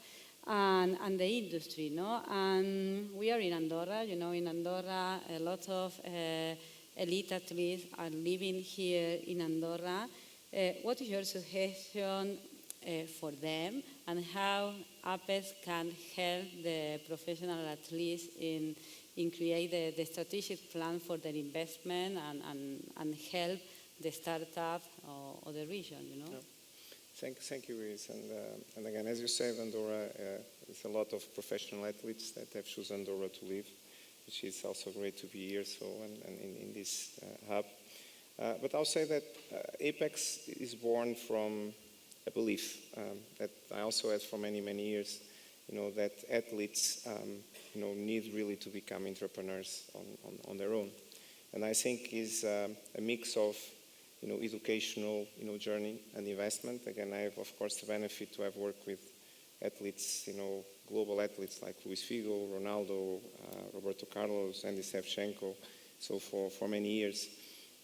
and the industry, no? And we are in Andorra, you know, in Andorra a lot of elite athletes are living here in Andorra. What is your suggestion for them, and how Apex can help the professional athletes in create the strategic plan for their investment and help the startup or the region, you know? Yeah. Thank you, Luis. And again, as you said, Andorra, there's a lot of professional athletes that have chosen Andorra to live, which is also great to be here, so and in this hub. But I'll say that Apex is born from a belief that I also had for many, many years, you know, that athletes, you know, need really to become entrepreneurs on their own. And I think is a mix of, you know, educational, you know, journey and investment. Again, I have, of course, the benefit to have worked with athletes, you know, global athletes like Luis Figo, Ronaldo, Roberto Carlos, Andy Shevchenko, so for many years.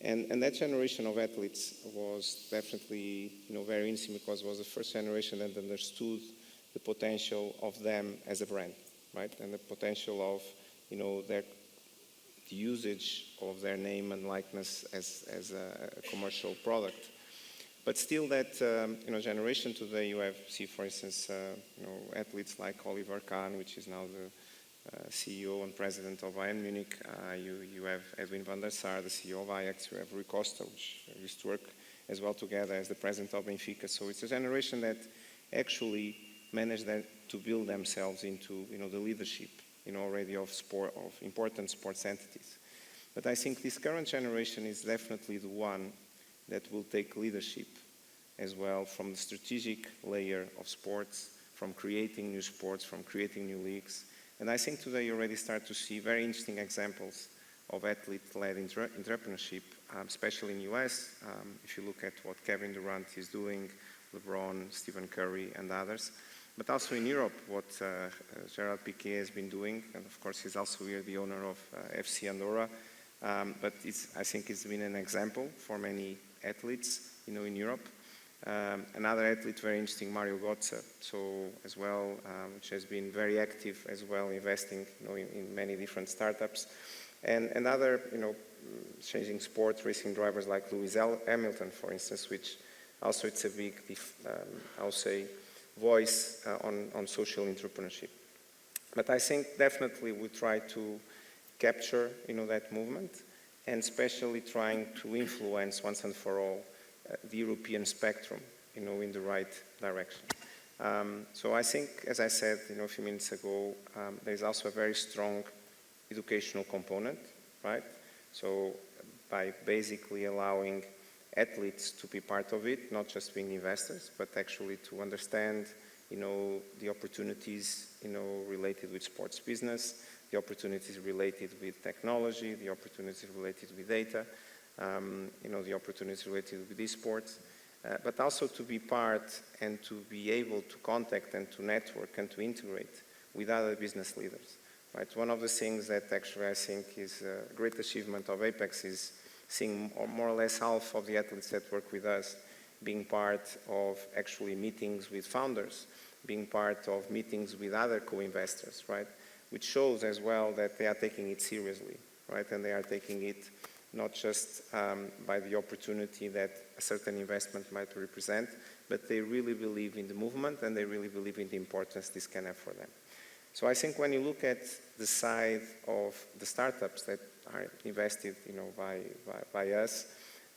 And that generation of athletes was definitely, you know, very interesting because it was the first generation that understood the potential of them as a brand, right? And the potential of, you know, the usage of their name and likeness as a commercial product. But still that, you know, generation today, you see, for instance, you know, athletes like Oliver Kahn, which is now the CEO and president of Bayern Munich. You have Edwin van der Sar, the CEO of Ajax. You have Rui Costa, which used to work as well together as the president of Benfica. So it's a generation that actually managed to build themselves into, you know, the leadership, you know, already of sport, of important sports entities. But I think this current generation is definitely the one that will take leadership as well from the strategic layer of sports, from creating new sports, from creating new leagues. And I think today you already start to see very interesting examples of athlete-led entrepreneurship, especially in the US. If you look at what Kevin Durant is doing, LeBron, Stephen Curry, and others. But also in Europe, what Gerard Piqué has been doing, and of course he's also here the owner of FC Andorra. But I think it's been an example for many athletes, you know, in Europe. Another athlete, very interesting, Mario Götze, so as well, which has been very active as well, investing, you know, in many different startups, and other, you know, changing sport racing drivers like Lewis Hamilton, for instance, which also it's a big, I would say, voice on social entrepreneurship. But I think definitely we try to capture, you know, that movement, and especially trying to influence once and for all the European spectrum, you know, in the right direction. So I think, as I said, you know, a few minutes ago, there's also a very strong educational component, right? So by basically allowing athletes to be part of it, not just being investors, but actually to understand, you know, the opportunities, you know, related with sports business, the opportunities related with technology, the opportunities related with data, you know, the opportunities related with esports, but also to be part and to be able to contact and to network and to integrate with other business leaders, right? One of the things that actually I think is a great achievement of Apex is seeing more or less half of the athletes that work with us being part of actually meetings with founders, being part of meetings with other co-investors, right? Which shows as well that they are taking it seriously, right? And they are taking it not just by the opportunity that a certain investment might represent, but they really believe in the movement and they really believe in the importance this can have for them. So I think when you look at the side of the startups that are invested, by us,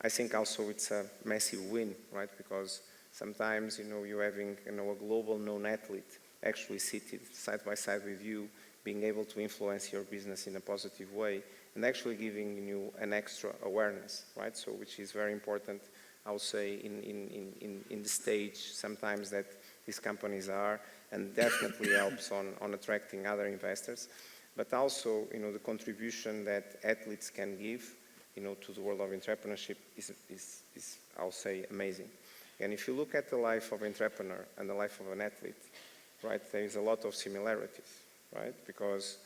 I think also it's a massive win, right? Because sometimes, you're having, a global known athlete actually seated side by side with you, being able to influence your business in a positive way and actually giving you an extra awareness, right? So which is very important, I would say, in the stage sometimes that these companies are, and definitely helps on attracting other investors. But also, the contribution that athletes can give, to the world of entrepreneurship is, I'll say, amazing. And if you look at the life of an entrepreneur and the life of an athlete, right, there is a lot of similarities, right? Because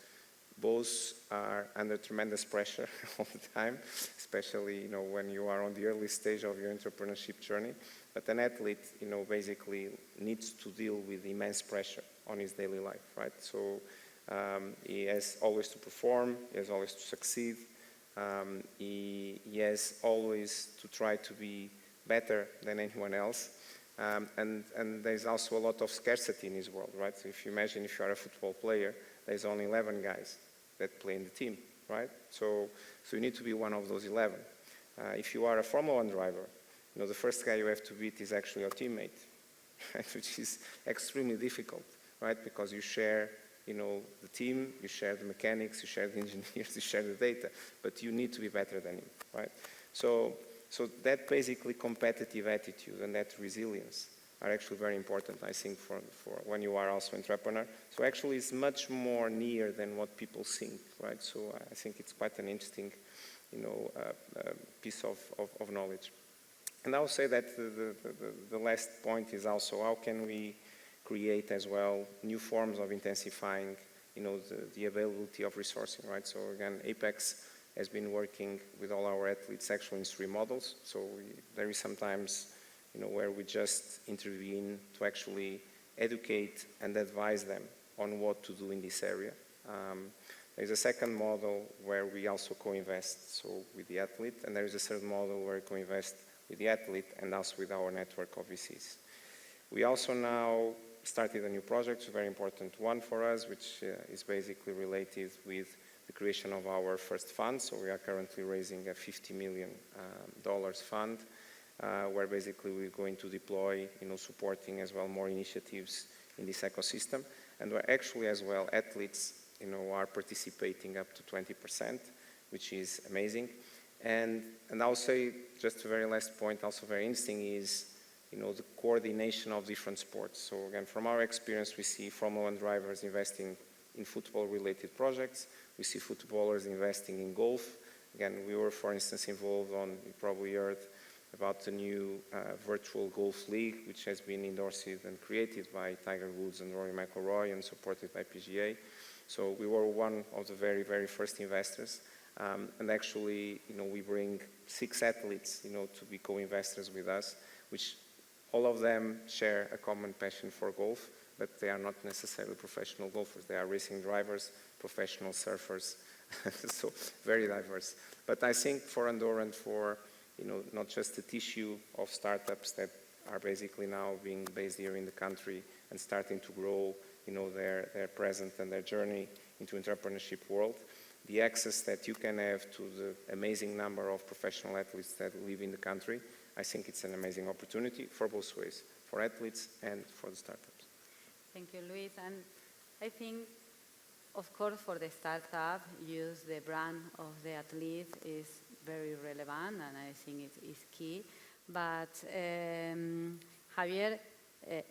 both are under tremendous pressure all the time, especially, when you are on the early stage of your entrepreneurship journey. But an athlete, basically needs to deal with immense pressure on his daily life, right? So he has always to perform, he has always to succeed, he has always to try to be better than anyone else. And there's also a lot of scarcity in his world, right? So if you imagine if you are a football player, there's only 11 guys that play in the team, right? So you need to be one of those 11. If you are a Formula 1 driver, the first guy you have to beat is actually your teammate, right? Which is extremely difficult, right? Because you share, the team, you share the mechanics, you share the engineers, you share the data, but you need to be better than him, right? So that basically competitive attitude and that resilience are actually very important, I think, for when you are also an entrepreneur. So actually it's much more near than what people think, right? So I think it's quite an interesting, piece of knowledge. And I would say that the last point is also how can we create as well new forms of intensifying, the availability of resourcing, right? So again, Apex has been working with all our athletes actually in 3 models. So there is sometimes, where we just intervene to actually educate and advise them on what to do in this area. There's a second model where we also co-invest, so with the athlete, and there is a third model where we co-invest with the athlete and also with our network of VCs. We also now started a new project, a very important one for us, which is basically related with the creation of our first fund. So we are currently raising a $50 million fund, where basically we're going to deploy, supporting as well more initiatives in this ecosystem. And where actually as well athletes, are participating up to 20%, which is amazing. And I'll say just a very last point, also very interesting, is the coordination of different sports. So again, from our experience, we see Formula 1 drivers investing in football-related projects. We see footballers investing in golf. Again, we were, for instance, involved on, you probably heard about the new virtual golf league, which has been endorsed and created by Tiger Woods and Rory McIlroy and supported by PGA. So we were one of the very, very first investors. And actually, we bring 6 athletes, to be co-investors with us, which all of them share a common passion for golf, but they are not necessarily professional golfers. They are racing drivers, professional surfers, so very diverse. But I think for Andorra and for, not just the tissue of startups that are basically now being based here in the country and starting to grow, their present and their journey into entrepreneurship world, the access that you can have to the amazing number of professional athletes that live in the country, I think it's an amazing opportunity for both ways, for athletes and for the startups. Thank you, Luis. And I think, of course, for the startup, use the brand of the athlete is very relevant, and I think it is key. But Javier,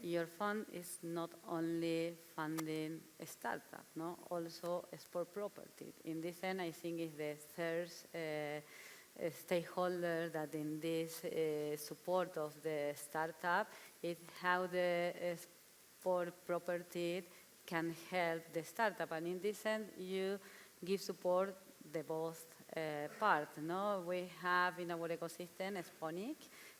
your fund is not only funding a startup, no? Also a sport property. In this end, I think it's the third stakeholder that in this support of the startup is how the sport property can help the startup. And in this end, you give support the both part. No? We have in our ecosystem Sponic,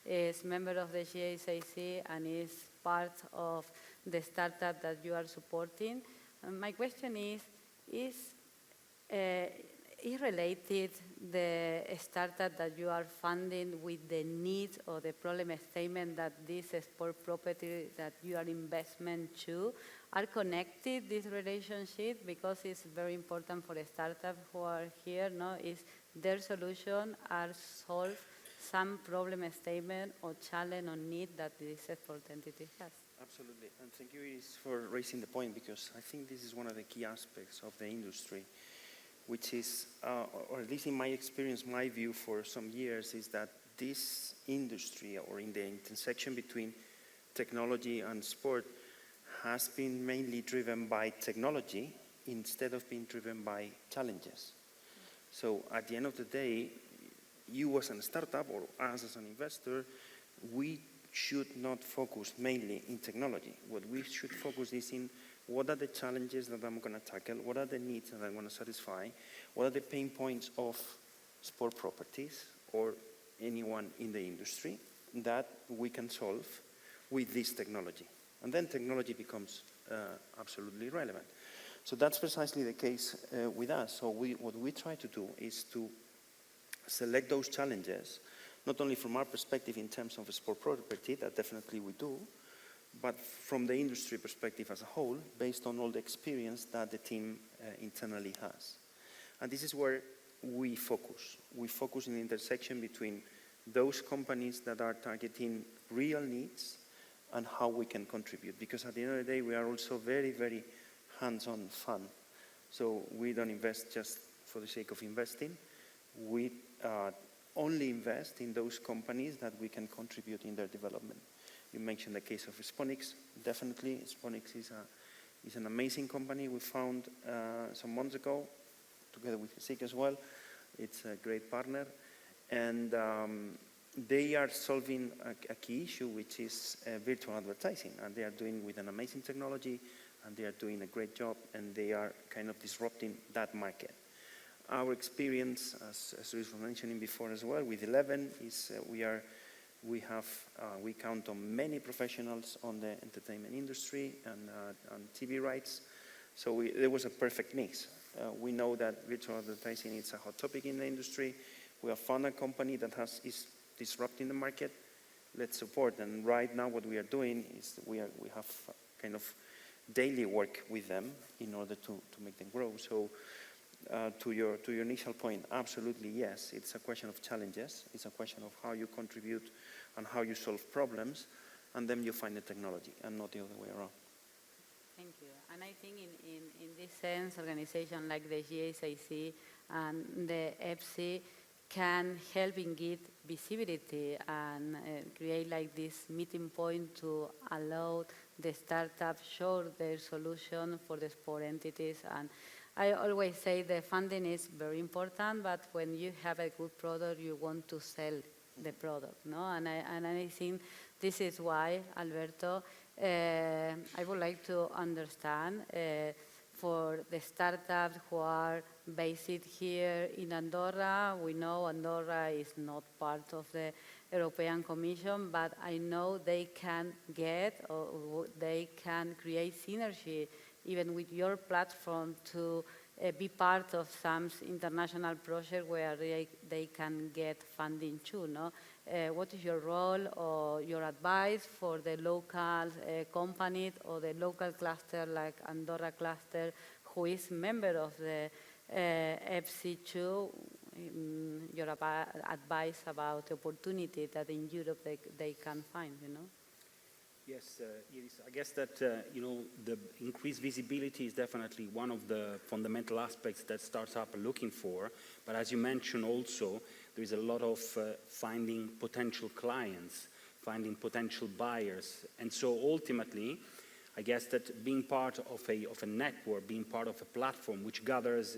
is member of the GSIC and is part of the startup that you are supporting. My question is related the startup that you are funding with the needs or the problem statement that this sport property that you are investment to are connected, this relationship, because it's very important for a startup who are here, no, is their solution are solve some problem statement or challenge or need that this sport entity has. Absolutely, and thank you, Iris, for raising the point, because I think this is one of the key aspects of the industry, which is, or at least in my experience, my view for some years, is that this industry, or in the intersection between technology and sport, has been mainly driven by technology instead of being driven by challenges. So at the end of the day, you as a startup or us as an investor, we should not focus mainly in technology. What we should focus is in what are the challenges that I'm going to tackle, what are the needs that I want to satisfy, what are the pain points of sport properties or anyone in the industry that we can solve with this technology. And then technology becomes absolutely relevant. So that's precisely the case with us. So what we try to do is to select those challenges, not only from our perspective in terms of a sport property, that definitely we do, but from the industry perspective as a whole, based on all the experience that the team internally has. And this is where we focus. We focus in the intersection between those companies that are targeting real needs and how we can contribute. Because at the end of the day, we are also very, very hands-on fun. So we don't invest just for the sake of investing. We only invest in those companies that we can contribute in their development. You mentioned the case of Sponix. Definitely, Sponix is an amazing company we found some months ago, together with GSIC as well. It's a great partner. And they are solving a key issue, which is virtual advertising. And they are doing with an amazing technology, and they are doing a great job, and they are kind of disrupting that market. Our experience, as Luis was mentioning before as well, with 11 is we count on many professionals on the entertainment industry and TV rights. So there was a perfect mix. We know that virtual advertising is a hot topic in the industry. We have found a company that is disrupting the market. Let's support. And right now what we are doing is we have kind of daily work with them in order to make them grow. So to your initial point, absolutely yes. It's a question of challenges. It's a question of how you contribute and how you solve problems, and then you find the technology, and not the other way around. Thank you. And I think in this sense, organizations like the GSIC and the FC can help in give visibility and create like this meeting point to allow the startup show their solution for the sport entities. And I always say the funding is very important, but when you have a good product, you want to sell the product, no? And I think this is why, Alberto, I would like to understand for the startups who are based here in Andorra. We know Andorra is not part of the European Commission, but I know they can get or they can create synergy even with your platform to be part of some international project where they can get funding too, no? What is your role or your advice for the local companies or the local cluster like Andorra cluster who is member of the FC2? Your advice about the opportunity that in Europe they can find, you know? Yes, Iris, I guess that the increased visibility is definitely one of the fundamental aspects that startups are looking for. But as you mentioned also, there is a lot of finding potential clients, finding potential buyers. And so ultimately, I guess that being part of a network, being part of a platform which gathers,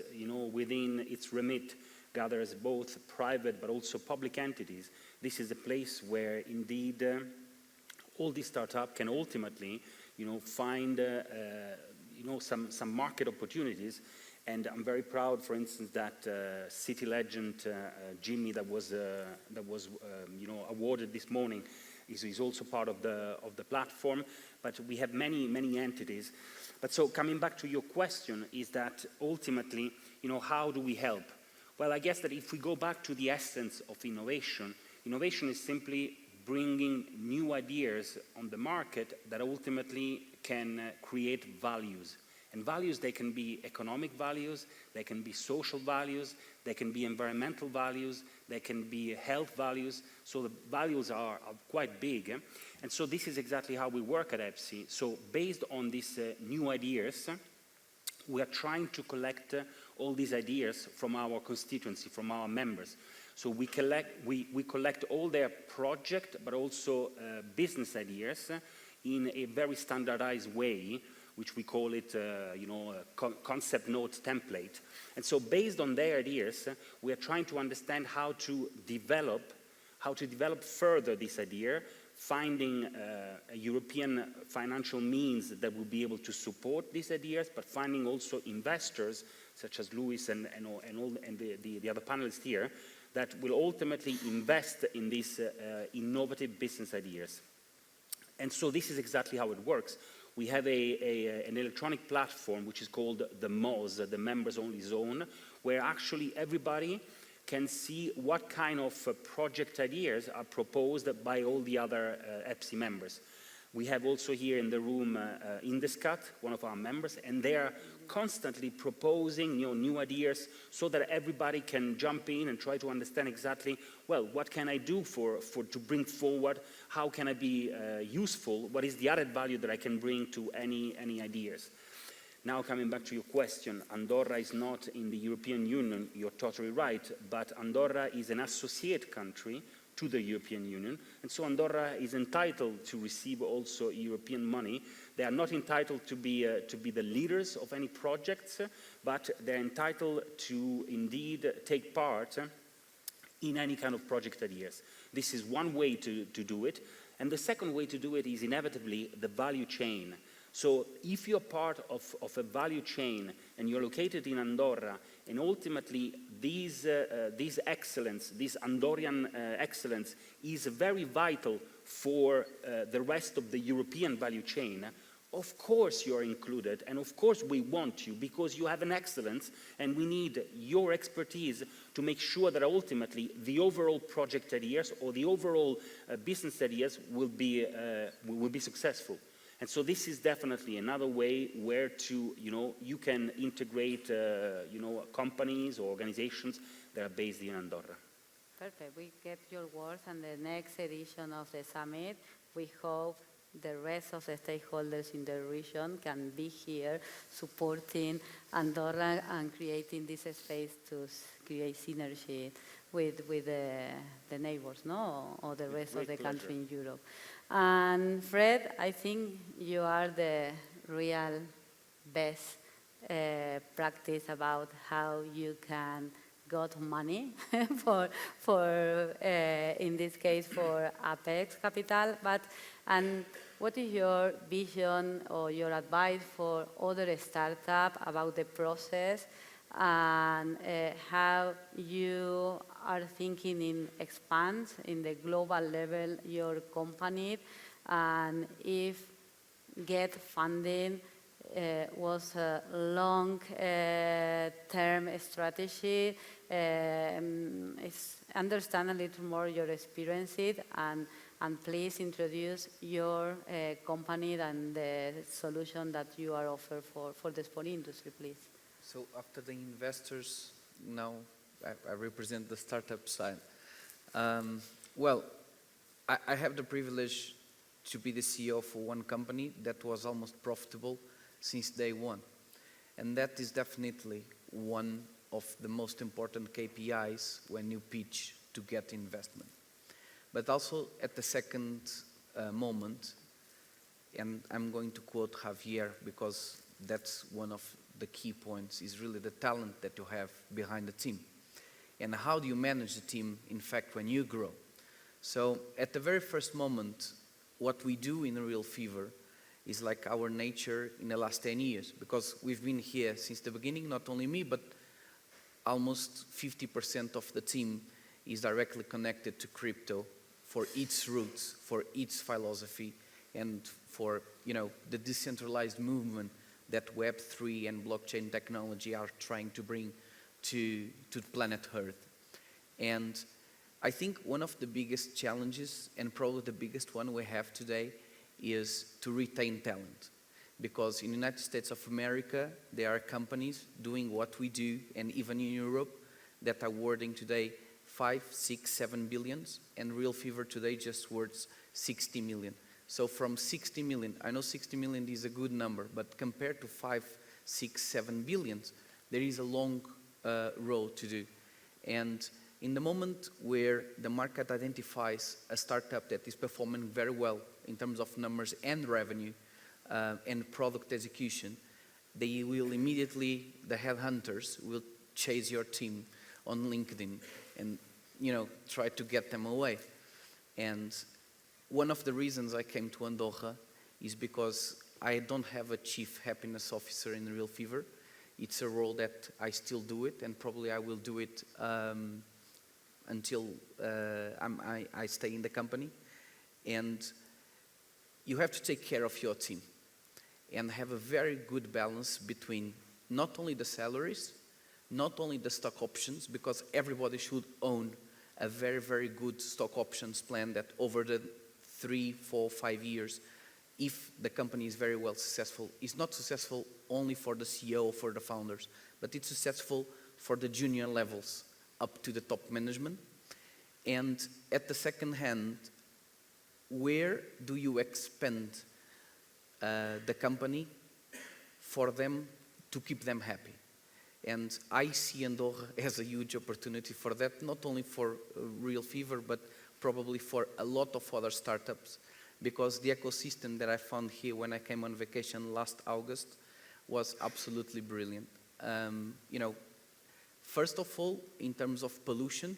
within its remit, gathers both private but also public entities, this is a place where indeed all these startups can ultimately, find, some market opportunities. And I'm very proud, for instance, that city legend Jimmy that was awarded this morning is also part of the platform. But we have many entities. But so coming back to your question is that ultimately, how do we help? Well, I guess that if we go back to the essence of innovation, innovation is simply bringing new ideas on the market that ultimately can create values. And values, they can be economic values, they can be social values, they can be environmental values, they can be health values. So the values are quite big. And so this is exactly how we work at EPSI. So based on these new ideas, we are trying to collect all these ideas from our constituency, from our members. So we collect all their project, but also business ideas in a very standardized way, which we call it, a concept note template. And so based on their ideas, we are trying to understand how to develop further this idea, finding a European financial means that will be able to support these ideas, but finding also investors, such as Luis and the other panelists here, that will ultimately invest in these innovative business ideas. And so this is exactly how it works. We have an electronic platform which is called the MOZ, the Members Only Zone, where actually everybody can see what kind of project ideas are proposed by all the other EPSI members. We have also here in the room Indescat, one of our members, and they are constantly proposing new ideas so that everybody can jump in and try to understand exactly, well, what can I do to bring forward? How can I be useful? What is the added value that I can bring to any ideas? Now coming back to your question, Andorra is not in the European Union, you're totally right, but Andorra is an associate country to the European Union, and so Andorra is entitled to receive also European money. They are not entitled to be the leaders of any projects, but they're entitled to indeed take part in any kind of project ideas. This is one way to do it, and the second way to do it is inevitably the value chain. So if you're part of a value chain and you're located in Andorra, and ultimately this excellence, this Andorran excellence is very vital for the rest of the European value chain, of course you're included, and of course we want you because you have an excellence and we need your expertise to make sure that ultimately the overall project ideas or the overall business ideas will be successful. And so this is definitely another way where you can integrate, companies or organizations that are based in Andorra. Perfect. We get your words, and the next edition of the summit, we hope the rest of the stakeholders in the region can be here supporting Andorra and creating this space to create synergy with the neighbors, or the rest of the country in Europe. And Fred, I think you are the real best practice about how you can got money for in this case for Apex Capital. And what is your vision or your advice for other startups about the process and how you are thinking in expand in the global level your company, and if get funding was a long-term strategy? Understand a little more your experiences, and please introduce your company and the solution that you are offering for the sport industry, please. So after the investors, now I represent the startup side. Well, I have the privilege to be the CEO for one company that was almost profitable since day one. And that is definitely one of the most important KPIs when you pitch to get investment. But also at the second moment, and I'm going to quote Javier because that's one of the key points, is really the talent that you have behind the team. And how do you manage the team, in fact, when you grow? So at the very first moment, what we do in Real Fever is like our nature in the last 10 years, because we've been here since the beginning, not only me, but almost 50% of the team is directly connected to crypto for its roots, for its philosophy, and for the decentralized movement that Web3 and blockchain technology are trying to bring to the planet Earth. And I think one of the biggest challenges, and probably the biggest one we have today, is to retain talent. Because in the United States of America, there are companies doing what we do, and even in Europe, that are awarding today 5, 6, 7 billions, and Real Fever today just worth 60 million. So from 60 million, I know 60 million is a good number, but compared to 5, 6, 7 billions, there is a long road to do. And in the moment where the market identifies a startup that is performing very well in terms of numbers and revenue, and product execution, they will immediately, the headhunters will chase your team on LinkedIn and, you know, try to get them away. And one of the reasons I came to Andorra is because I don't have a chief happiness officer in Real Fever. It's a role that I still do it, and probably I will do it until I stay in the company. And you have to take care of your team and have a very good balance between not only the salaries, not only the stock options, because everybody should own a very, very good stock options plan that over the 3, 4, 5 years, if the company is very well successful, is not successful only for the CEO or for the founders, but it's successful for the junior levels up to the top management. And at the second hand, where do you expand the company for them to keep them happy? And I see Andorra as a huge opportunity for that, not only for Real Fever, but probably for a lot of other startups, because the ecosystem that I found here when I came on vacation last August was absolutely brilliant. You know, first of all, in terms of pollution,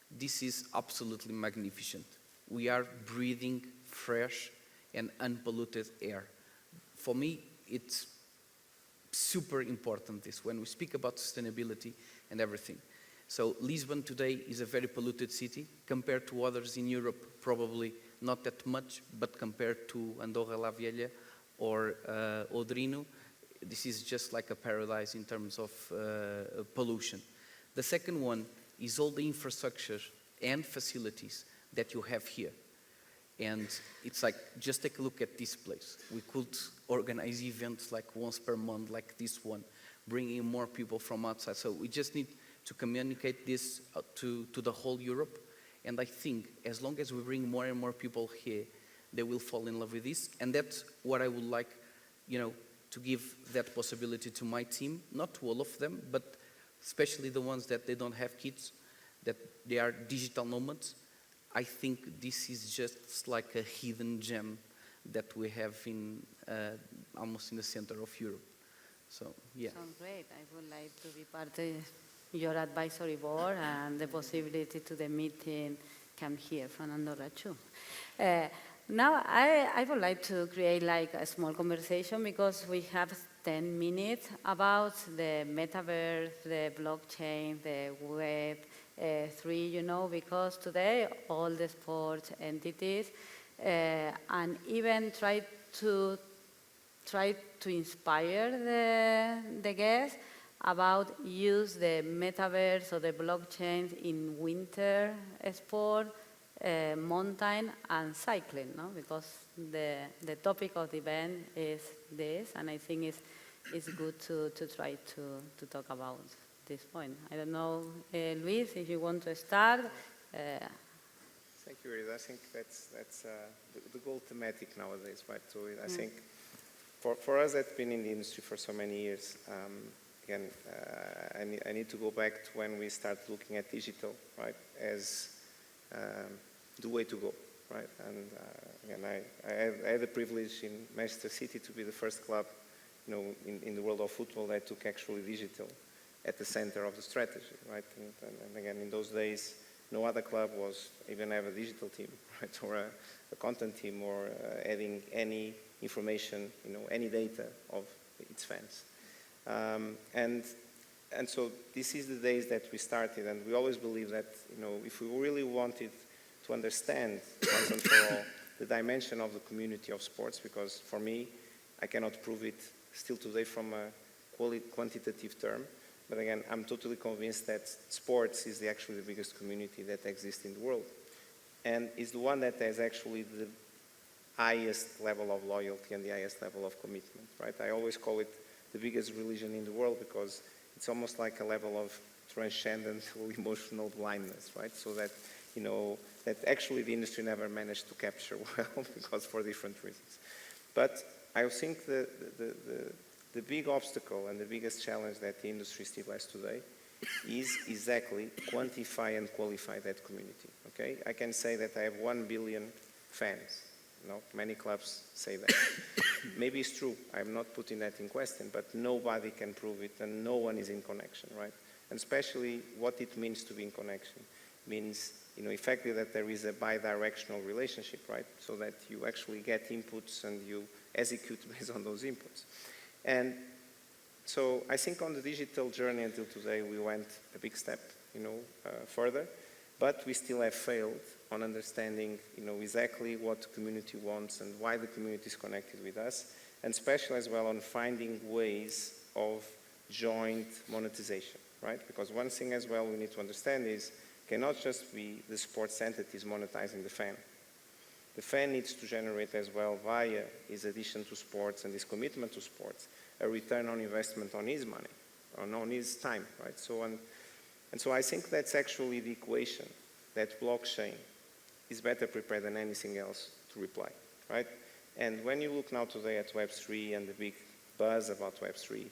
this is absolutely magnificent. We are breathing fresh and unpolluted air. For me, it's super important, this, when we speak about sustainability and everything. So Lisbon today is a very polluted city. Compared to others in Europe, probably not that much, but compared to Andorra la Vella or Ordino, this is just like a paradise in terms of pollution. The second one is all the infrastructure and facilities that you have here. And it's like, just take a look at this place. We could organize events like once per month, like this one, bringing more people from outside. So we just need to communicate this to the whole Europe. And I think as long as we bring more and more people here, they will fall in love with this. And that's what I would like, you know, to give that possibility to my team, not to all of them, but especially the ones that they don't have kids, that they are digital nomads. I think this is just like a hidden gem that we have in almost in the center of Europe. So, yeah. Sounds great. I would like to be part of your advisory board, and the possibility to the meeting come here from Andorra too. Now, I would like to create like a small conversation, because we have 10 minutes about the metaverse, the blockchain, the web 3, you know, because today all the sports entities and even try to inspire the guests about use the metaverse or the blockchain in winter sport, mountain and cycling, no? Because the topic of the event is this, and I think it's good to try to talk about this point. I don't know, Luis, if you want to start. Thank you, Rita. I think that's the goal thematic nowadays, right? So I think for us that's been in the industry for so many years, again, I need to go back to when we start looking at digital, right, as the way to go, right? And again, I had the privilege in Manchester City to be the first club, you know, in the world of football that took actually digital at the center of the strategy, right? And again, in those days, no other club was even have a digital team, right, or a content team, or adding any information, you know, any data of its fans. And so this is the days that we started, and we always believe that, you know, if we really wanted to understand once and for all the dimension of the community of sports, because for me, I cannot prove it still today from a quantitative term, But again, I'm totally convinced that sports is actually the biggest community that exists in the world, and is the one that has actually the highest level of loyalty and the highest level of commitment, right? I always call it the biggest religion in the world because it's almost like a level of transcendental emotional blindness, right? So that, you know, that actually the industry never managed to capture well because for different reasons. But I think the big obstacle and the biggest challenge that the industry still has today is exactly quantify and qualify that community, okay? I can say that I have 1 billion fans. You know, many clubs say that. Maybe it's true, I'm not putting that in question, but nobody can prove it and no one is in connection, right? And especially what it means to be in connection means, you know, effectively that there is a bi-directional relationship, right? So that you actually get inputs and you execute based on those inputs. And so I think on the digital journey until today, we went a big step, you know, further, but we still have failed on understanding, you know, exactly what the community wants and why the community is connected with us, and especially as well on finding ways of joint monetization, right? Because one thing as well we need to understand is cannot just be the sports entities monetizing the fan. The fan needs to generate as well via his addition to sports and his commitment to sports, a return on investment on his money, on his time, right? So and so I think that's actually the equation that blockchain is better prepared than anything else to reply, right? And when you look now today at Web3 and the big buzz about Web3,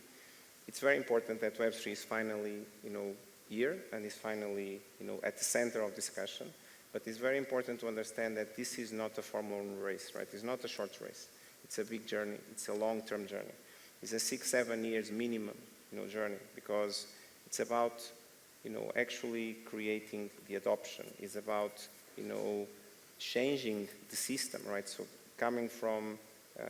it's very important that Web3 is finally, you know, here and is finally, you know, at the center of discussion. But it's very important to understand that this is not a Formula 1 race, right? It's not a short race. It's a big journey. It's a long-term journey. It's a 6-7 years minimum, you know, journey because it's about, you know, actually creating the adoption. It's about, you know, changing the system, right? So coming from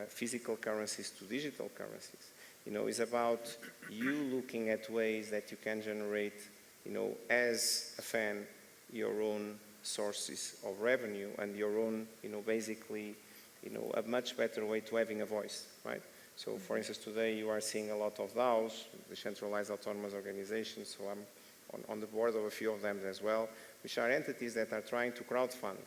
physical currencies to digital currencies, you know, is about you looking at ways that you can generate, you know, as a fan, your own sources of revenue and your own, you know, basically, you know, a much better way to having a voice, right? So for instance, today you are seeing a lot of DAOs, decentralized autonomous organizations, so I'm on the board of a few of them as well, which are entities that are trying to crowdfund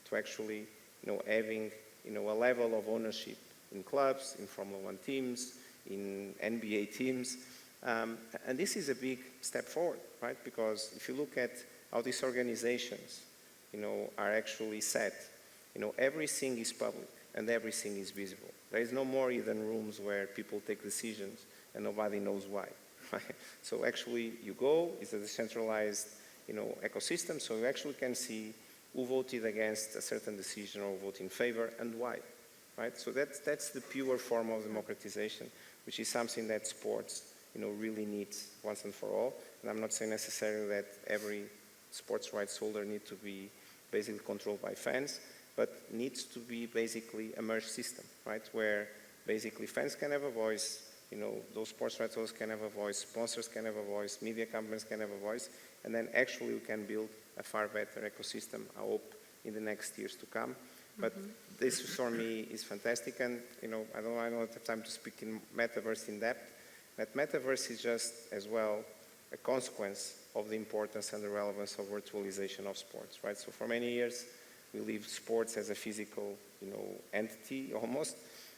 to actually, you know, having, you know, a level of ownership in clubs, in Formula 1 teams, in NBA teams. And this is a big step forward, right? Because if you look at how these organizations, you know, are actually set, you know, everything is public and everything is visible. There is no more hidden rooms where people take decisions and nobody knows why. So actually you go, it's a decentralized, you know, ecosystem, so you actually can see who voted against a certain decision or voted in favor and why, right? So that's the pure form of democratization, which is something that sports, you know, really needs once and for all. And I'm not saying necessarily that every sports rights holder needs to be basically controlled by fans, but needs to be basically a merged system, right? Where basically fans can have a voice, you know, those sports rights holders can have a voice, sponsors can have a voice, media companies can have a voice, and then actually we can build a far better ecosystem, I hope, in the next years to come. But this for me is fantastic, and you know, I don't have time to speak in metaverse in depth, but metaverse is just as well a consequence of the importance and the relevance of virtualization of sports, right? So for many years, we leave sports as a physical, you know, entity almost,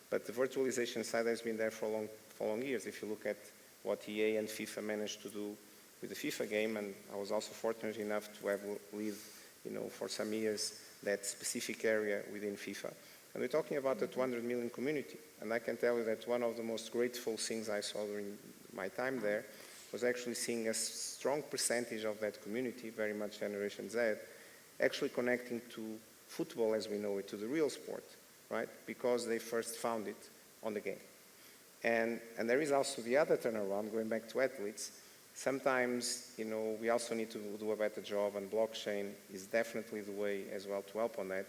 but the virtualization side has been there for long years. If you look at what EA and FIFA managed to do with the FIFA game, and I was also fortunate enough to have lived, you know, for some years that specific area within FIFA. And we're talking about a 200 million community. And I can tell you that one of the most grateful things I saw during my time there was actually seeing a strong percentage of that community, very much Generation Z, actually connecting to football as we know it, to the real sport, right? Because they first found it on the game. And there is also the other turnaround, going back to athletes. Sometimes, you know, we also need to do a better job, and blockchain is definitely the way as well to help on that,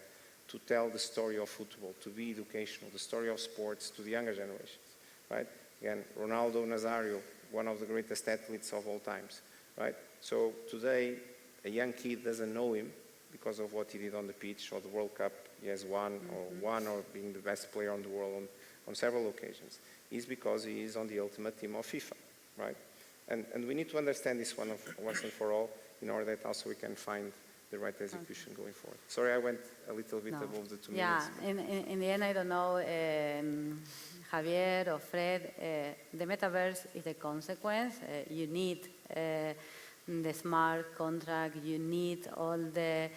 to tell the story of football, to be educational, the story of sports to the younger generations, right? Again, Ronaldo Nazario, one of the greatest athletes of all times, right? So today, a young kid doesn't know him because of what he did on the pitch or the World Cup he has won, or being the best player on the world on several occasions. Is because he is on the ultimate team of FIFA, right? And we need to understand this once and for all in order that also we can find the right execution going forward. Sorry, I went a little bit above the 2 minutes. Yeah, in the end, I don't know, Javier or Fred, the metaverse is a consequence. You need the smart contract, you need all the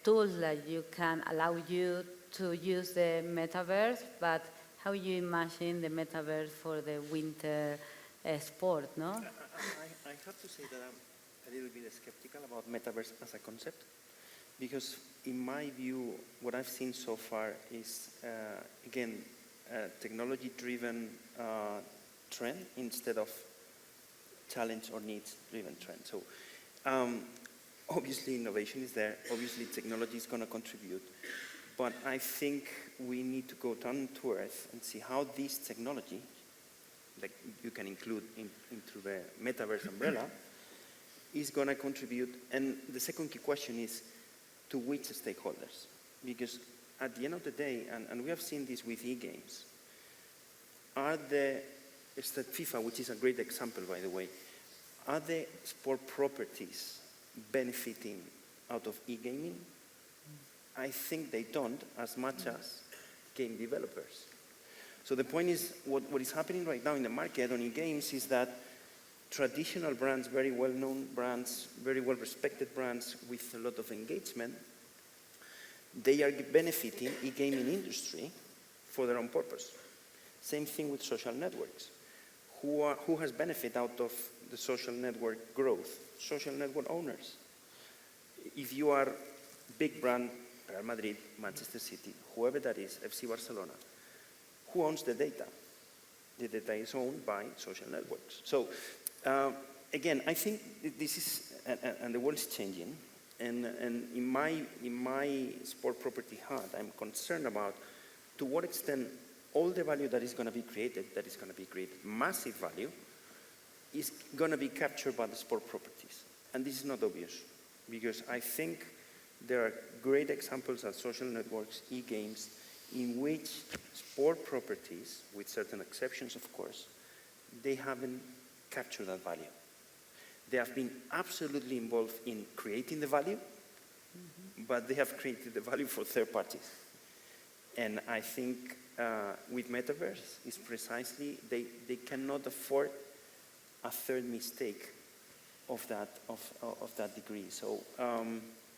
tools that you can allow you to use the metaverse, but how you imagine the metaverse for the winter sport, no? I have to say that I'm a little bit skeptical about metaverse as a concept, because in my view, what I've seen so far is, again, a technology-driven trend instead of challenge or needs-driven trend. So obviously innovation is there, obviously technology is going to contribute, but I think we need to go down to earth and see how this technology, like you can include into the metaverse umbrella, is going to contribute. And the second key question is, to which stakeholders? Because at the end of the day, and we have seen this with e-games, FIFA, which is a great example, by the way, are the sport properties benefiting out of e-gaming? I think they don't as much as game developers. So the point is, what is happening right now in the market on e-games is that traditional brands, very well-known brands, very well-respected brands with a lot of engagement, they are benefiting e-gaming industry for their own purpose. Same thing with social networks. Who has benefit out of the social network growth? Social network owners. If you are big brand, Real Madrid, Manchester City, whoever that is, FC Barcelona, who owns the data? The data is owned by social networks. So again, I think this is, and the world is changing, and in my sport property hat, I'm concerned about to what extent all the value that is going to be created, massive value, is going to be captured by the sport properties. And this is not obvious, because I think there are great examples of social networks, e-games, in which sport properties, with certain exceptions of course, they haven't captured that value. They have been absolutely involved in creating the value, but they have created the value for third parties. And I think with metaverse, is precisely, they cannot afford a third mistake of that degree. So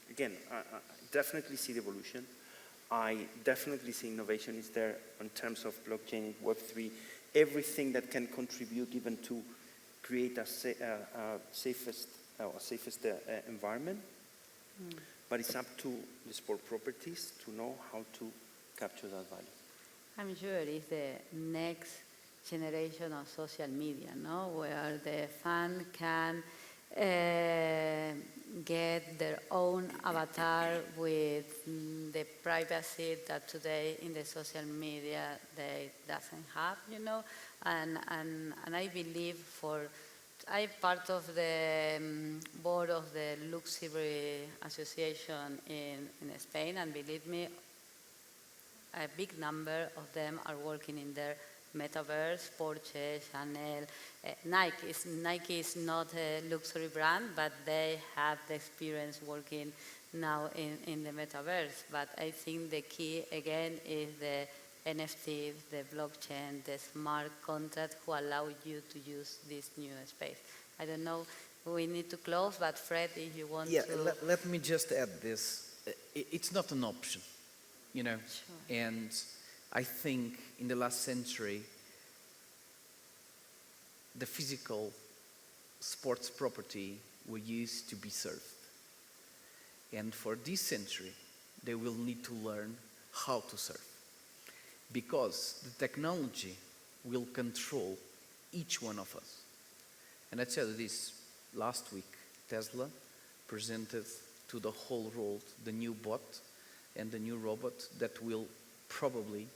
again, I definitely see the evolution. I definitely see innovation is there in terms of blockchain, Web3, everything that can contribute even to create a safest environment. But it's up to the sport properties to know how to capture that value. I'm sure it's the next generation of social media, no? Where the fan can get their own avatar with the privacy that today in the social media they doesn't have, you know. And I believe I'm part of the board of the Luxury Association in Spain, and believe me, a big number of them are working in their metaverse. Porsche, Chanel, Nike is not a luxury brand, but they have the experience working now in the metaverse. But I think the key again is the NFT, the blockchain, the smart contract who allow you to use this new space. I don't know, we need to close, but Fred, if you want to... Let me just add this. It's not an option, you know. Sure. And I think in the last century, the physical sports property were used to be served. And for this century, they will need to learn how to serve. Because the technology will control each one of us. And I tell you this, last week, Tesla presented to the whole world the new bot and the new robot that will probably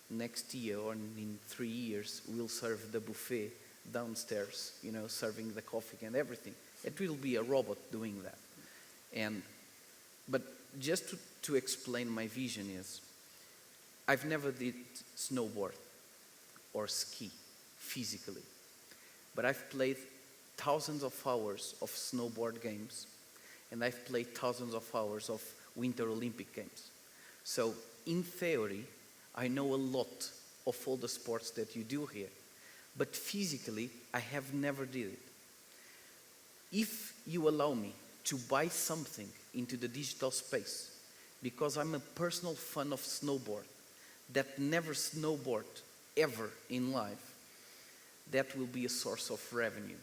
next year or in 3 years will serve the buffet downstairs, you know, serving the coffee and everything. It will be a robot doing that. But just to explain my vision is, I've never did snowboard or ski physically, but I've played thousands of hours of snowboard games, and I've played thousands of hours of Winter Olympic Games. So in theory, I know a lot of all the sports that you do here, but physically, I have never did it. If you allow me to buy something into the digital space, because I'm a personal fan of snowboard, that never snowboard ever in life, that will be a source of revenue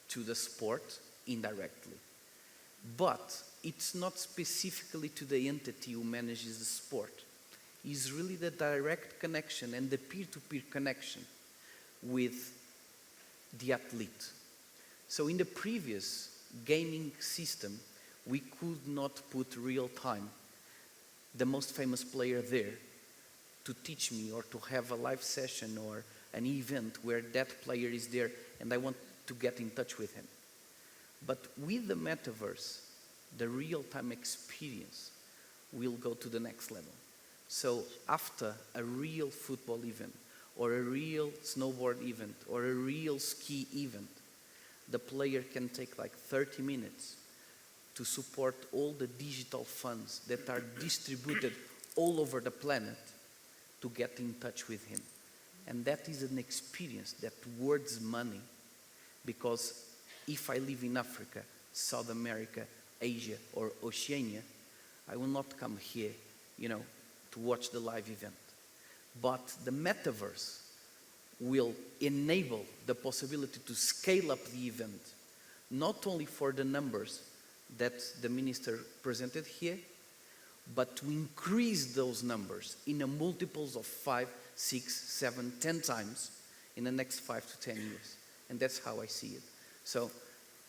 to the sport indirectly. But it's not specifically to the entity who manages the sport. It's really the direct connection and the peer-to-peer connection with the athlete. So in the previous gaming system, we could not put real time the most famous player there to teach me or to have a live session or an event where that player is there and I want to get in touch with him. But with the metaverse, the real-time experience will go to the next level. So after a real football event or a real snowboard event or a real ski event, the player can take like 30 minutes to support all the digital funds that are distributed all over the planet to get in touch with him. And that is an experience that worth money, because if I live in Africa, South America, Asia, or Oceania, I will not come here, to watch the live event. But the metaverse will enable the possibility to scale up the event, not only for the numbers that the minister presented here, but to increase those numbers in a multiples of 5, 6, 7, 10 times in the next 5 to 10 years. And that's how I see it. So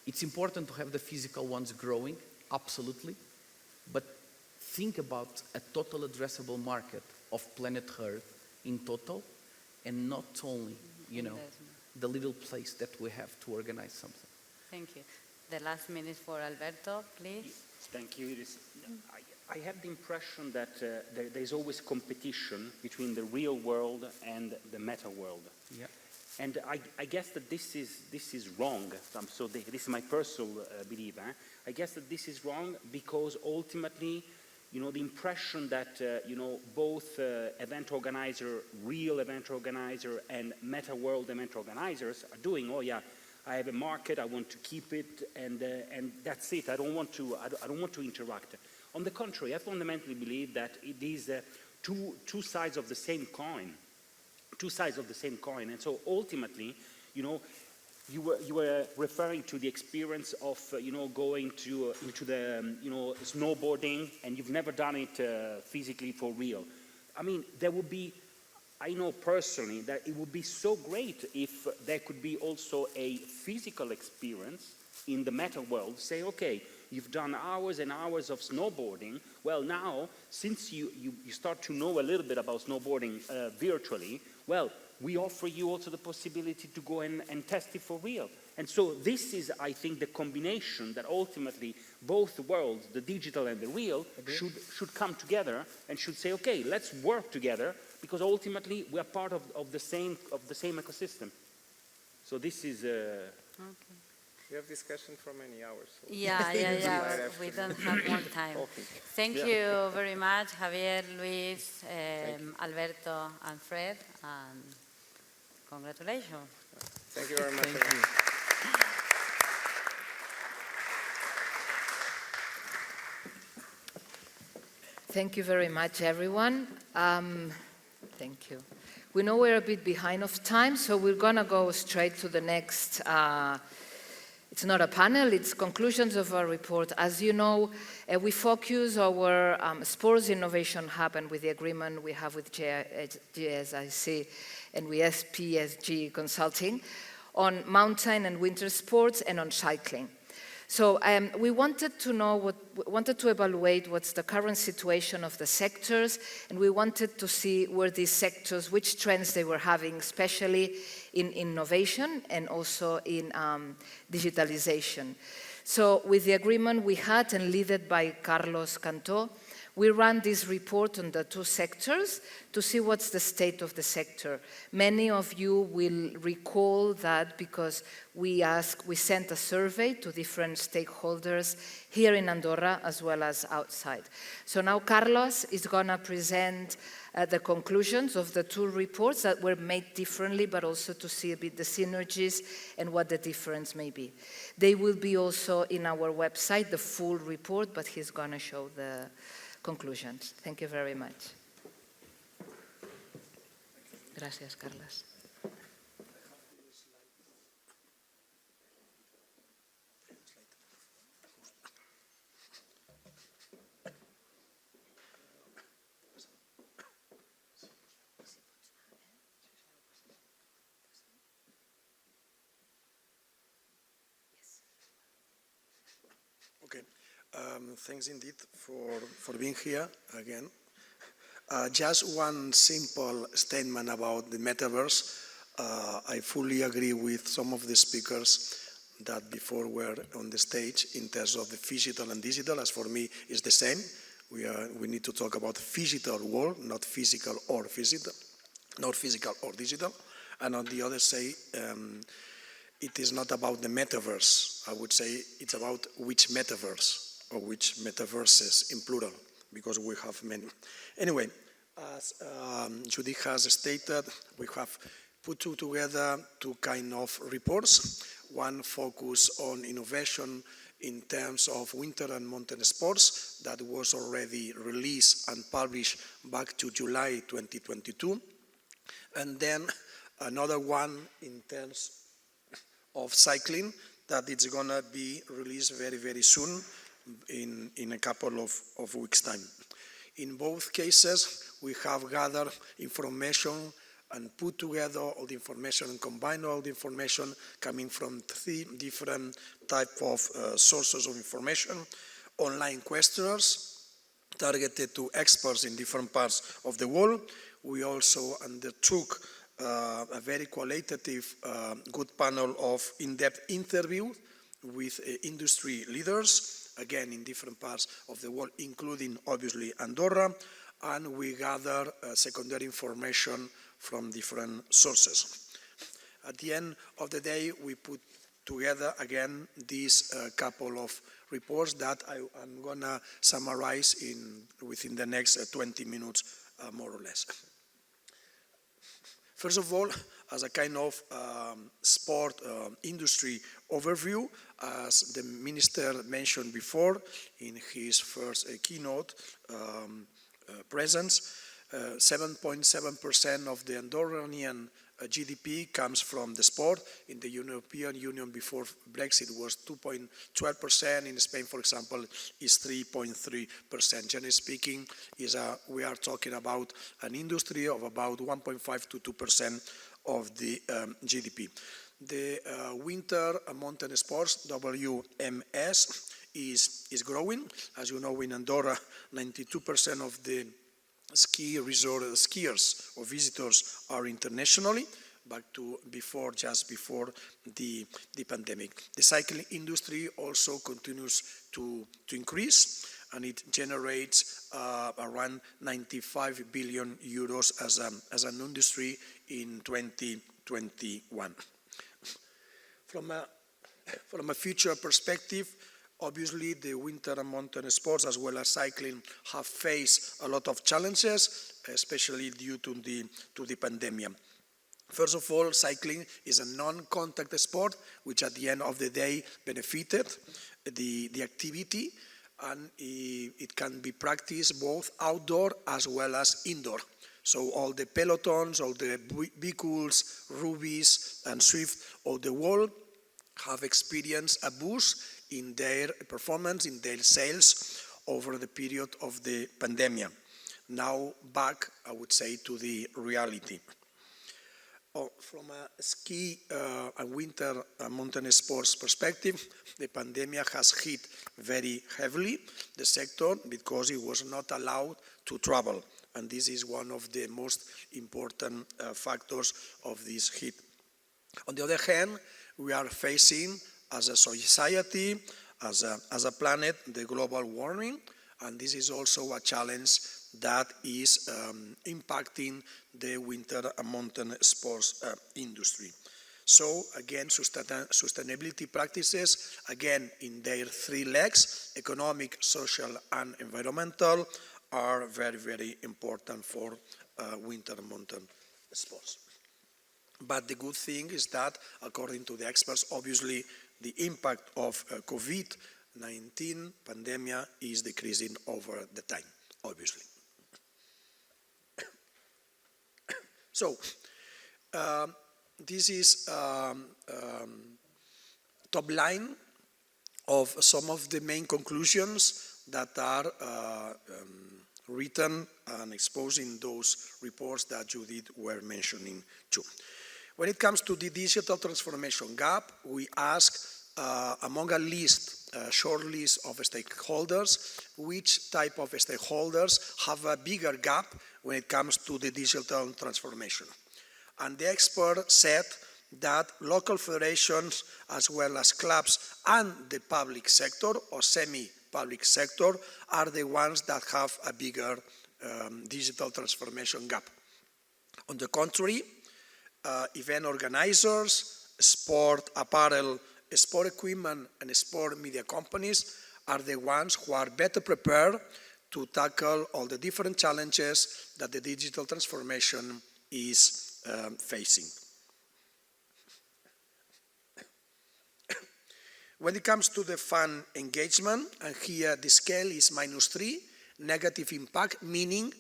it's important to have the physical ones growing, absolutely, but think about a total addressable market of planet Earth in total, and not only, the little place that we have to organize something. Thank you. The last minute for Alberto, please. Thank you. I have the impression that there's always competition between the real world and the meta world. Yeah. And I guess that this is wrong. So this is my personal belief. I guess that this is wrong because ultimately, the impression that both event organizer, real event organizer, and meta world event organizers are doing. Oh yeah, I have a market. I want to keep it, and that's it. I don't want to interact. On the contrary, I fundamentally believe that it is two sides of the same coin. Two sides of the same coin. And so ultimately, you were referring to the experience of going into the snowboarding, and you've never done it physically for real. I mean, I know personally that it would be so great if there could be also a physical experience in the meta world. Say, okay, you've done hours and hours of snowboarding. Well, now, since you start to know a little bit about snowboarding virtually, well, we offer you also the possibility to go and test it for real. And so this is, I think, the combination that ultimately both worlds, the digital and the real, should come together and should say, okay, let's work together, because ultimately we are part of the same ecosystem. So this is... Okay. We have discussion for many hours. So Yeah. We don't have more time. Thank you very much, Javier, Luis, Alberto, and Fred, and congratulations. Thank you very much. Thank you. Thank you very much, everyone. Thank you. We know we're a bit behind of time, so we're going to go straight to the next. It's not a panel, it's conclusions of our report. As you know, we focus our sports innovation hub, and with the agreement we have with GSIC and with SPSG Consulting, on mountain and winter sports and on cycling. So we wanted to evaluate what's the current situation of the sectors, and we wanted to see where these sectors, which trends they were having, especially in innovation and also in digitalization. So with the agreement we had, and led by Carlos Cantó, We ran this report on the two sectors to see what's the state of the sector. Many of you will recall that because we sent a survey to different stakeholders here in Andorra as well as outside. So now Carlos is going to present the conclusions of the two reports that were made differently, but also to see a bit the synergies and what the difference may be. They will be also in our website, the full report, but he's going to show the conclusions. Thank you very much. Gracias, Carlos. Okay, thanks indeed for being here again. Just one simple statement about the metaverse. I fully agree with some of the speakers that before were on the stage in terms of the physical and digital. As for me, it's the same. We need to talk about physical world, not physical or digital. And on the other side, it is not about the metaverse. I would say it's about which metaverse or which metaverses in plural, because we have many. Anyway, as Judy has stated, we have put together two kind of reports. One focus on innovation in terms of winter and mountain sports that was already released and published back to July 2022. And then another one in terms of cycling that it's going to be released very, very soon in a couple of weeks' time. In both cases, we have gathered information and put together all the information and combined all the information coming from 3 different types of sources of information. Online questionnaires targeted to experts in different parts of the world. We also undertook a very qualitative, good panel of in-depth interviews with industry leaders, again in different parts of the world, including obviously Andorra, and we gather secondary information from different sources. At the end of the day, we put together again these couple of reports that I'm going to summarize within the next 20 minutes, more or less. First of all, as a kind of sport industry overview, as the Minister mentioned before in his first keynote presence, 7.7% of the Andorranian GDP comes from the sport. In the European Union before Brexit was 2.12%. In Spain, for example, is 3.3%. Generally speaking, we are talking about an industry of about 1.5 to 2% of the GDP. The winter mountain sports, WMS, is growing. As you know, in Andorra, 92% of the ski resort skiers or visitors are internationally, back to just before the pandemic. The cycling industry also continues to increase, and it generates around 95 billion euros as an industry in 2021. From a future perspective, obviously, the winter and mountain sports, as well as cycling, have faced a lot of challenges, especially due to the pandemic. First of all, cycling is a non-contact sport, which at the end of the day benefited the activity, and it can be practiced both outdoor as well as indoor. So all the pelotons, all the vehicles, Rubies and Swift of the world have experienced a boost in their performance, in their sales over the period of the pandemic. Now back, I would say, to the reality. From a ski and winter mountain sports perspective, the pandemic has hit very heavily the sector because it was not allowed to travel. And this is one of the most important factors of this hit. On the other hand, we are facing, as a society, as a planet, the global warming, and this is also a challenge that is impacting the winter and mountain sports industry. So again, sustainability practices, again in their three legs, economic, social and environmental, are very, very important for winter and mountain sports. But the good thing is that, according to the experts, obviously the impact of COVID-19 pandemic is decreasing over the time, obviously. So, this is top line of some of the main conclusions that are written and exposed in those reports that Judith were mentioning too. When it comes to the digital transformation gap, we ask among a short list of stakeholders, which type of stakeholders have a bigger gap when it comes to the digital transformation. And the expert said that local federations, as well as clubs and the public sector or semi-public sector, are the ones that have a bigger digital transformation gap. On the contrary, event organizers, sport apparel, sport equipment and sport media companies are the ones who are better prepared to tackle all the different challenges that the digital transformation is facing. When it comes to the fan engagement, and here the scale is -3, negative impact, meaning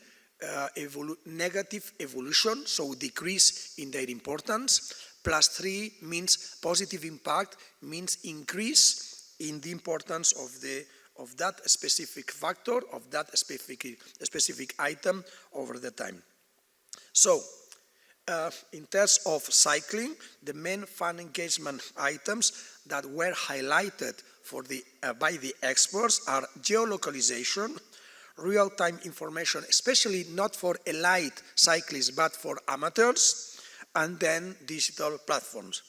negative evolution, so decrease in their importance. +3 means positive impact, means increase in the importance of that specific factor, of that specific item over the time. So, in terms of cycling, the main fan engagement items that were highlighted by the experts are geolocalization, real-time information, especially not for elite cyclists, but for amateurs, and then digital platforms.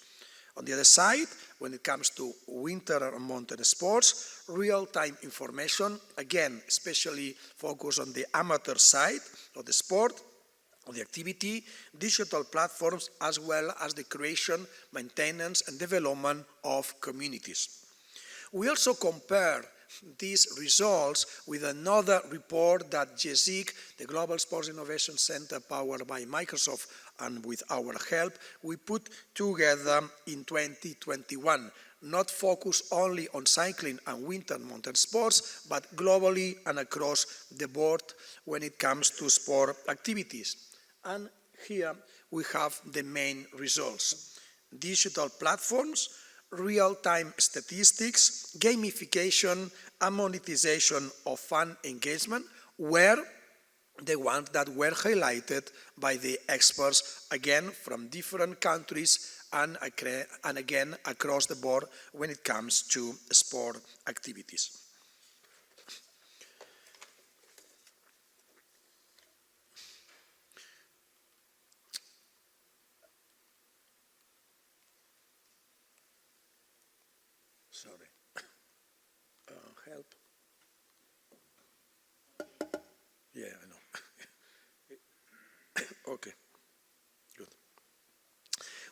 On the other side, when it comes to winter and mountain sports, real-time information, again, especially focused on the amateur side of the sport, of the activity, digital platforms, as well as the creation, maintenance, and development of communities. We also compare these results with another report that GSIC, the Global Sports Innovation Center powered by Microsoft and with our help, we put together in 2021, not focused only on cycling and winter mountain sports, but globally and across the board when it comes to sport activities. And here we have the main results. Digital platforms, real-time statistics, gamification, and monetization of fan engagement were the ones that were highlighted by the experts, again, from different countries and again, across the board when it comes to sport activities. Sorry. Help. Yeah, I know. Okay, good.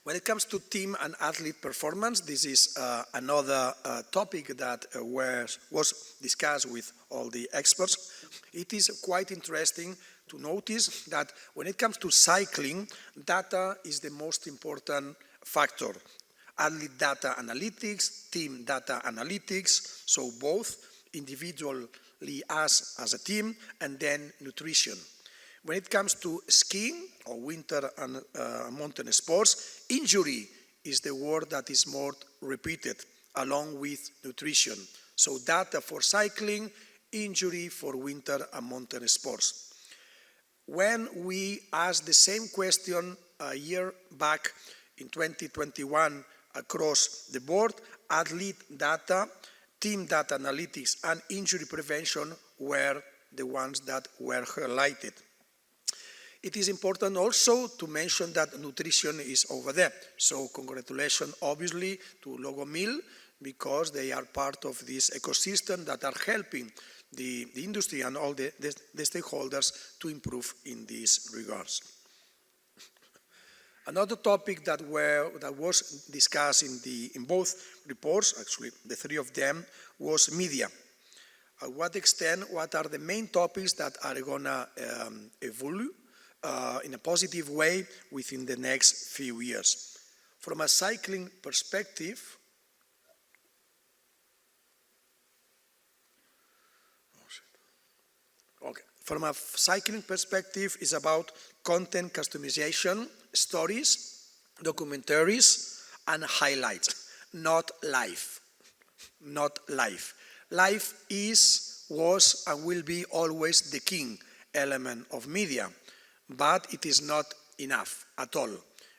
When it comes to team and athlete performance, this is another topic that was discussed with all the experts. It is quite interesting to notice that when it comes to cycling, data is the most important factor. Athlete data analytics, team data analytics, so both individually as a team, and then nutrition. When it comes to skiing or winter and mountain sports, injury is the word that is more repeated along with nutrition. So data for cycling, injury for winter and mountain sports. When we asked the same question a year back in 2021 across the board, athlete data, team data analytics, and injury prevention were the ones that were highlighted. It is important also to mention that nutrition is over there. So congratulations, obviously, to Logomil, because they are part of this ecosystem that are helping the industry and all the stakeholders to improve in these regards. Another topic that was discussed in both reports, actually the three of them, was media. At what extent, what are the main topics that are going to evolve in a positive way within the next few years? From a cycling perspective, From a cycling perspective, it's about content customization, stories, documentaries, and highlights, not live. Not live. Live is, was, and will be always the king element of media, but it is not enough at all.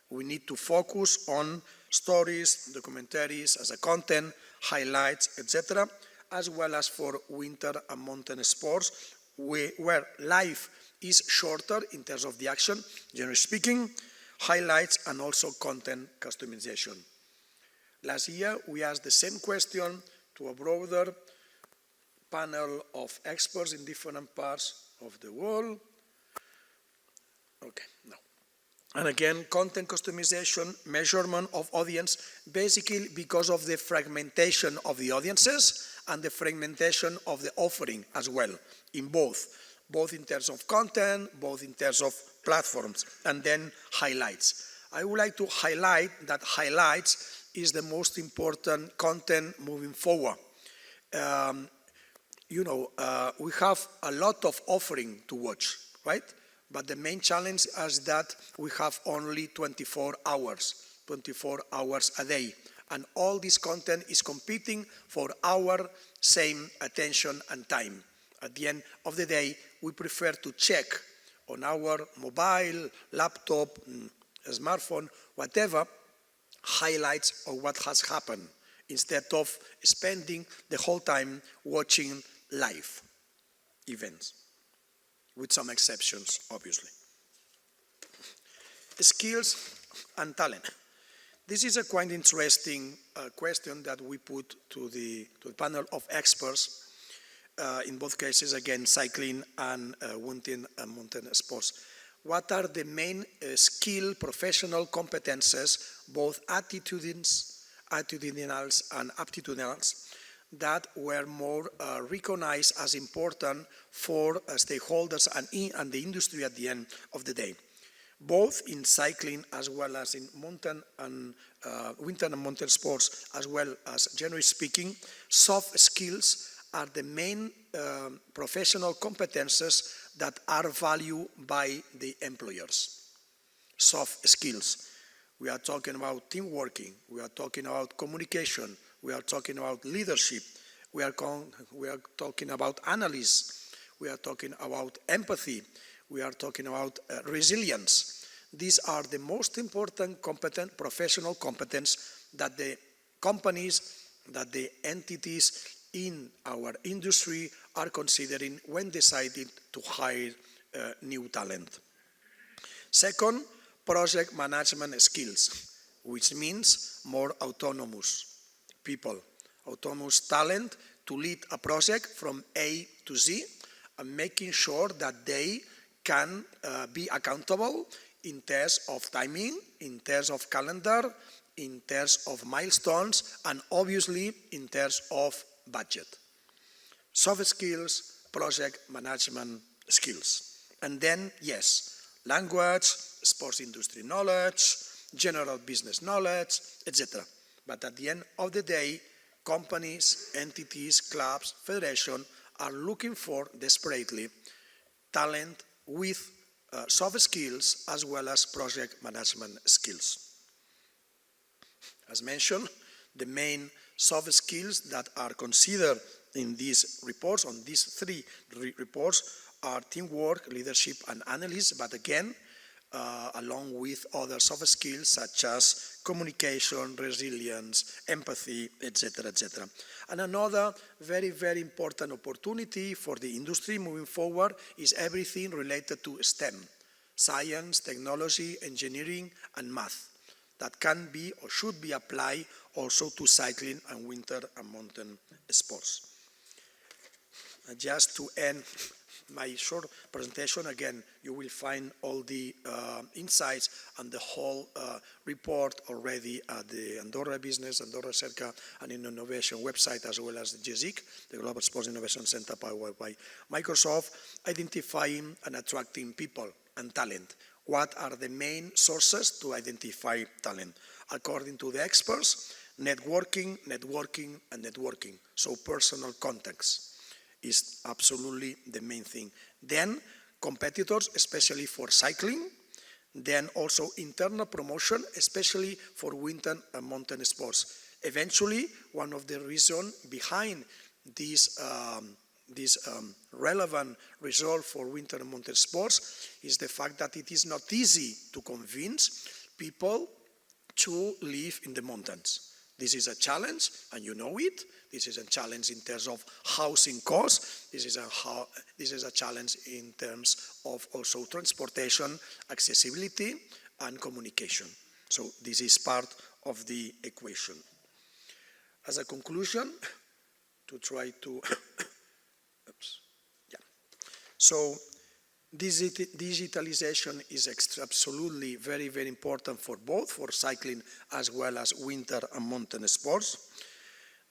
We need to focus on stories, documentaries as a content, highlights, etc., as well as for winter and mountain sports, where life is shorter in terms of the action, generally speaking, highlights and also content customization. Last year, we asked the same question to a broader panel of experts in different parts of the world. Okay, no. And again, content customization, measurement of audience, basically because of the fragmentation of the audiences and the fragmentation of the offering as well, in both in terms of content, both in terms of platforms, and then highlights. I would like to highlight that highlights is the most important content moving forward. We have a lot of offering to watch, right? But the main challenge is that we have only 24 hours a day. And all this content is competing for our same attention and time. At the end of the day, we prefer to check on our mobile, laptop, smartphone, whatever, highlights of what has happened, instead of spending the whole time watching live events, with some exceptions, obviously. Skills and talent. This is a quite interesting question that we put to the panel of experts, in both cases, again, cycling and winter and mountain sports. What are the main skill, professional competences, both attitudinals and aptitudinals, that were more recognized as important for stakeholders and the industry at the end of the day? Both in cycling as well as in mountain and winter and mountain sports, as well as generally speaking, soft skills are the main professional competences that are valued by the employers. Soft skills. We are talking about team working, we are talking about communication, we are talking about leadership, we are talking about analysis, we are talking about empathy, we are talking about resilience. These are the most important professional competence that the companies, that the entities in our industry are considering when deciding to hire new talent. Second, project management skills, which means more autonomous people, autonomous talent to lead a project from A to Z and making sure that they can be accountable in terms of timing, in terms of calendar, in terms of milestones, and obviously in terms of budget. Soft skills, project management skills. And then, yes, language, sports industry knowledge, general business knowledge, etc. But at the end of the day, companies, entities, clubs, federations are looking for desperately talent with soft skills as well as project management skills. As mentioned, the main soft skills that are considered in these reports, on these three reports, are teamwork, leadership, and analysis, but again, along with other soft skills such as communication, resilience, empathy, etc., etc. And another very, very important opportunity for the industry moving forward is everything related to STEM, science, technology, engineering, and math, that can be or should be applied also to cycling and winter and mountain sports. Just to end my short presentation, again, you will find all the insights and the whole report already at the Andorra Business, Andorra Research and Innovation website, as well as the GSIC, the Global Sports Innovation Center powered by Microsoft, identifying and attracting people and talent. What are the main sources to identify talent? According to the experts, networking, networking, and networking. So personal contacts is absolutely the main thing. Then competitors, especially for cycling. Then also internal promotion, especially for winter and mountain sports. Eventually, one of the reasons behind this relevant result for winter and mountain sports is the fact that it is not easy to convince people to live in the mountains. This is a challenge, and you know it. This is a challenge in terms of housing costs. This is a challenge in terms of also transportation, accessibility, and communication. So this is part of the equation. As a conclusion, to try to, So digitalization is absolutely very, very important for both, for cycling as well as winter and mountain sports.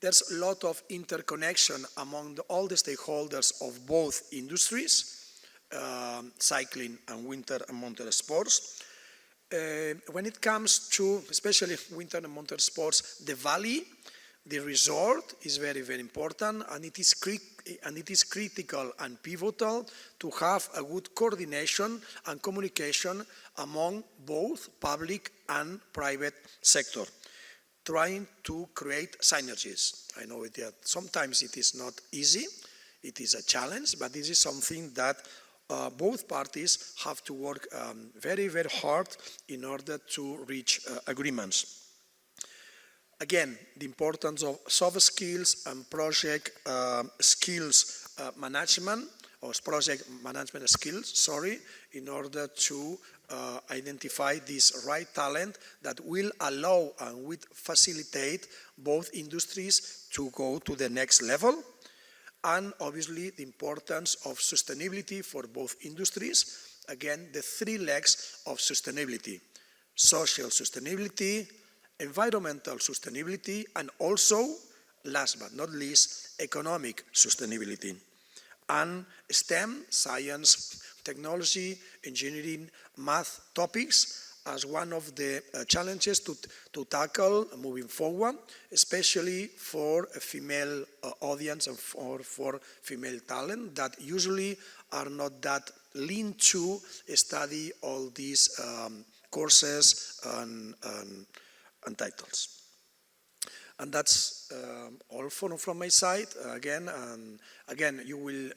There's a lot of interconnection among all the stakeholders of both industries, cycling and winter and mountain sports. When it comes to, especially winter and mountain sports, the valley, the resort is very, very important, and it is critical and pivotal to have a good coordination and communication among both public and private sector, trying to create synergies. I know that sometimes it is not easy, it is a challenge, but this is something that both parties have to work very, very hard in order to reach agreements. Again, the importance of soft skills and project skills management, or project management skills, sorry, in order to identify this right talent that will allow and will facilitate both industries to go to the next level. And obviously the importance of sustainability for both industries. Again, the three legs of sustainability: social sustainability, environmental sustainability, and also, last but not least, economic sustainability. And STEM, science, technology, engineering, math topics as one of the challenges to tackle moving forward, especially for a female audience and for female talent that usually are not that lean to study all these courses and titles. And that's all from my side. Again, you will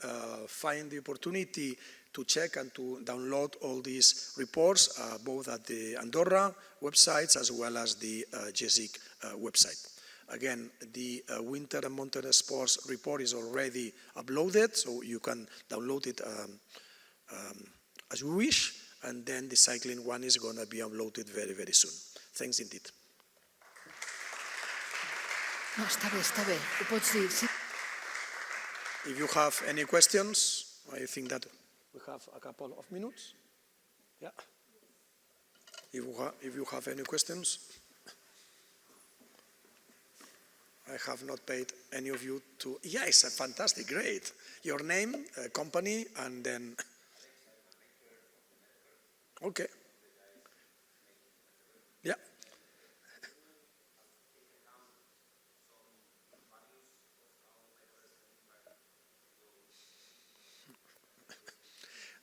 find the opportunity to check and to download all these reports, both at the Andorra websites as well as the GSIC website. Again, the winter and mountain sports report is already uploaded, so you can download it as you wish, and then the cycling one is going to be uploaded very, very soon. Thanks indeed. No, està bé, ho pots dir. Sí. If you have any questions, I think that we have a couple of minutes. Yeah. If you have any questions. I have not paid any of you to. Yes, fantastic, great. Your name, company, and then. Okay. Yeah.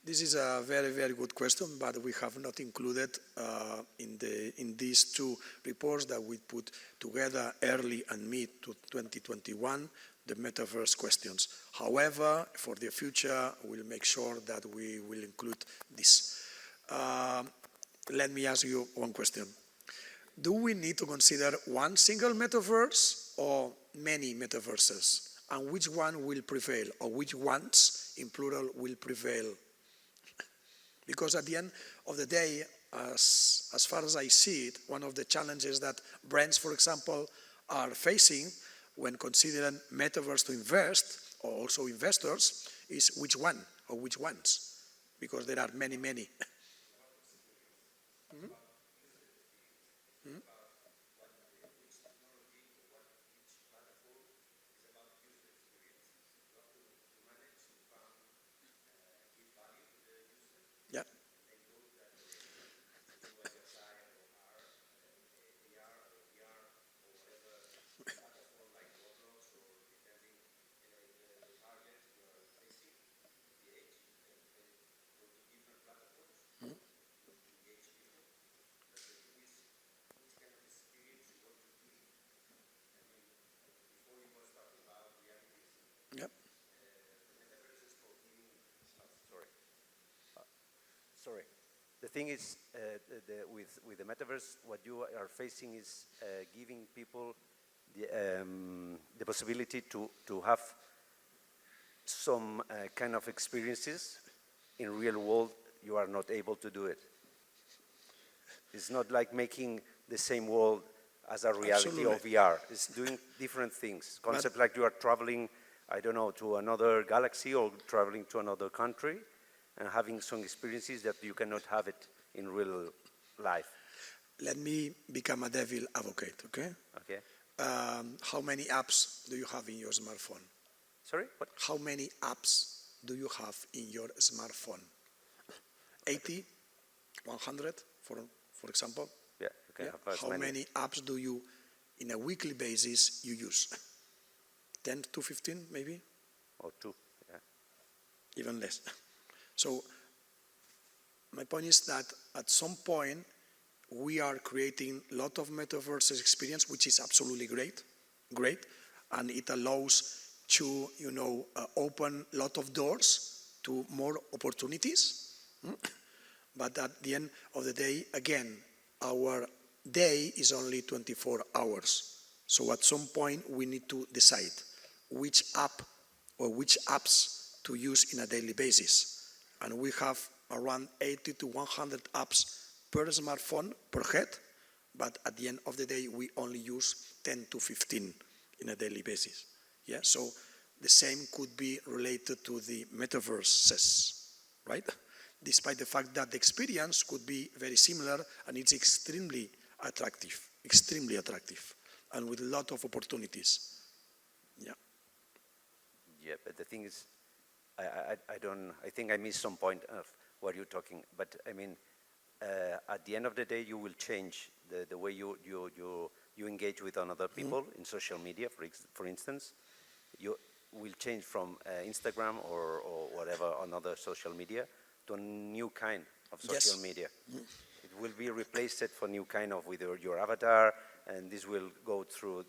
This is a very, very good question, but we have not included in these two reports that we put together early and mid to 2021, the metaverse questions. However, for the future, we'll make sure that we will include this. Let me ask you one question. Do we need to consider one single metaverse or many metaverses? And which one will prevail, or which ones, in plural, will prevail? Because at the end of the day, as far as I see it, one of the challenges that brands, for example, are facing when considering metaverse to invest or also investors is which one or which ones, because there are many, many. Yeah. Yep. Sorry. The thing is, with the metaverse, what you are facing is giving people the possibility to have some kind of experiences in real world. You are not able to do it. It's not like making the same world as a reality of VR. It's doing different things. Concept like you are traveling, I don't know, to another galaxy or traveling to another country and having some experiences that you cannot have it in real life. Let me become a devil advocate, okay? Okay. How many apps do you have in your smartphone? Sorry? What? How many apps do you have in your smartphone? 80? 100, for example? Yeah, okay. Yeah. How many apps do you, in a weekly basis, you use? 10 to 15, maybe? Or 2, yeah. Even less. So, my point is that at some point, we are creating a lot of metaverse experience, which is absolutely great, and it allows to, open a lot of doors to more opportunities. But at the end of the day, again, our day is only 24 hours. So at some point, we need to decide which app or which apps to use in a daily basis. And we have around 80 to 100 apps per smartphone per head, but at the end of the day, we only use 10 to 15 in a daily basis. Yeah, so the same could be related to the metaverses, right? Despite the fact that the experience could be very similar and it's extremely attractive, and with a lot of opportunities. Yeah. Yeah, but the thing is, I think I missed some point of what you're talking, but I mean, at the end of the day, you will change the way you engage with other people in social media, for instance. You will change from Instagram or whatever, another social media, to a new kind of social media. It will be replaced for new kind of with your avatar, and this will go through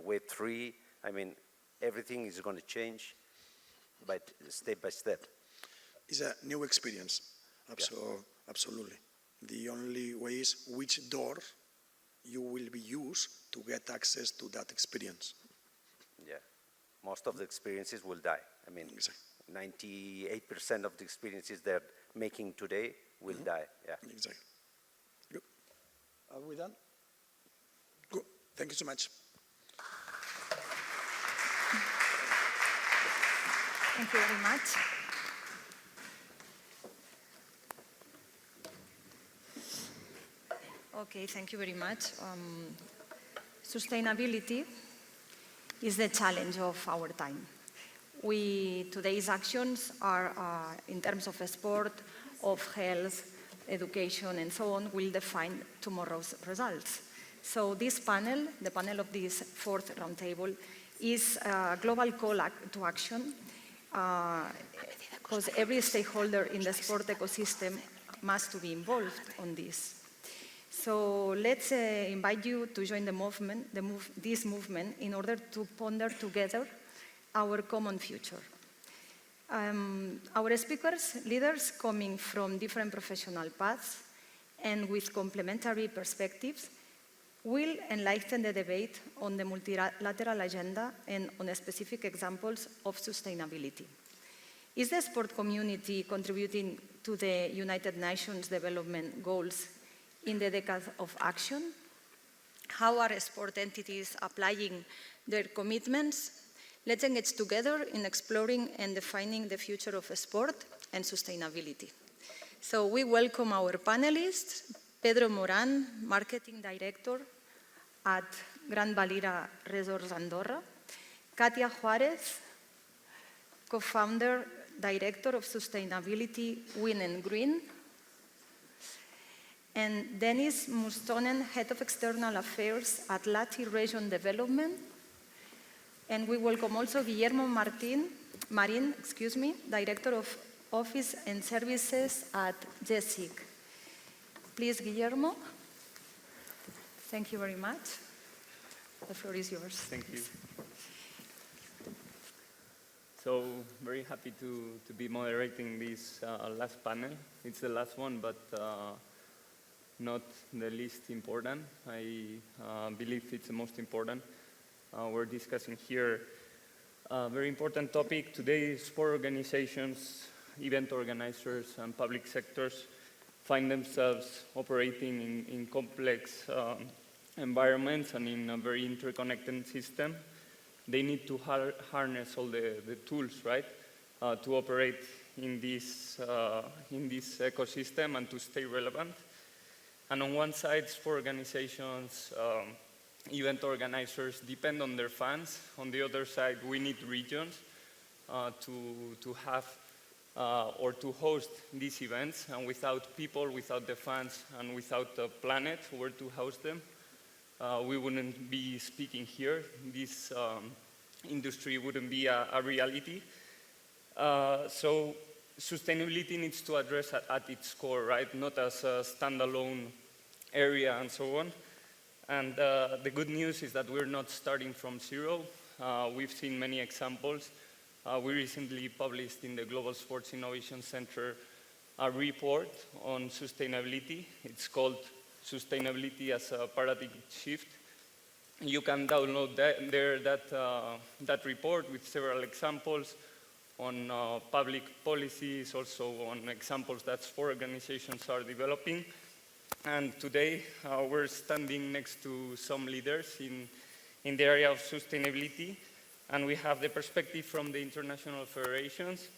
Web3. I mean, everything is going to change, but step by step. It's a new experience, absolutely. The only way is which door you will be used to get access to that experience. Yeah, most of the experiences will die. I mean, 98% of the experiences they're making today will die. Yeah. Exactly. Good. Are we done? Good. Thank you so much. Thank you very much. Okay, thank you very much. Sustainability is the challenge of our time. Today's actions are, in terms of sport, of health, education, and so on, will define tomorrow's results. So this panel, the panel of this fourth roundtable, is a global call to action, because every stakeholder in the sport ecosystem must be involved on this. So let's invite you to join the movement, this movement, in order to ponder together our common future. Our speakers, leaders coming from different professional paths and with complementary perspectives, will enlighten the debate on the multilateral agenda and on specific examples of sustainability. Is the sport community contributing to the United Nations Development Goals in the decade of action? How are sport entities applying their commitments Let's engage together in exploring and defining the future of sport and sustainability. So we welcome our panelists, Pedro Moran, Marketing Director at Gran Valira Resorts Andorra, Katia Juarez, Co-founder, Director of Sustainability, Win and Green, and Dennis Mustonen, Head of External Affairs at Lati Region Development. And we welcome also Guillermo Marin, Director of Office and Services at GSIC. Please, Guillermo. Thank you very much. The floor is yours. Thank you. So, very happy to be moderating this last panel. It's the last one, but not the least important. I believe it's the most important. We're discussing here a very important topic. Today, sport organizations, event organizers, and public sectors find themselves operating in complex environments and in a very interconnected system. They need to harness all the tools, right, to operate in this ecosystem and to stay relevant. And on one side, sport organizations, event organizers depend on their fans. On the other side, we need regions to have or to host these events. And without people, without the fans, and without the planet where to host them, we wouldn't be speaking here. This industry wouldn't be a reality. So sustainability needs to address at its core, right? Not as a standalone area and so on. And the good news is that we're not starting from zero. We've seen many examples. We recently published in the Global Sports Innovation Center a report on sustainability. It's called Sustainability as a Paradigm Shift. You can download that report with several examples on public policies, also on examples that sport organizations are developing. And today we're standing next to some leaders in the area of sustainability, and we have the perspective from the international federations,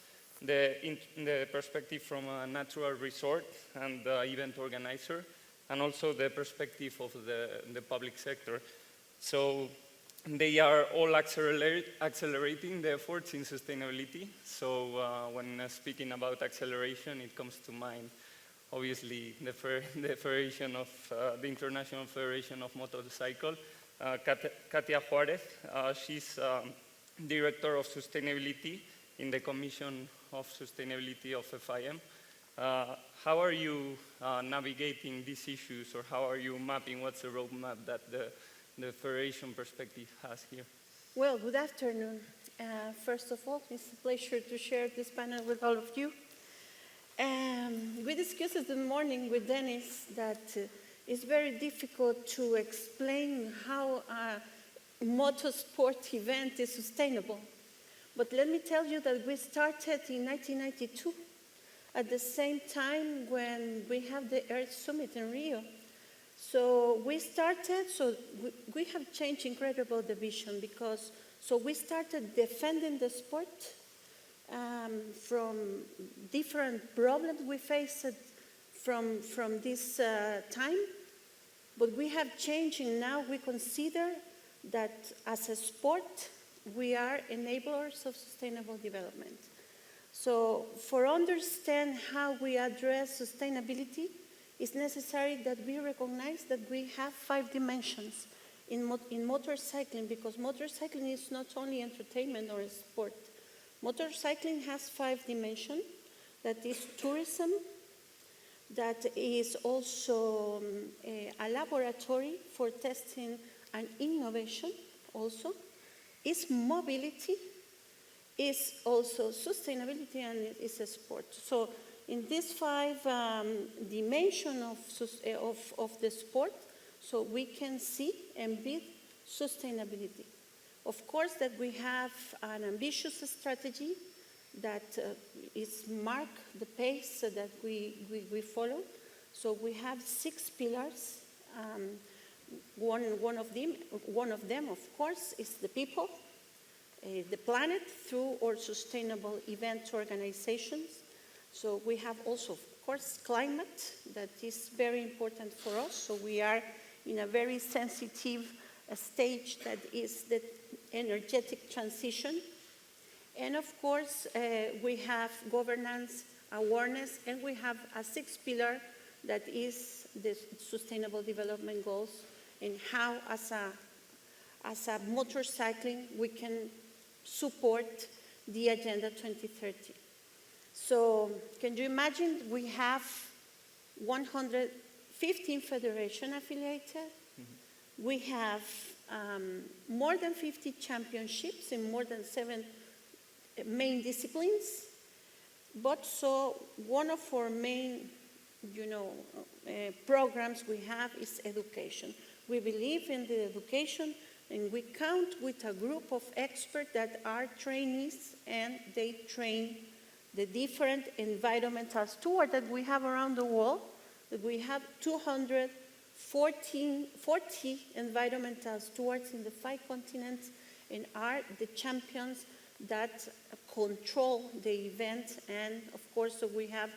the perspective from a natural resort and event organizer, and also the perspective of the public sector. So they are all accelerating the efforts in sustainability. So when speaking about acceleration, it comes to mind, obviously, the Federation of the International Federation of Motorcycle, Katia Juarez. She's Director of Sustainability in the Commission of Sustainability of FIM. How are you navigating these issues, or how are you mapping? What's the roadmap that the Federation perspective has here? Well, good afternoon. First of all, it's a pleasure to share this panel with all of you. We discussed this morning with Dennis that it's very difficult to explain how a motorsport event is sustainable. But let me tell you that we started in 1992 at the same time when we have the Earth Summit in Rio. So we started, we have changed incredible the vision because, so we started defending the sport from different problems we faced from this time, but we have changed and now we consider that as a sport, we are enablers of sustainable development. So for understand how we address sustainability, it's necessary that we recognize that we have 5 dimensions in motorcycling, because motorcycling is not only entertainment or a sport. Motorcycling has 5 dimensions. That is tourism, that is also a laboratory for testing and innovation also, is mobility, is also sustainability, and it is a sport. So in these 5 dimensions of the sport, so we can see and build sustainability. Of course that we have an ambitious strategy that is mark the pace that we follow. So we have 6 pillars. One of them, of course, is the people. the planet through our sustainable event organizations. So we have also, of course, climate that is very important for us. So we are in a very sensitive stage that is the energetic transition. And of course, we have governance, awareness, and we have a sixth pillar that is the Sustainable Development Goals, and how, as a motorcycling, we can support the Agenda 2030. So can you imagine we have 115 federations affiliated? Mm-hmm. We have more than 50 championships in more than 7 main disciplines. But so one of our main, programs we have is education. We believe in the education, and we count with a group of experts that are trainees, and they train the different environmental stewards that we have around the world. That we have 240 environmental stewards in the 5 continents, and are the champions that control the event. And of course, so we have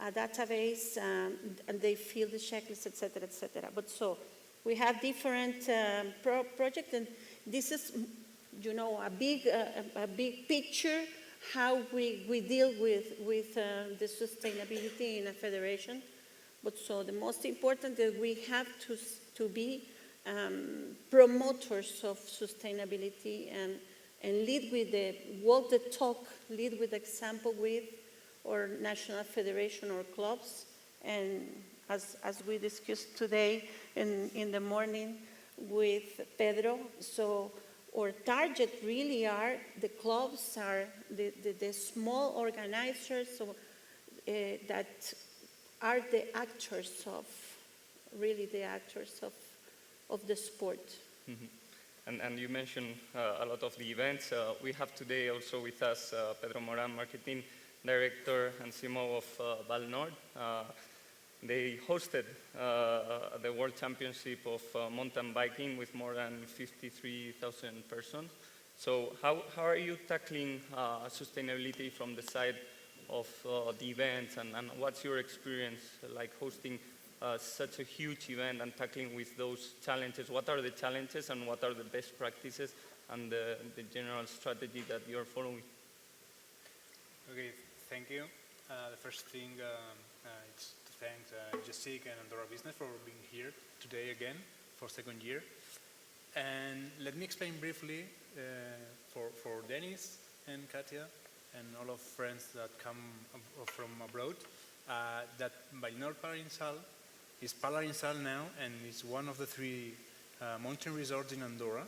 a database, and they fill the checklist, etc., etc. But so we have different projects, and this is, a big picture how we deal with the sustainability in a federation. But so the most important that we have to be promoters of sustainability and lead with walk the talk, lead with example with our national federation or clubs. And as we discussed today in the morning with Pedro, so our target really are the clubs, are the small organizers, so, that are the actors of the sport. Mm-hmm. And you mentioned a lot of the events. We have today also with us Pedro Moran, Marketing Director and CMO of Val Nord. They hosted the World Championship of mountain biking with more than 53,000 persons. So how are you tackling sustainability from the side of the events, and what's your experience like hosting such a huge event and tackling with those challenges? What are the challenges and what are the best practices and the general strategy that you're following? Okay, thank you. The first thing is to thank GSIC and Andorra Business for being here today again for second year. And let me explain briefly for Dennis and Katia and all of friends that come from abroad, that Vallnord Palarinsal is Palarinsal now, and it's one of the 3 mountain resorts in Andorra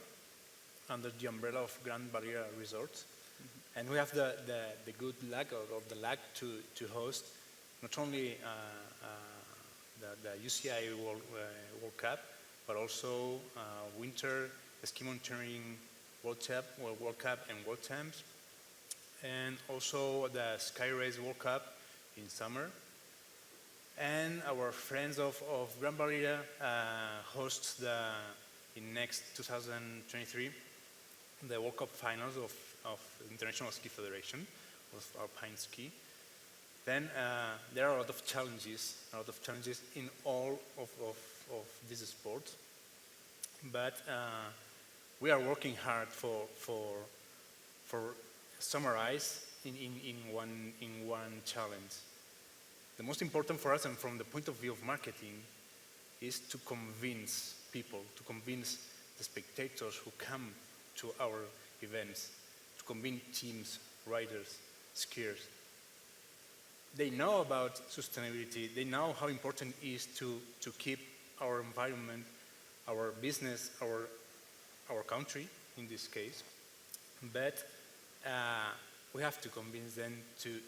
under the umbrella of Grand Barrier Resorts. Mm-hmm. And we have the good luck or the luck to host not only the UCI World Cup, but also winter ski mountaineering World Cup and World Champs, and also the Sky Race World Cup in summer. And our friends of Gran Barriera hosts in next 2023 the World Cup finals of the International Ski Federation of Alpine Ski. Then there are a lot of challenges in all of this sport. But we are working hard for summarize in one challenge. The most important for us, and from the point of view of marketing, is to convince people, to convince the spectators who come to our events, to convince teams, riders, skiers. They know about sustainability, they know how important it is to keep our environment, our business, our country in this case. But we have to convince them to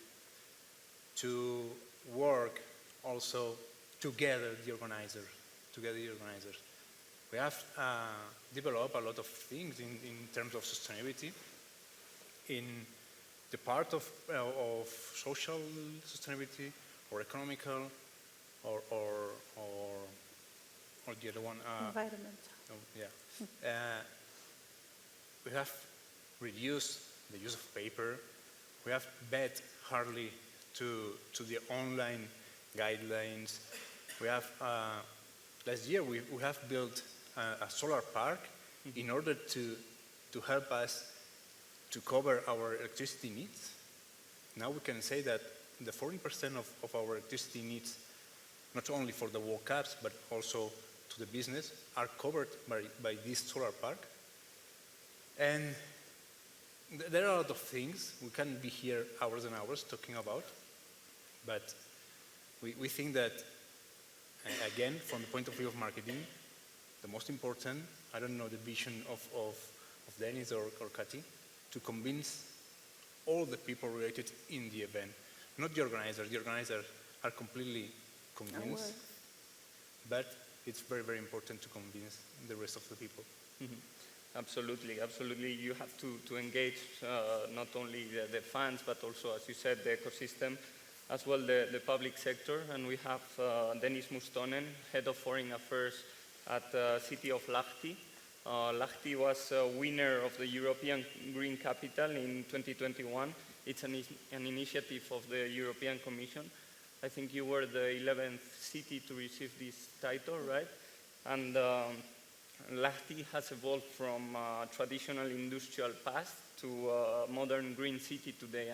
work also together, the organizers. We have developed a lot of things in terms of sustainability, in the part of social sustainability, or economical, or the other one. Environmental. Yeah. reduced the use of paper. We have bet hardly to the online guidelines. We have, last year we have built a solar park in order to help us to cover our electricity needs. Now we can say that the 40% of our electricity needs, not only for the World Cups, but also to the business, are covered by this solar park. And there are a lot of things we can be here hours and hours talking about, but we think that, again, from the point of view of marketing, the most important, I don't know the vision of Dennis or Kati, to convince all the people related in the event, not the organizers. The organizers are completely convinced, but it's very, very important to convince the rest of the people. Absolutely, absolutely. You have to engage not only the fans, but also, as you said, the ecosystem, as well the public sector. And we have Dennis Mustonen, Head of Foreign Affairs at the city of Lahti. Lahti was a winner of the European Green Capital in 2021. It's an initiative of the European Commission. I think you were the 11th city to receive this title, right? And Lahti has evolved from a traditional industrial past to a modern green city today.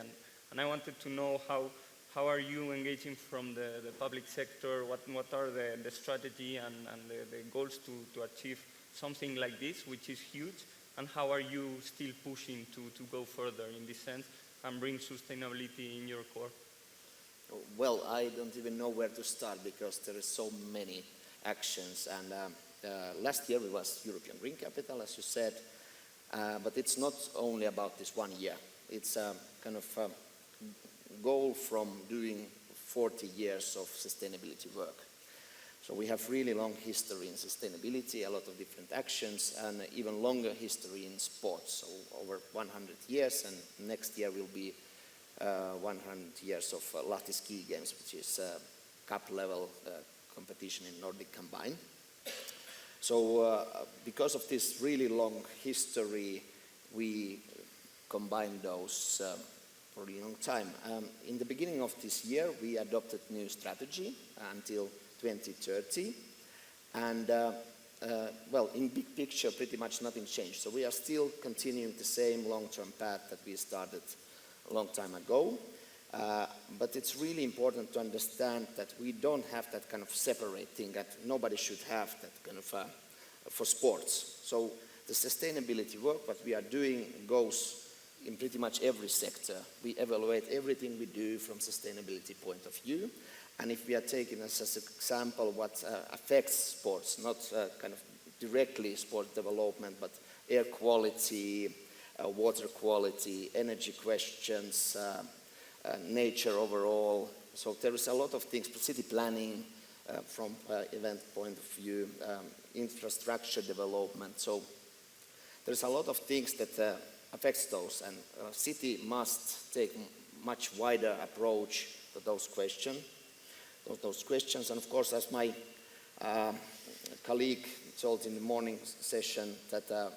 And I wanted to know how are you engaging from the public sector? What are the strategy and the goals to achieve something like this, which is huge? And how are you still pushing to go further in this sense and bring sustainability in your core? Well, I don't even know where to start because there are so many actions. And last year it was European Green Capital, as you said, but it's not only about this 1 year. It's a kind of a goal from doing 40 years of sustainability work. So we have really long history in sustainability, a lot of different actions, and even longer history in sports, so over 100 years, and next year will be 100 years of Lahti Ski Games, which is a cup-level competition in Nordic combined. So because of this really long history, we combined those for a really long time. In the beginning of this year, we adopted new strategy until 2030, and well, in big picture, pretty much nothing changed. So we are still continuing the same long-term path that we started a long time ago, but it's really important to understand that we don't have that kind of separate thing, that nobody should have that kind of for sports. So the sustainability work, what we are doing, goes in pretty much every sector. We evaluate everything we do from sustainability point of view. And if we are taking as an example what affects sports, not kind of directly sport development, but air quality, water quality, energy questions, nature overall. So there is a lot of things, city planning from event point of view, infrastructure development. So there's a lot of things that affects those, and city must take much wider approach to those questions. And of course, as my colleague told in the morning session, that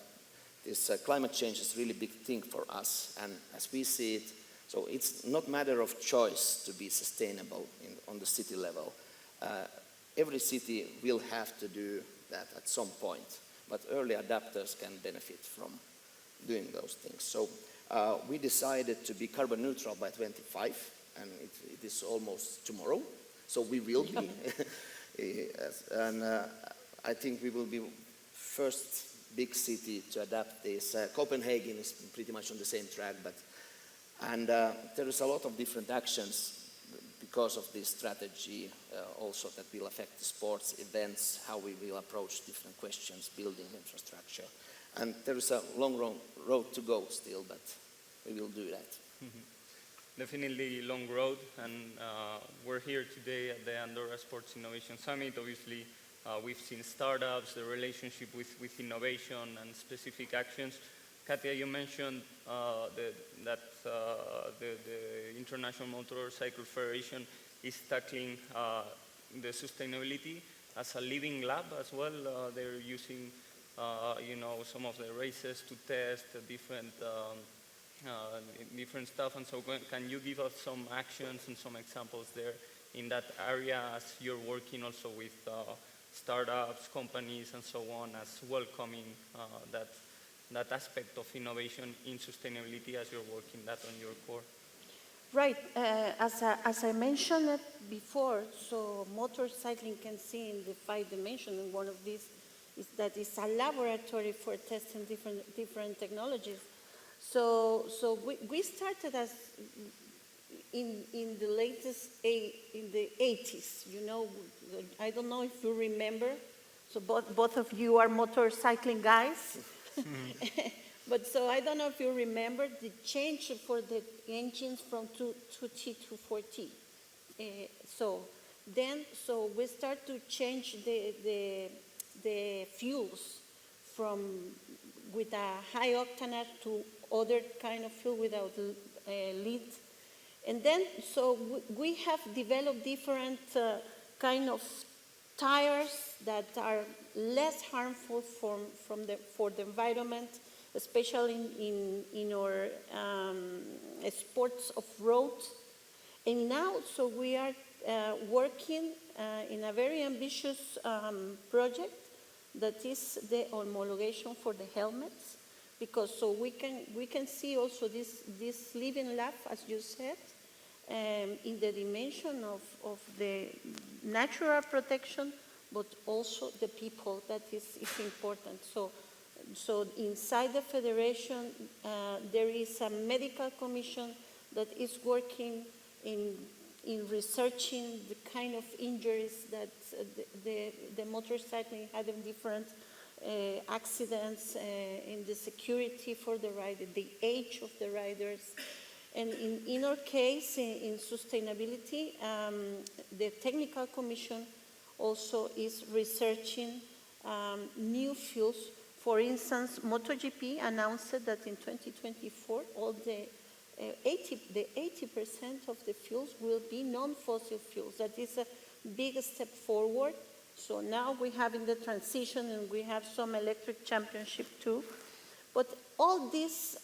this climate change is a really big thing for us, and as we see it, so it's not a matter of choice to be sustainable on the city level. Every city will have to do that at some point, but early adapters can benefit from doing those things. So we decided to be carbon neutral by 25, and it is almost tomorrow. So we will be, and I think we will be first big city to adapt this. Copenhagen is pretty much on the same track, and there is a lot of different actions because of this strategy also that will affect the sports events, how we will approach different questions, building infrastructure. And there is a long road to go still, but we will do that. Definitely long road, and we're here today at the Andorra Sports Innovation Summit. Obviously, we've seen startups, the relationship with innovation and specific actions. Katia, you mentioned that the International Motorcycle Federation is tackling the sustainability as a living lab as well. They're using some of the races to test different different stuff. And so can you give us some actions and some examples there in that area as you're working also with startups, companies, and so on, as welcoming that aspect of innovation in sustainability as you're working that on your core? Right. As I mentioned it before, so motorcycling can see in the 5 dimensions, and one of these is that it's a laboratory for testing different technologies. So we started as in the latest in the 80s. I don't know if you remember. So both of you are motorcycling guys. But so I don't know if you remember the change for the engines from 2T to 4T. So we start to change the fuels from with a high octane to other kind of fuel without lead. And then so we have developed different kind of tires that are less harmful for the environment, especially in our sports of road. And now, so we are working in a very ambitious project that is the homologation for the helmets, because so we can see also this living lab, as you said, in the dimension of the natural protection, but also the people. That is important. So inside the federation, there is a medical commission that is working in researching the kind of injuries that the motorcycling had in different accidents, in the security for the rider, the age of the riders. And in our case, in sustainability, the technical commission also is researching new fuels. For instance, MotoGP announced that in 2024, all the 80% of the fuels will be non-fossil fuels. That is a big step forward. So now we have in the transition, and we have some electric championship too. But all this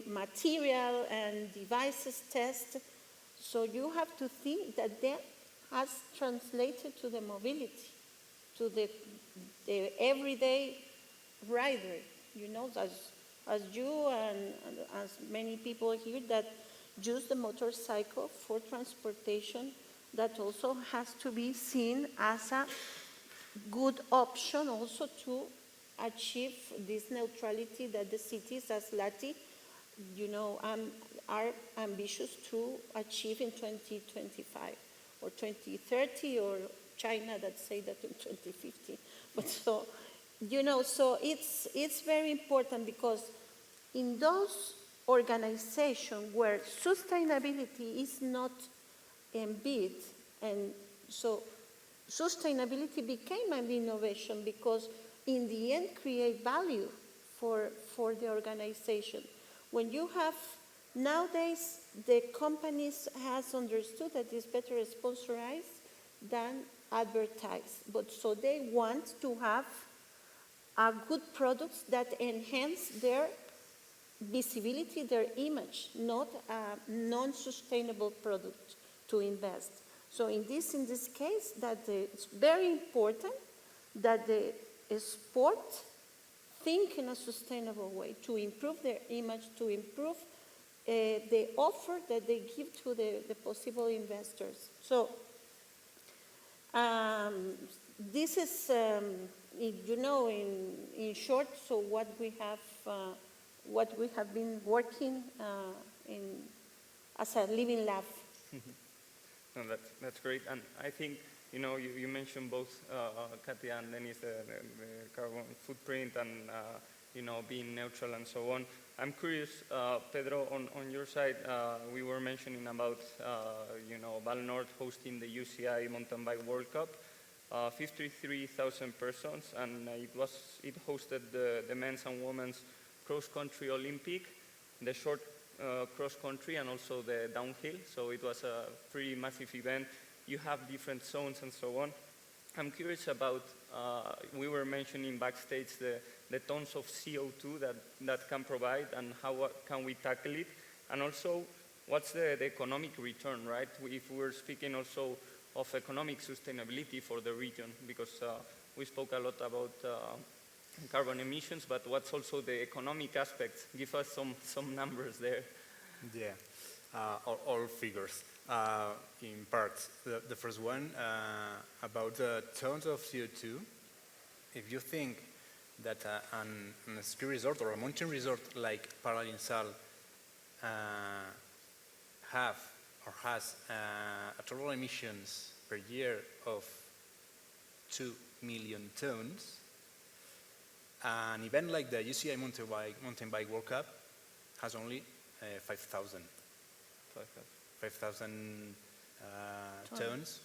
material and devices test, so you have to think that that has translated to the mobility, to the everyday rider, as you and as many people here that use the motorcycle for transportation, that also has to be seen as a good option also to achieve this neutrality that the cities as LATI, are ambitious to achieve in 2025 or 2030, or China that say that in 2050. But so, so it's very important, because in those organizations where sustainability is not embedded, and so sustainability became an innovation, because in the end create value for the organization. When you have, nowadays the companies has understood that it's better sponsorized than advertise, but so they want to have good products that enhance their visibility, their image, not a non-sustainable product to invest. So in this case, that it's very important that the sport think in a sustainable way to improve their image, to improve the offer that they give to the possible investors. So this is, in short, so what we have been working as a living lab. No, that's great. And I think, you mentioned both Katia and Dennis, the carbon footprint and, being neutral and so on. I'm curious, Pedro, on your side, we were mentioning about, Val North hosting the UCI Mountain Bike World Cup, 53,000 persons, and it hosted the men's and women's cross-country Olympic, the short cross-country, and also the downhill. So it was a pretty massive event. You have different zones and so on. I'm curious about, we were mentioning backstage the tons of CO2 that can provide and how can we tackle it, and also what's the economic return, right? If we're speaking also of economic sustainability for the region, because we spoke a lot about carbon emissions, but what's also the economic aspects? Give us some numbers there. Yeah, all figures. In parts. The first one, about the tons of CO2. If you think that a ski resort or a mountain resort like Paralinsal has total emissions per year of 2 million tons, an event like the GSIC Mountain Bike World Cup has only 5,000 tons.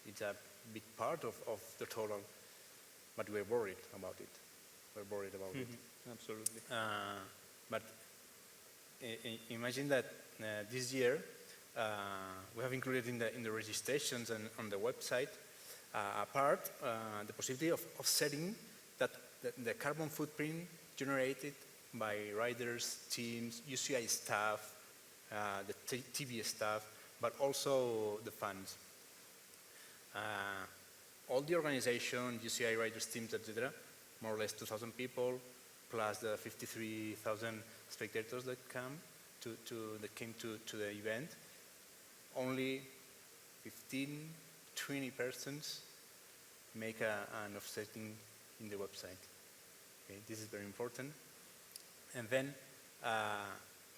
It's a big part of the total, but we're worried about it. Absolutely. But imagine that this year we have included in the registrations and on the website a part, the possibility of setting that the carbon footprint generated by riders, teams, UCI staff, the TV staff, but also the fans. All the organization, UCI riders, teams, etc., more or less 2,000 people, plus the 53,000 spectators that came to the event. Only 15, 20 persons make an offsetting in the website. Okay, this is very important. And then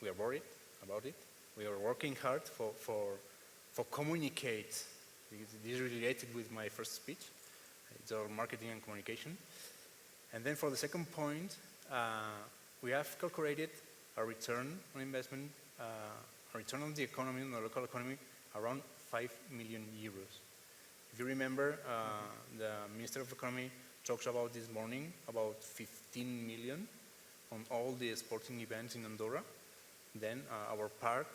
we are worried about it. We are working hard for communicate. This is related with my first speech. It's our marketing and communication. And then for the second point, we have calculated a return on investment, a return on the economy, on the local economy, around 5 million euros. If you remember, the Minister of Economy talks about this morning, about 15 million on all the sporting events in Andorra. Then our part,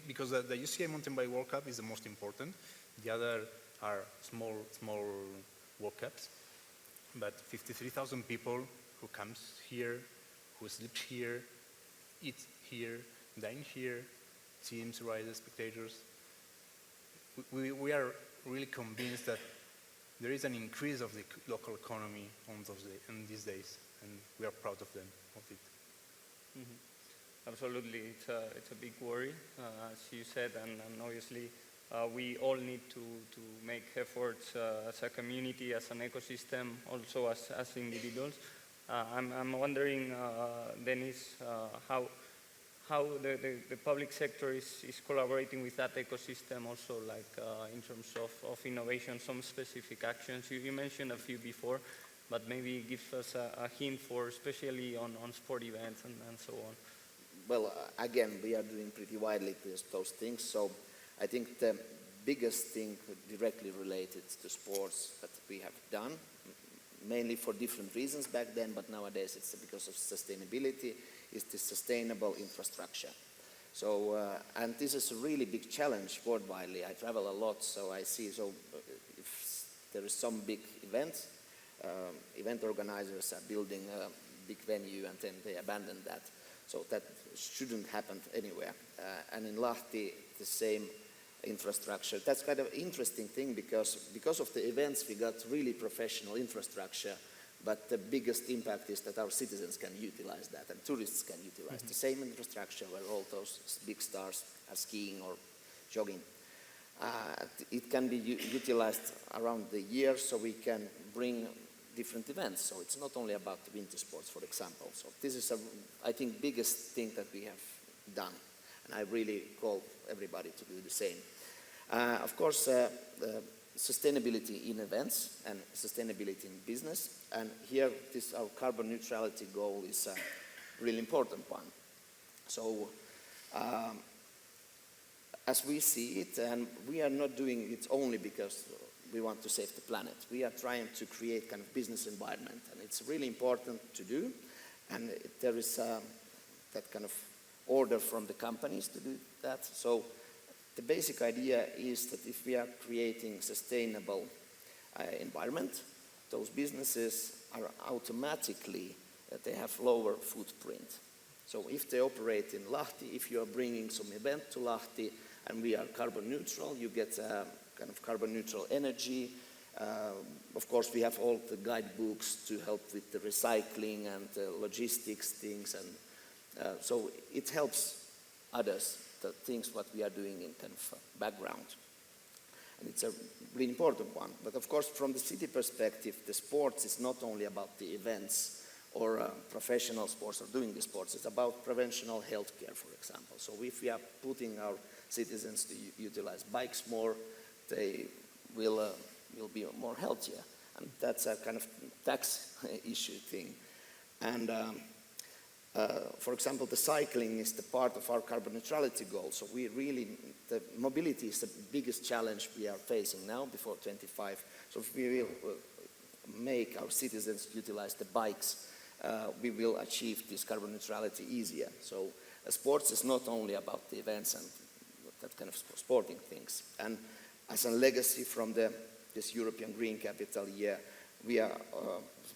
because the UCI Mountain Bike World Cup is the most important. The other are small World Cups. But 53,000 people who comes here, who sleeps here, eats here, dine here, teams, riders, spectators. We are really convinced that there is an increase of the local economy on these days, and we are proud of them, of it. Mm-hmm. Absolutely, it's a big worry, as you said, and obviously we all need to make efforts as a community, as an ecosystem, also as individuals. I'm wondering, Dennis, how the public sector is collaborating with that ecosystem also, like in terms of innovation, some specific actions. You mentioned a few before, but maybe give us a hint for, especially on sport events and so on. Well, again, we are doing pretty widely those things. So I think the biggest thing directly related to sports that we have done, mainly for different reasons back then, but nowadays it's because of sustainability, is the sustainable infrastructure. So, and this is a really big challenge worldwide. I travel a lot, so I see, so if there is some big event, event organizers are building a big venue and then they abandon that. So that shouldn't happen anywhere. And in Lahti, the same infrastructure. That's kind of interesting thing because of the events, we got really professional infrastructure, but the biggest impact is that our citizens can utilize that and tourists can utilize the same infrastructure where all those big stars are skiing or jogging. It can be utilized around the year, so we can bring different events. So it's not only about the winter sports, for example. So this is, I think, biggest thing that we have done. And I really call everybody to do the same. Of course, sustainability in events and sustainability in business. And here, our carbon neutrality goal is a really important one. So, as we see it, and we are not doing it only because we want to save the planet. We are trying to create kind of business environment, and it's really important to do. And there is that kind of order from the companies to do that. So the basic idea is that if we are creating sustainable environment, those businesses are automatically, they have lower footprint. So if they operate in Lahti, if you are bringing some event to Lahti and we are carbon neutral, you get kind of carbon neutral energy. Of course, we have all the guidebooks to help with the recycling and the logistics things, and so it helps others, the things what we are doing in kind of background. And it's a really important one. But of course, from the city perspective, the sports is not only about the events or professional sports or doing the sports. It's about preventional healthcare, for example. So if we are putting our citizens to utilize bikes more, they will be more healthier. And that's a kind of tax issue thing. And for example, the cycling is the part of our carbon neutrality goal. So we really, the mobility is the biggest challenge we are facing now before 25. So if we will make our citizens utilize the bikes, we will achieve this carbon neutrality easier. So sports is not only about the events and that kind of sporting things. And as a legacy from this European Green Capital year, we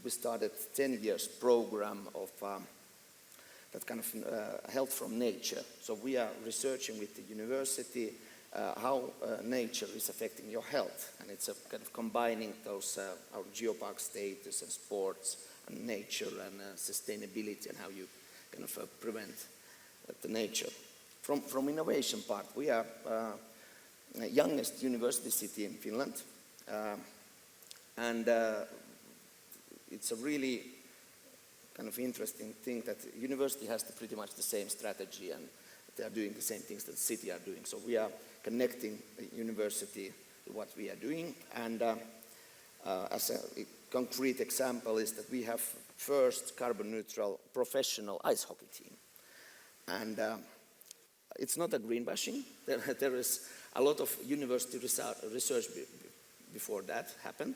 started 10 years program of that kind of health from nature. So we are researching with the university how nature is affecting your health. And it's a kind of combining those, our geopark status and sports and nature and sustainability and how you kind of prevent the nature. From innovation part, we are the youngest university city in Finland. And it's a really kind of interesting thing that university has pretty much the same strategy and they are doing the same things that the city are doing. So we are connecting the university to what we are doing. And as a concrete example is that we have first carbon neutral professional ice hockey team. And it's not a green bashing. There is a lot of university research before that happened.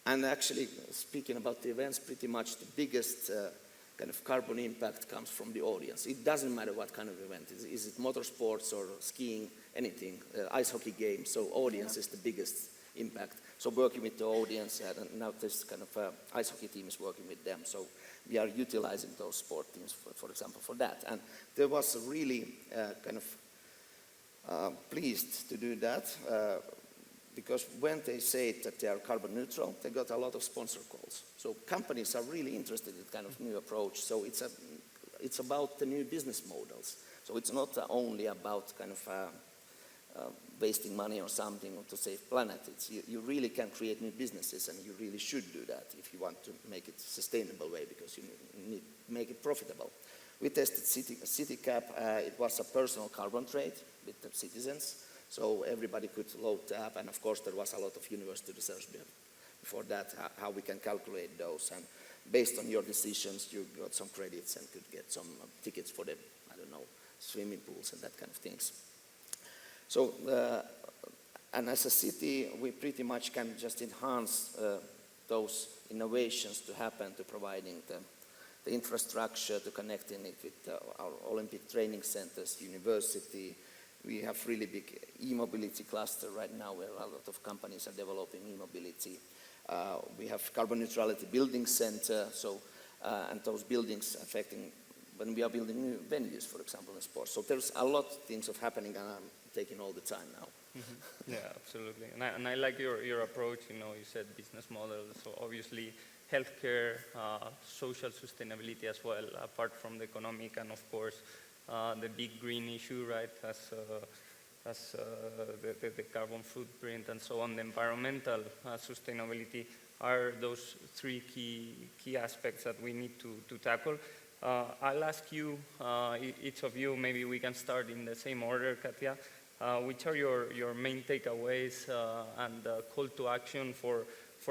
And actually, speaking about the events, pretty much the biggest kind of carbon impact comes from the audience. It doesn't matter what kind of event. Is it motorsports or skiing, anything, ice hockey game. So audience is the biggest impact. So working with the audience, and now this kind of ice hockey team is working with them. So we are utilizing those sport teams, for example, for that. And there was a really kind of pleased to do that. Because when they say that they are carbon neutral, they got a lot of sponsor calls. So companies are really interested in kind of new approach. So it's about the new business models. So it's not only about kind of wasting money or something to save planet. You really can create new businesses, and you really should do that if you want to make it sustainable way, because you need to make it profitable. We tested City Cap. It was a personal carbon trade with the citizens. So everybody could load the app, and of course there was a lot of university research before that, how we can calculate those. And based on your decisions, you got some credits and could get some tickets for the, I don't know, swimming pools and that kind of things. So, and as a city, we pretty much can just enhance those innovations to happen, to providing the infrastructure, to connecting it with our Olympic training centers, university. We have really big e-mobility cluster right now where a lot of companies are developing e-mobility. We have carbon neutrality building center, so and those buildings affecting when we are building new venues, for example, in sports. So there's a lot of things of happening, and I'm taking all the time now. Mm-hmm. Yeah, absolutely. And I like your approach. You know, you said business model, so obviously healthcare, social sustainability as well, apart from the economic, and of course the big green issue, right, as the carbon footprint and so on, the environmental sustainability are those three key aspects that we need to tackle. I'll ask you, each of you, maybe we can start in the same order, Katja. Which are your main takeaways and call to action for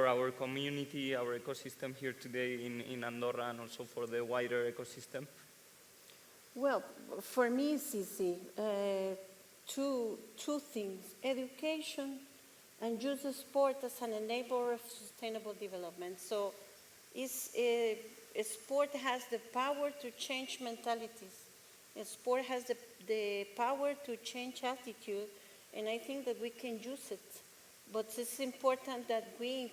our community, our ecosystem here today in Andorra, and also for the wider ecosystem? Well, for me it's easy. Two things: education and use the sport as an enabler of sustainable development. So sport has the power to change mentalities. Sport has the power to change attitude and I think that we can use it. But it's important that we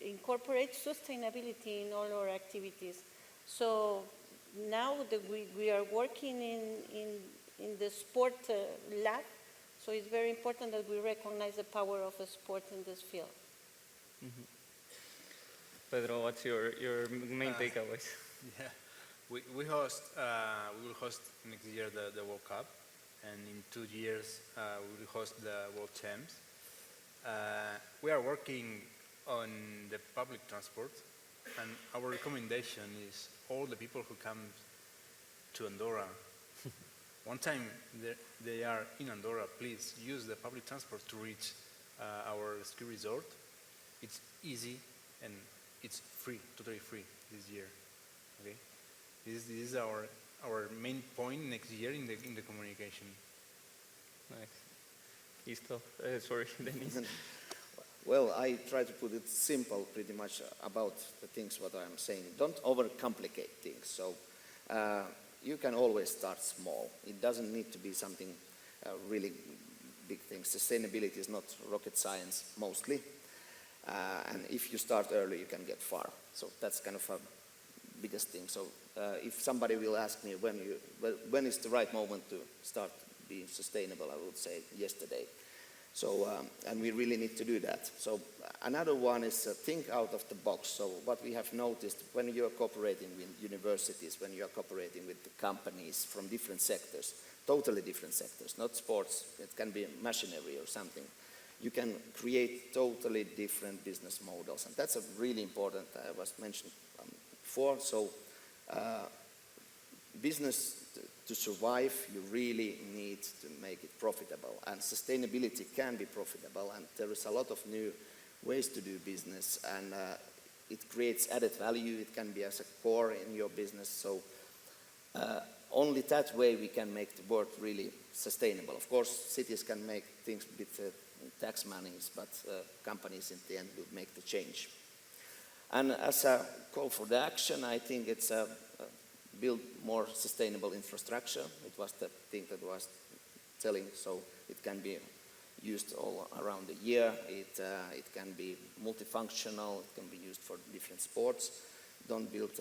incorporate sustainability in all our activities. So now that we are working in the sport lab, so it's very important that we recognize the power of a sport in this field. Pedro, what's your main takeaways? Yeah, we will host next year the World Cup, and in 2 years we will host the World Champs. We are working on the public transport, and our recommendation is all the people who come to Andorra, one time they are in Andorra, please use the public transport to reach our ski resort. It's easy and it's free, totally free this year. Okay, this is our main point next year in the communication. Nice. Sorry, Dennis. Well, I try to put it simple, pretty much about the things what I'm saying. Don't overcomplicate things. So you can always start small. It doesn't need to be something really big thing. Sustainability is not rocket science mostly. And if you start early, you can get far. So that's kind of a biggest thing. So if somebody will ask me when is the right moment to start being sustainable, I would say yesterday. So, and we really need to do that. So another one is think out of the box. So what we have noticed when you are cooperating with universities, when you are cooperating with the companies from different sectors, totally different sectors, not sports, it can be machinery or something, you can create totally different business models. And that's a really important, was mentioned before. So business to survive, you really need to make it profitable. And sustainability can be profitable, and there is a lot of new ways to do business, and it creates added value. It can be as a core in your business. So only that way we can make the world really sustainable. Of course, cities can make things with tax monies, but companies in the end will make the change. And as a call for the action, I think it's build more sustainable infrastructure. It was the thing that I was telling, so it can be used all around the year. It can be multifunctional, it can be used for different sports. Don't build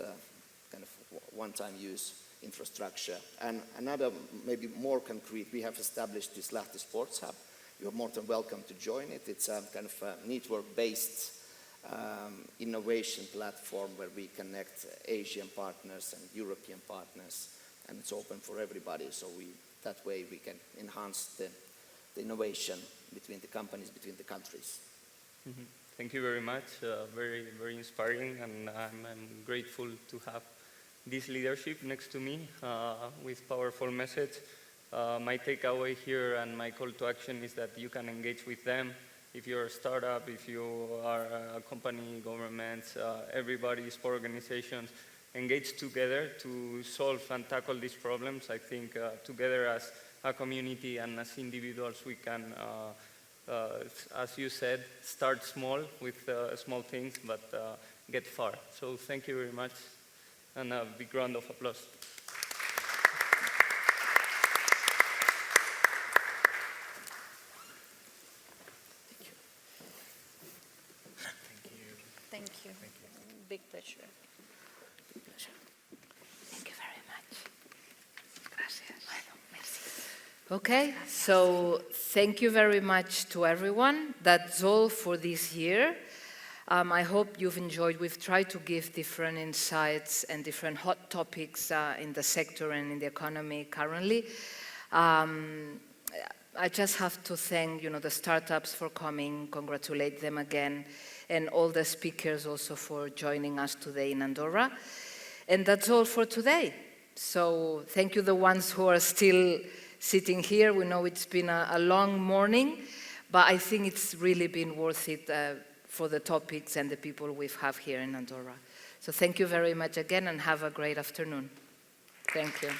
kind of one-time use infrastructure. And another, maybe more concrete, we have established this Lahti Sports Hub. You're more than welcome to join it. It's a kind of a network-based innovation platform where we connect Asian partners and European partners, and it's open for everybody. So that way we can enhance the innovation between the companies, between the countries. Mm-hmm. Thank you very much. Very, very inspiring, and I'm grateful to have this leadership next to me with powerful message. My takeaway here and my call to action is that you can engage with them. If you're a startup, if you are a company, governments, everybody, sport organizations, engage together to solve and tackle these problems. I think together as a community and as individuals we can, as you said, start small with small things, but get far. So thank you very much, and a big round of applause. Thank you. Big pleasure. Thank you very much. Gracias. Okay, so thank you very much to everyone. That's all for this year. I hope you've enjoyed. We've tried to give different insights and different hot topics in the sector and in the economy currently. I just have to thank, the startups for coming, congratulate them again, and all the speakers also for joining us today in Andorra. And that's all for today. So thank you the ones who are still sitting here. We know it's been a long morning, but I think it's really been worth it for the topics and the people we have here in Andorra. So thank you very much again, and have a great afternoon. Thank you.